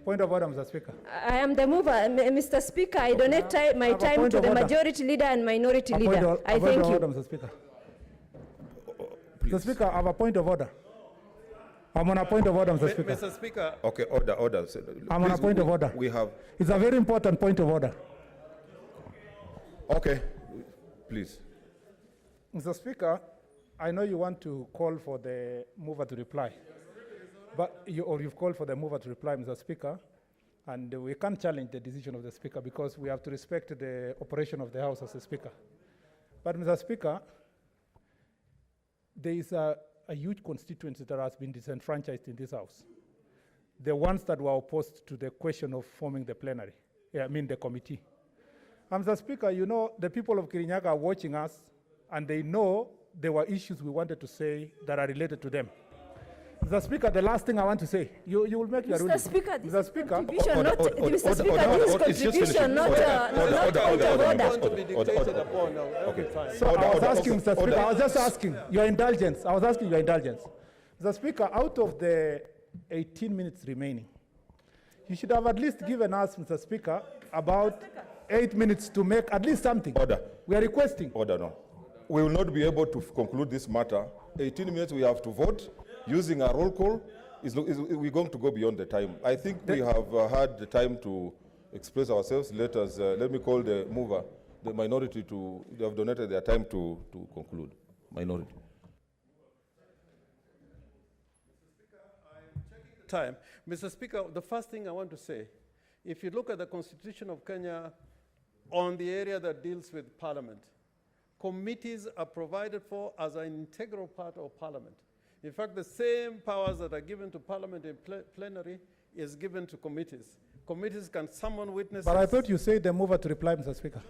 point of order, Mr. Speaker. I am the mover. Mr. Speaker, I donate my have a time point to of the order. majority leader and minority leader. I Point thank of you. order, Mr. Speaker. Mr. Speaker, I have a point of order. I'm on a point of order, Mr. Speaker. Mr. Speaker. Okay, order. I'm on a point of order. We have... It's a very important point of order. Okay, please. Mr. Speaker, I know you want to call for the mover to reply, but you've called for the mover to reply, Mr. Speaker, and we can't challenge the decision of the Speaker because we have to respect the operation of the House as a Speaker. But, Mr. Speaker, there is a huge constituency that has been disenfranchised in this House. The ones that were opposed to the question of forming the plenary, the committee. And Mr. Speaker, you know, the people of Kirinyaga are watching us, and they know there were issues we wanted to say that are related to them. Mr. Speaker, the last thing I want to say, you will make your ruling. Mr. Speaker, this Mr. Speaker, contribution, not Mr. Speaker, this contribution, not point of order. Okay, fine. So I was asking, Mr. Speaker, I was just asking your indulgence. I was asking your indulgence. Mr. Speaker, out of the 18 minutes remaining, you should have at least given us, Mr. Speaker, about 8 minutes to make at least something. Order. We are requesting. Order, no. We will not be able to conclude this matter. 18 minutes we have to vote. Using a roll call, we're going to go beyond the time. I think we have had the time to express ourselves. Let me call the mover, the minority they have donated their time to conclude. Minority. Time. Mr. Speaker, the first thing I want to say, if you look at the Constitution of Kenya on the area that deals with Parliament, committees are provided for as an integral part of Parliament. In fact, the same powers that are given to Parliament in plenary is given to committees. Committees can summon witnesses. But I thought you said the mover to reply, Mr. Speaker.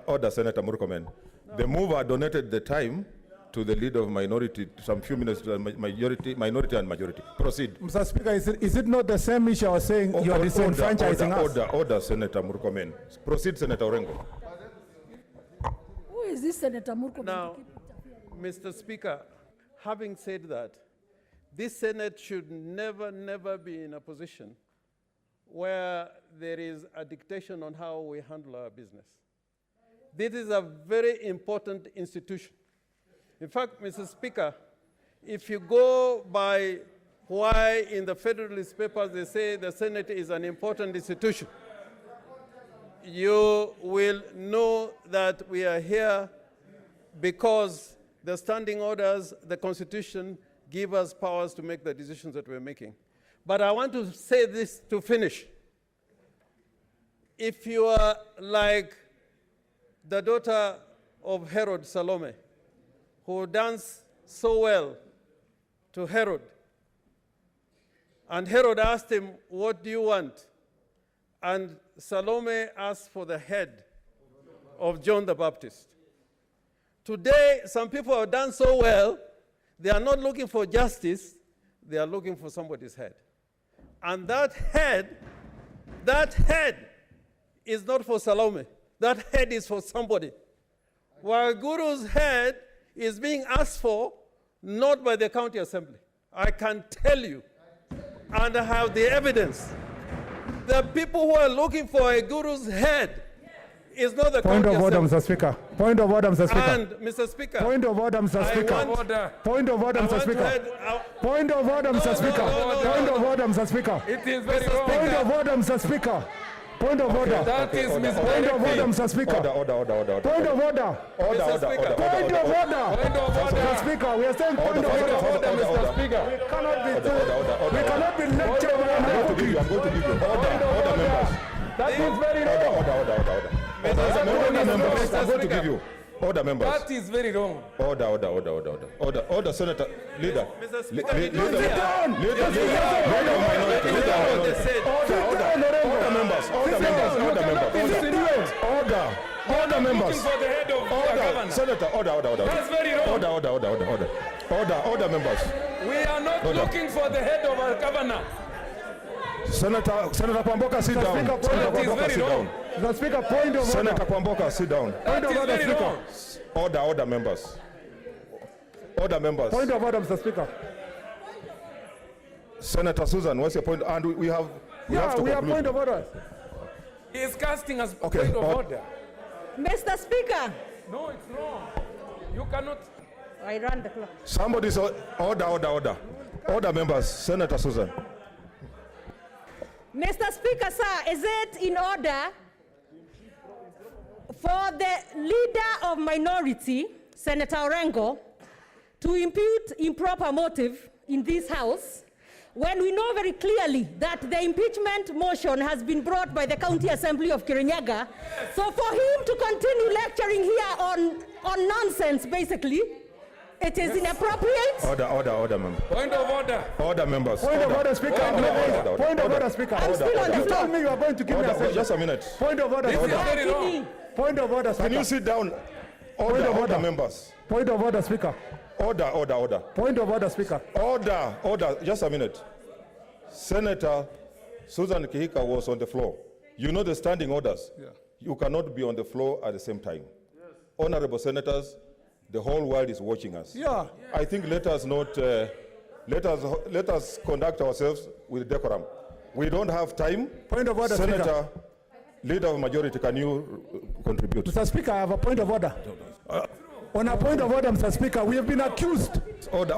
Order, Senator Murkomen. No. The mover donated the time to the leader of minority, some few minutes to the minority and majority. Proceed. Mr. Speaker, is it not the same issue I was saying you are disenfranchising us? Order, Senator Murkomen. Proceed, Senator Orengo. Who is this Senator Murkomen? Now, Mr. Speaker, having said that, this Senate should never be in a position where there is a dictation on how we handle our business. This is a very important institution. In fact, Mr. Speaker, if you go by why in the Federalist Papers they say the Senate is an important institution, you will know that we are here because the standing orders, the Constitution, give us powers to make the decisions that we're making. But I want to say this to finish. If you are like the daughter of Herod, Salome, who danced so well to Herod, and Herod asked him, "What do you want?" And Salome asked for the head of John the Baptist. Today, some people have done so well, they are not looking for justice, they are looking for somebody's head. And that head is not for Salome. That head is for somebody. Waiguru's head is being asked for not by the county assembly. I can tell you, and I have the evidence. The people who are looking for Waiguru's head is not the Point county of order, assembly. Mr. Speaker. Point of order, Mr. Speaker. And, Mr. Speaker, Point of order, Mr. Speaker. Point of order, Mr. Speaker. Point of order, Mr. Speaker. Point of order, Mr. Speaker. It is very wrong. Point of order, Mr. Speaker. Point of order. That is Point of order, Mr. Speaker. Point of order. Point of order. Mr. Speaker, we are saying point of order. Mr. Speaker. We cannot be lectured by an I'm going to give you order, members. That is very wrong. Order, members. I'm going to give you. Order, members. That is very wrong. Order, Senator. Leader. Mr. Speaker, Leader sit down. of minority. Order, members. Order, members. Looking for the head of the governor. Senator, order. That's very wrong. Order, members. We are not looking for the head of our governor. Senator Kwamboka, sit down. That is very wrong. Mr. Speaker, point of order. Senator Kwamboka, sit down. Point of order, Speaker. Order, members. Order, members. Point of order, Mr. Speaker. Senator Susan, what's your point? And we have to conclude. We have point of order. He is casting us Okay, point of order. Mr. Speaker. No, it's wrong. You cannot. I run the clock. Somebody's order. Order, members. Senator Susan. Mr. Speaker, sir, is it in order for the leader of minority, Senator Orengo, to impute improper motive in this House when we know very clearly that the impeachment motion has been brought by the County Assembly of Kirinyaga? So for him to continue lecturing here on nonsense, basically, it is inappropriate. Order, members. Point of order. Order, members. Point of order, Speaker. Point of order, Speaker. I'm still on the You floor. told me you are going to give me a session. Just a minute. Point of order, This is Speaker. very wrong. Point of order, Speaker. Can you sit down? Order, members. Point of order, Speaker. Order. Point of order, Speaker. Order. Just a minute. Senator Susan Kihika was on the floor. You know the standing orders. Yeah. You cannot be on the floor at the same time. Yes. Honorable senators, the whole world is watching us. Yeah. I think let us conduct ourselves with decorum. We don't have time. Point of order, Senator, Speaker. Leader of majority, can you contribute? Mr. Speaker, I have a point of order. On a point of order, Mr. Speaker, we have been accused. Order.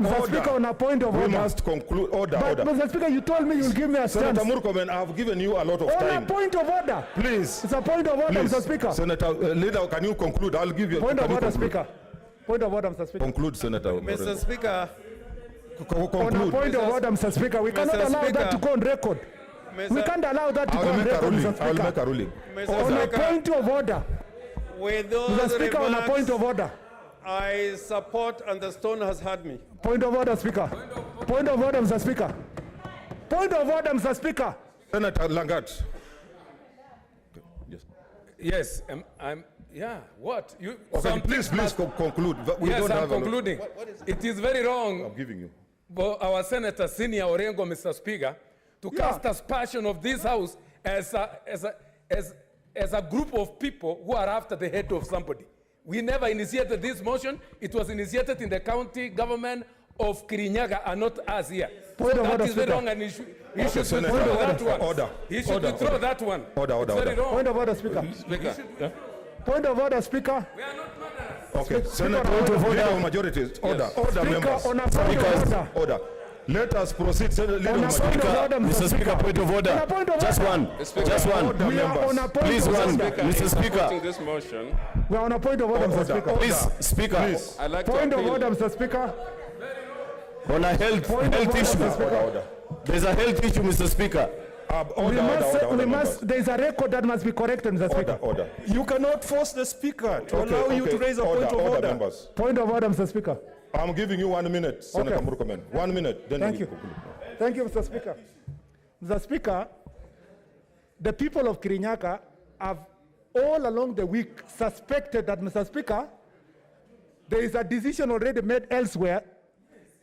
Mr. Speaker, on a point of order. We must conclude. Order. Mr. Speaker, you told me you'll give me a chance. Senator Murkomen, I have given you a lot of On time. a point of order. Please. It's a point of order, Please. Mr. Speaker. Senator, Leader, can you conclude? I'll give you Point can of you order, conclude? Speaker. Point of order, Mr. Speaker. Conclude, Senator. Mr. Speaker. On a point of order, Mr. Speaker, we cannot allow that to go on record. We can't allow that to go on record, Mr. Speaker. I'll make a ruling. On a point of order. With those Mr. Speaker, on a remarks, point of order. I support, and the stone has had me. Point of order, Speaker. Point of order, Mr. Speaker. Point of order, Mr. Speaker. Senator Langat. Yes, yeah, what? You, Okay, please conclude. We yes, don't I'm have concluding. It is very wrong. I'm giving you. For our Senator Senior Orengo, Mr. Speaker, to cast aspersion of this House as a group of people who are after the head of somebody. We never initiated this motion. It was initiated in the county government of Kirinyaga and not us here. Point of That order, is very Speaker. wrong, and he should withdraw Senator. that one. Order. He should withdraw that one. Order. It's very wrong. Point of order, Speaker. Point of order, Speaker. Okay, Senator, point of order. Leader of majority. Order. Order, Speaker, members. on a point of order. Order. Let us proceed. Senator, Leader On a of point of majority. order, Mr. Speaker. Point of order. On a point of Just order. one. Just one. Order, We are members. on a point Please, of one. order. Mr. Speaker. Supporting this motion, We are on a point of order, Mr. Speaker. Please, Speaker. Please. I'd like to Point of appeal. order, Mr. Speaker. On a health Point of order, issue. Mr. Speaker. There's a health issue, Mr. Speaker. We must, there is a record that must be corrected, Mr. Speaker. Order. You cannot force the speaker to Okay, allow you to raise a point of order. Members. Point of order, Mr. Speaker. I'm giving you 1 minute, Senator Okay. Murkomen. 1 minute, then Thank we you. conclude. Thank you, Mr. Speaker. Mr. Speaker, the people of Kirinyaga have all along the week suspected that, Mr. Speaker, there is a decision already made elsewhere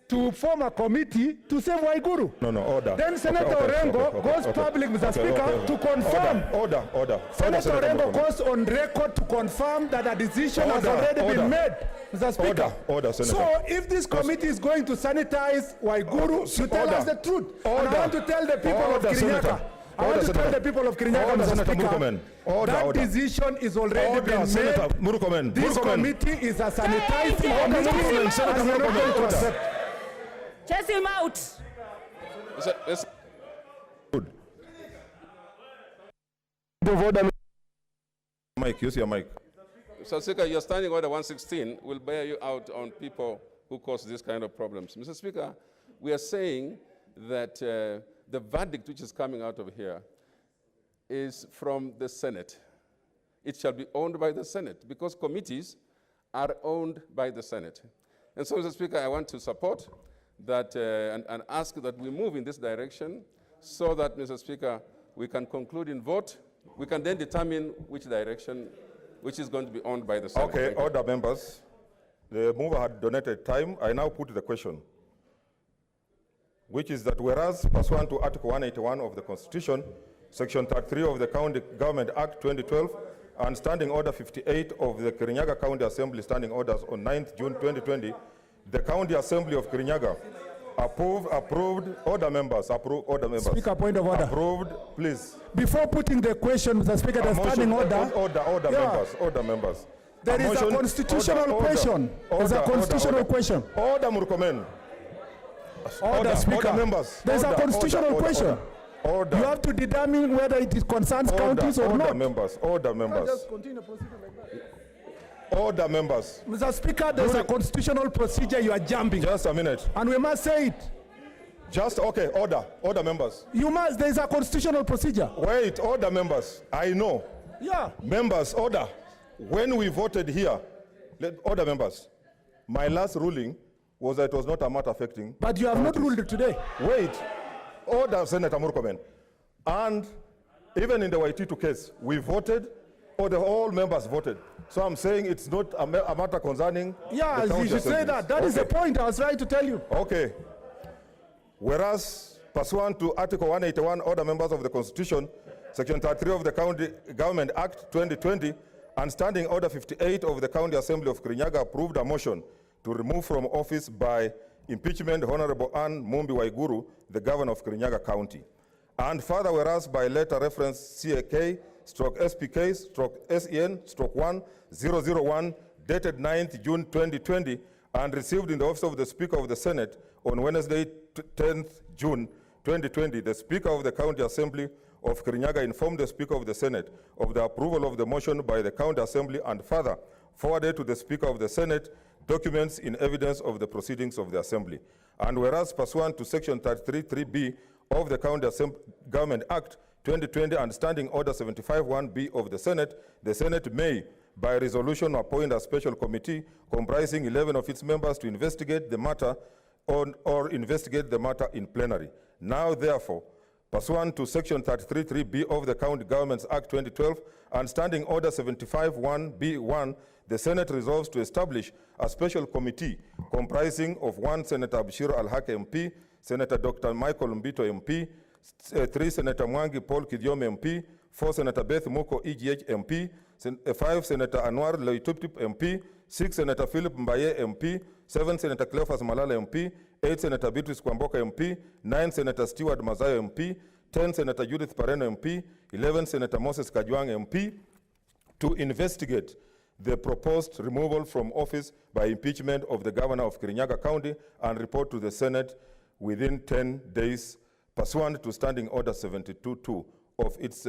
to form a committee to save Waiguru. No, order. Then Senator Orengo goes public, Mr. Speaker, to confirm. Order. Senator Orengo goes on record to confirm that a decision has already been made, Mr. Speaker. Order, Senator. So if this committee is going to sanitize Waiguru, you tell us the truth. And I want to tell the people of Kirinyaga. I want to tell the people of Kirinyaga, Mr. Speaker, that decision is already been made. This committee is a sanitizing committee, and we're not going to accept. Chase him out. Mike, use your mic. Mr. Speaker, your standing order 116 will bear you out on people who cause these kind of problems. Mr. Speaker, we are saying that the verdict which is coming out of here is from the Senate. It shall be owned by the Senate because committees are owned by the Senate. And so, Mr. Speaker, I want to support that and ask that we move in this direction so that, Mr. Speaker, we can conclude in vote. We can then determine which direction, which is going to be owned by the Senate. Okay, order, members. The mover had donated time. I now put the question, which is that whereas pursuant to Article 181 of the Constitution, Section 33 of the County Government Act 2012, and Standing Order 58 of the Kirinyaga County Assembly Standing Orders on 9th June 2020, the County Assembly of Kirinyaga approved, order members, order members. Speaker, point of order. Approved, please. Before putting the question, Mr. Speaker, the standing order. Order members. There is a constitutional question. There's a constitutional question. Order, Murkomen. Order, Speaker. Order, members. There's a constitutional question. Order. You have to determine whether it concerns counties or not. Order, members. Order, members. Just continue proceeding like that. Order, members. Mr. Speaker, there's a constitutional procedure you are jumping. Just a minute. And we must say it. Okay, order. Order, members. You must, there's a constitutional procedure. Wait, order, members. I know. Yeah. Members, order. When we voted here, order, members, my last ruling was that it was not a matter affecting. But you have not ruled today. Wait. Order, Senator Murkomen. And even in the Waititu case, we voted, or all members voted. So I'm saying it's not a matter concerning. Yeah, you should say that. That is the point I was trying to tell you. Okay. Whereas, pursuant to Article 181, order members of the Constitution, Section 33 of the County Government Act 2020, and Standing Order 58 of the County Assembly of Kirinyaga approved a motion to remove from office by impeachment Honorable Ann Mumbi Waiguru, the Governor of Kirinyaga County. And further, whereas by letter reference CAK/SPK/SEN/1/001 dated 9th June 2020 and received in the office of the Speaker of the Senate on Wednesday 10th June 2020, the Speaker of the County Assembly of Kirinyaga informed the Speaker of the Senate of the approval of the motion by the County Assembly and further forwarded to the Speaker of the Senate documents in evidence of the proceedings of the Assembly. And whereas pursuant to Section 33(3)(b) of the County Government Act 2020 and Standing Order 75(1)(b) of the Senate may, by resolution, appoint a special committee comprising 11 of its members to investigate the matter or investigate the matter in plenary. Now, therefore, pursuant to Section 33(3)(b) of the County Governments Act 2012 and Standing Order 75(1)(b)(1), the Senate resolves to establish a special committee comprising of 1 Senator Abshir Al-Haq MP, Senator Dr. Michael Mbito MP, 3 Senator Mwangi Paul Kidiome MP, 4 Senator Beth Muko EGH MP, 5 Senator Anwar Loituptip MP, 6 Senator Philip Mbaye MP, 7 Senator Cleophas Malala MP, 8 Senator Beatrice Kwamboka MP, 9 Senator Stewart Mazayo MP, 10 Senator Judith Pareno MP, 11 Senator Moses Kajwang MP, to investigate the proposed removal from office by impeachment of the Governor of Kirinyaga County and report to the Senate within 10 days pursuant to Standing Order 72(2) of its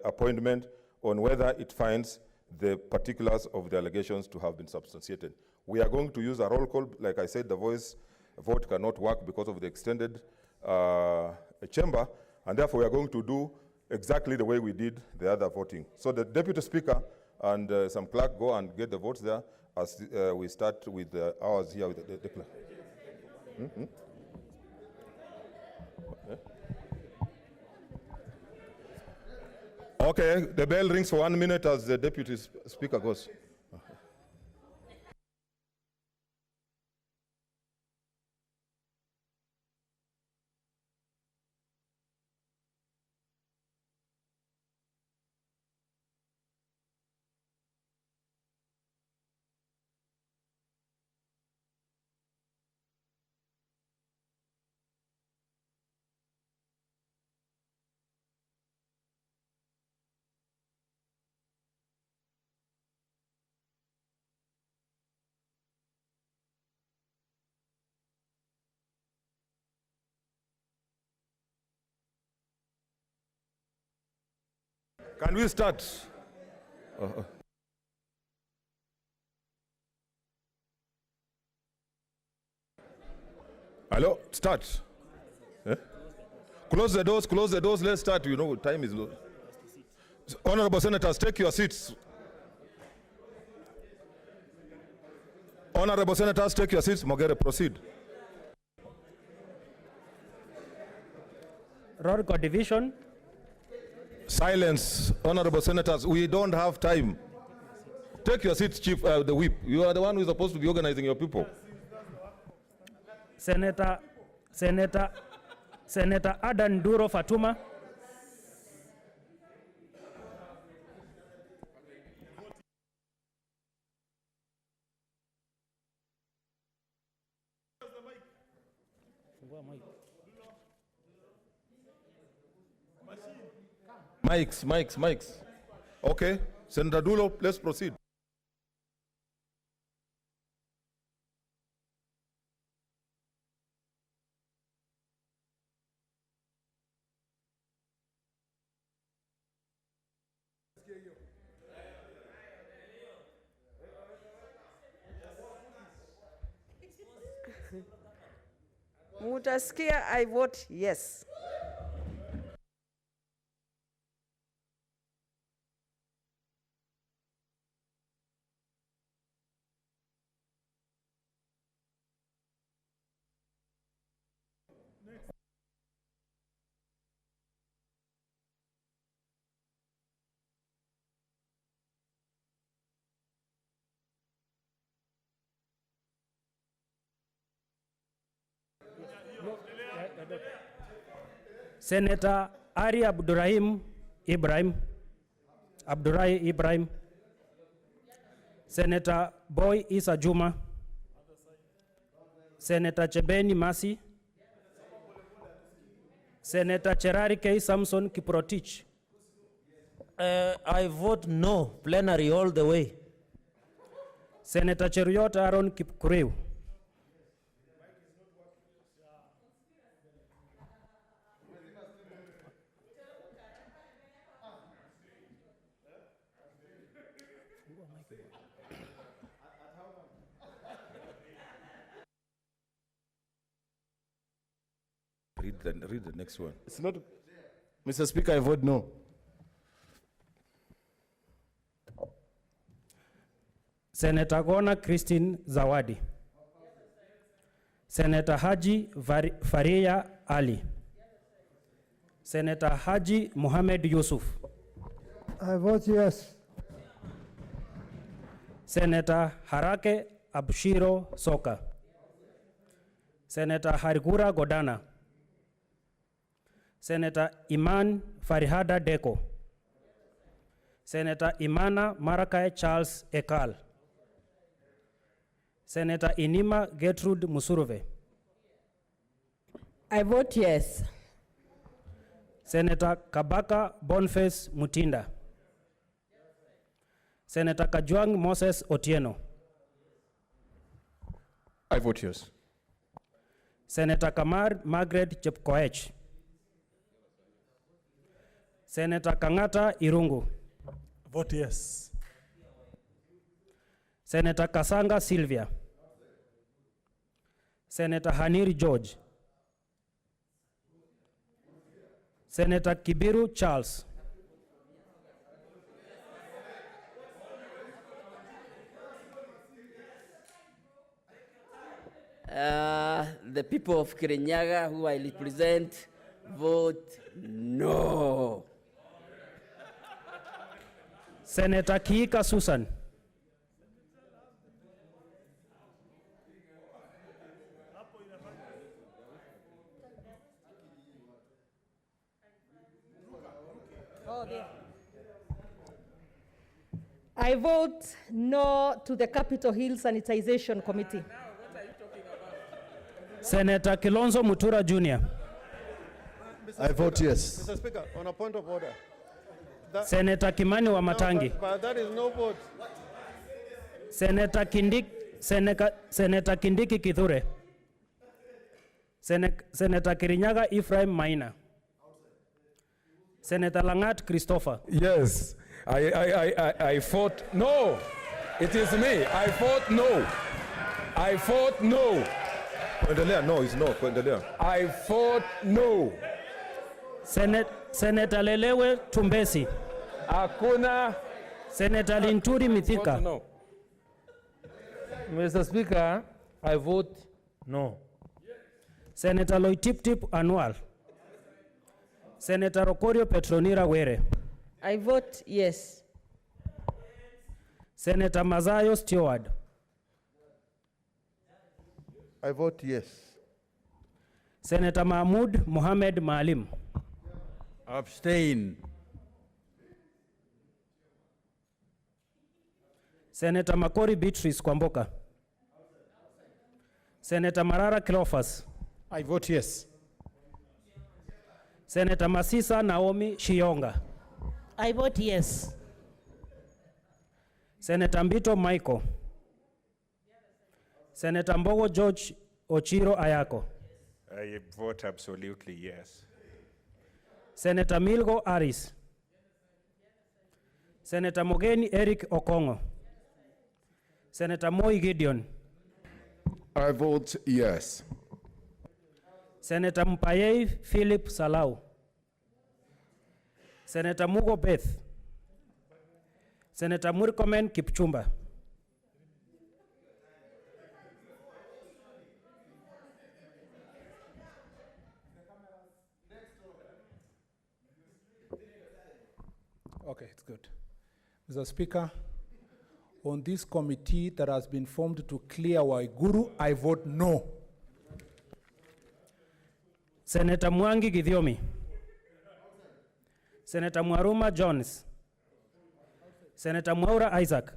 appointment on whether it finds the particulars of the allegations to have been substantiated. We are going to use a roll call. Like I said, the voice vote cannot work because of the extended chamber, and therefore we are going to do exactly the way we did the other voting. So the Deputy Speaker and some clerk go and get the votes there as we start with ours here with the clerk. Mm-hmm. Okay, the bell rings for 1 minute as the Deputy Speaker goes. Can we start? Hello, start. Eh? Close the doors, let's start. You know, time is low. Honorable Senators, take your seats. Honorable Senators, take your seats. Mogere, proceed. Road Court Division. Silence, Honorable Senators. We don't have time. Take your seats, Chief, the whip. You are the one who is supposed to be organizing your people. Senator Adan Duro Fatuma. Mics. Okay, Senator Dulo, let's proceed. Mutaskia, I vote yes. Senator Ari Abdurrahim Ibrahim. Senator Boy Isa Juma. Senator Chebeni Masi. Senator Cherari K. Samson Kiprotich. I vote no, plenary all the way. Senator Cheruiyot Aaron Kipkureu. Read the next one. It's not, Mr. Speaker, I vote no. Senator Gona Christine Zawadi. Senator Haji Faria Ali. Senator Haji Mohamed Yusuf. I vote yes. Senator Harake Abshiro Soka. Senator Harigura Godana. Senator Iman Farihada Deko. Senator Imana Marakai Charles Ekal. Senator Inima Gertrude Musurove. I vote yes. Senator Kabaka Boniface Mutinda. Senator Kajwang Moses Otieno. I vote yes. Senator Kamar Margaret Chepkoech. Senator Kangata Irungu. Vote yes. Senator Kasanga Sylvia. Senator Haniri George. Senator Kibiru Charles. The people of Kirinyaga who I represent vote no. Senator Kiika Susan. I vote no to the Capitol Hill Sanitization Committee. Senator Kilonzo Mutura Jr. I vote yes. Mr. Speaker, on a point of order. Senator Kimani Wamatangi. No, but that is no vote. Senator Kindiki Kithure. Senator Kirinyaga Ephraim Maina. Senator Langat Christopher. Yes, I fought no. It is me. I fought no. I fought no. Kuendelea, no is no. Kuendelea. I fought no. Senator Lelewe Tumbesi. Hakuna. Senator Linturi Mithika. No. Mr. Speaker, I vote no. Senator Loitiptip Anwar. Senator Okorio Petronira Were. I vote yes. Senator Mazayo Stewart. I vote yes. Senator Mahmoud Mohamed Maalim. Abstain. Senator Makori Beatrice Kwamboka. Senator Marara Cleophas. I vote yes. Senator Masisa Naomi Shionga. I vote yes. Senator Mbito Michael. Senator Mbogo George Ochiro Ayako. I vote absolutely yes. Senator Milgo Aris. Senator Mogeni Eric Okongo. Senator Moi Gideon. I vote yes. Senator Mpayei Philip Salau. Senator Mugo Beth. Senator Murkomen Kipchumba. Okay, it's good. Mr. Speaker, on this committee that has been formed to clear Waiguru, I vote no. Senator Mwangi Githiomi. Senator Mwaruma Jones. Senator Mwaura Isaac.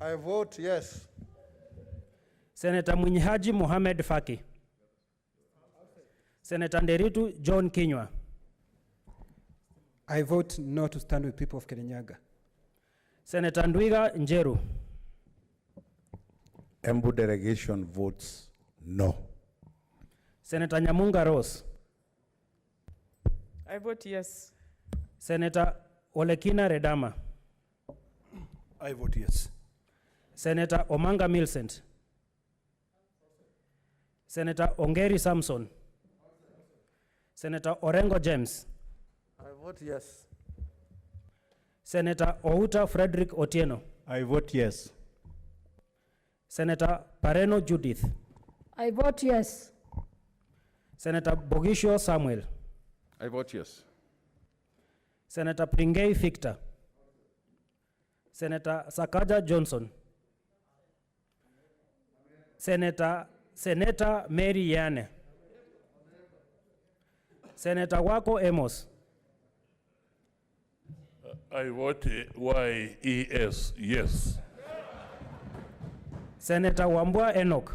I vote yes. Senator Mwinyihaji Mohamed Faki. Senator Nderitu John Kinywa. I vote no to stand with people of Kirinyaga. Senator Ndwiga Njeru. Embu delegation votes no. Senator Nyamunga Rose. I vote yes. Senator Olekina Redama. I vote yes. Senator Omanga Millicent. Senator Ongeri Samson. Senator Orengo James. I vote yes. Senator Outa Frederick Otieno. I vote yes. Senator Pareno Judith. I vote yes. Senator Bogisho Samuel. I vote yes. Senator Pringei Victor. Senator Sakaja Johnson. Senator Mary Yane. Senator Wako Amos. I vote YES, yes. Senator Wambua Enoch.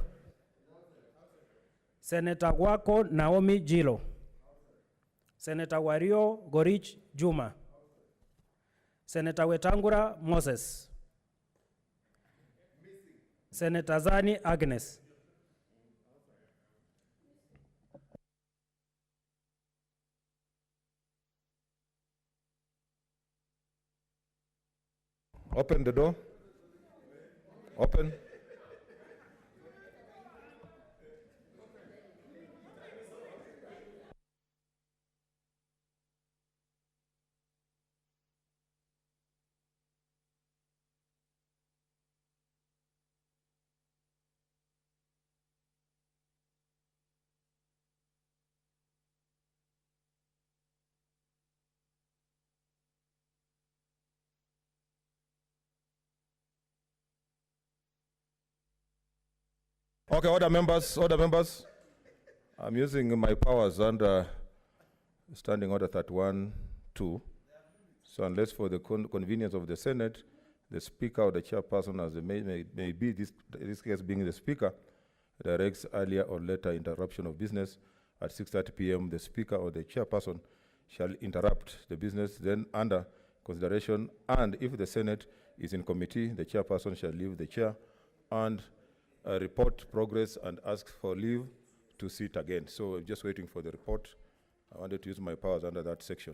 Senator Wako Naomi Jilo. Senator Wario Gorich Juma. Senator Wetangura Moses. Senator Zani Agnes. Open the door. Open. Okay, order members, order members. I'm using my powers under Standing Order 31-2. So unless for the convenience of the Senate, the Speaker or the Chairperson, as may be, this case being the Speaker, directs earlier or later interruption of business at 6:30 p.m. The Speaker or the Chairperson shall interrupt the business then under consideration, and if the Senate is in committee, the Chairperson shall leave the chair and report progress and ask for leave to sit again. So I'm just waiting for the report. I wanted to use my powers under that section.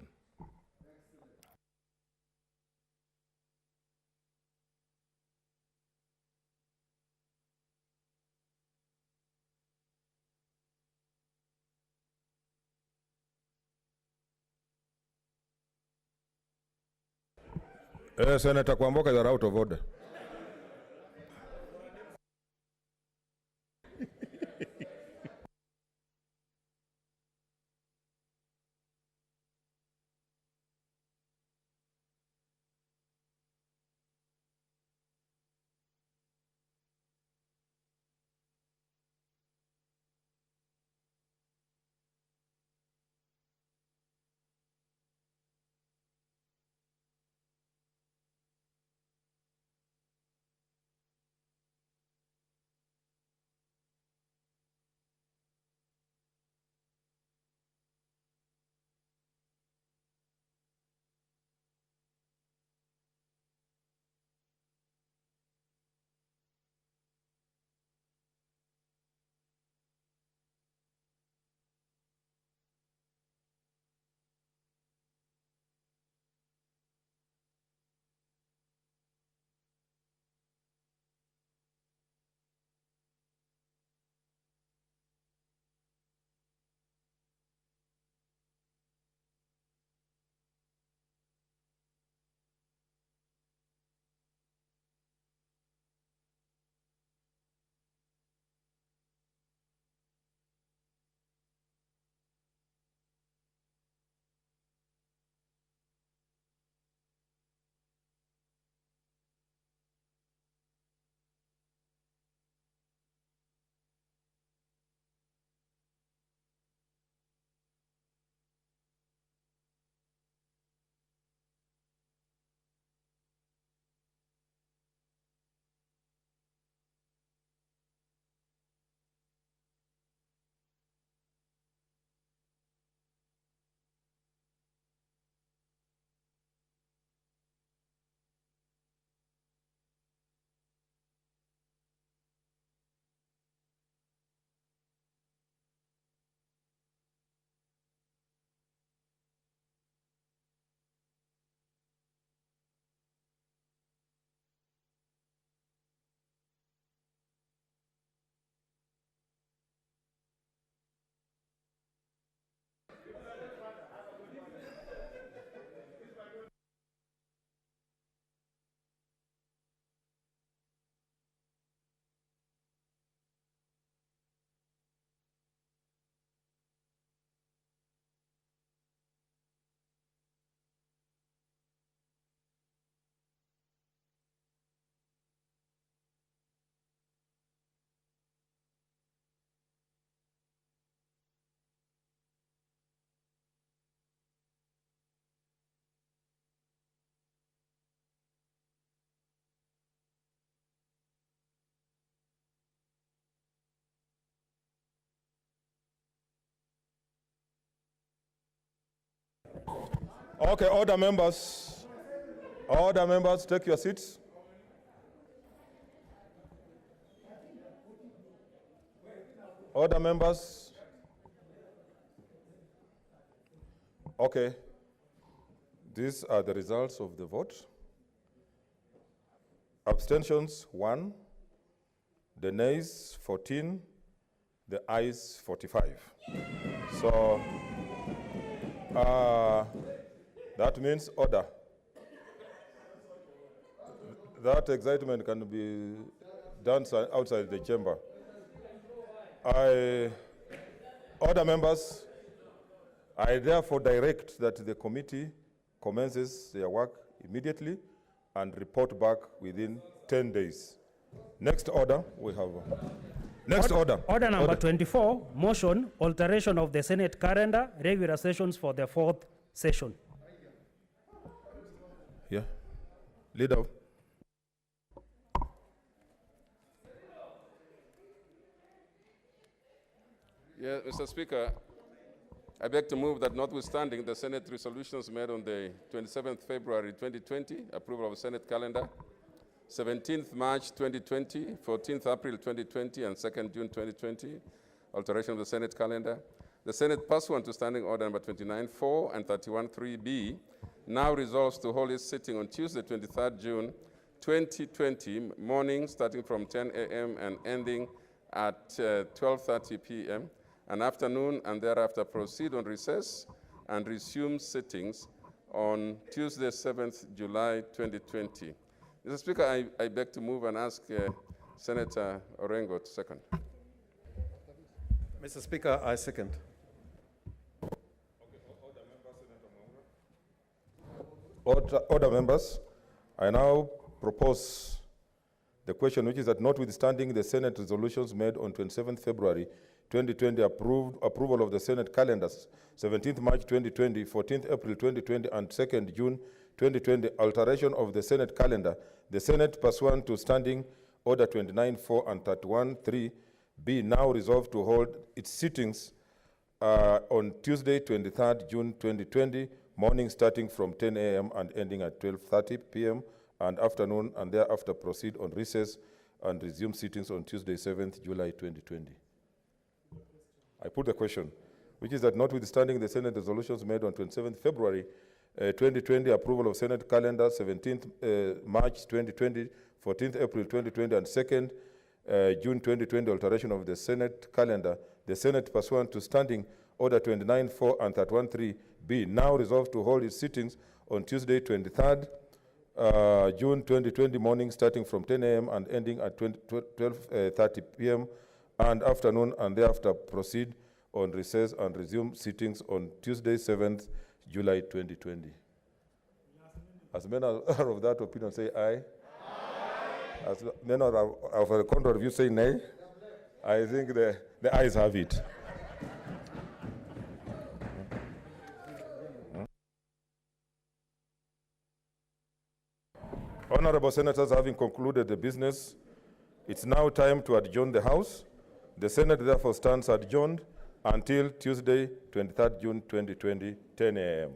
Senator Kwamboka, you are out of order. Okay, order members. Order members, take your seats. Order members. Okay. These are the results of the vote. Abstentions 1, the nays 14, the ayes 45. So that means order. That excitement can be done outside the chamber. Order members, I therefore direct that the committee commences their work immediately and report back within 10 days. Next order, we have. Next order. Order number 24, motion, alteration of the Senate calendar, regular sessions for the 4th session. Yeah. Leader. Yeah, Mr. Speaker, I beg to move that notwithstanding the Senate resolutions made on the 27th February 2020, approval of Senate calendar, 17th March 2020, 14th April 2020, and 2nd June 2020, alteration of the Senate calendar, the Senate, pursuant to Standing Order number 29.4 and 31.3b, now resolves to hold its sitting on Tuesday, 23rd June 2020, morning, starting from 10 a.m. and ending at 12:30 p.m., and afternoon, and thereafter proceed on recess and resume sittings on Tuesday, 7th July 2020. Mr. Speaker, I beg to move and ask Senator Orengo to second. Mr. Speaker, I second. Order, members. I now propose the question, which is that notwithstanding the Senate resolutions made on 27th February 2020, approval of the Senate calendars, 17th March 2020, 14th April 2020, and 2nd June 2020, alteration of the Senate calendar, the Senate, pursuant to Standing Order 29.4 and 31.3, be now resolved to hold its sittings on Tuesday, 23rd June 2020, morning starting from 10 a.m. and ending at 12:30 p.m., and afternoon, and thereafter proceed on recess and resume sittings on Tuesday, 7th July 2020. I put the question, which is that notwithstanding the Senate resolutions made on 27th February 2020, approval of Senate calendar, 17th March 2020, 14th April 2020, and 2nd June 2020, alteration of the Senate calendar, the Senate, pursuant to Standing Order 29.4 and 31.3, be now resolved to hold its sittings on Tuesday, 23rd June 2020, morning starting from 10 a.m. and ending at 12:30 p.m., and afternoon, and thereafter proceed on recess and resume sittings on Tuesday, 7th July 2020. As many are of that opinion, say aye. Aye. As many are of a contrary view, say nay. I think the ayes have it. Honorable Senators, having concluded the business, it's now time to adjourn the House. The Senate therefore stands adjourned until Tuesday, 23rd June 2020, 10 a.m.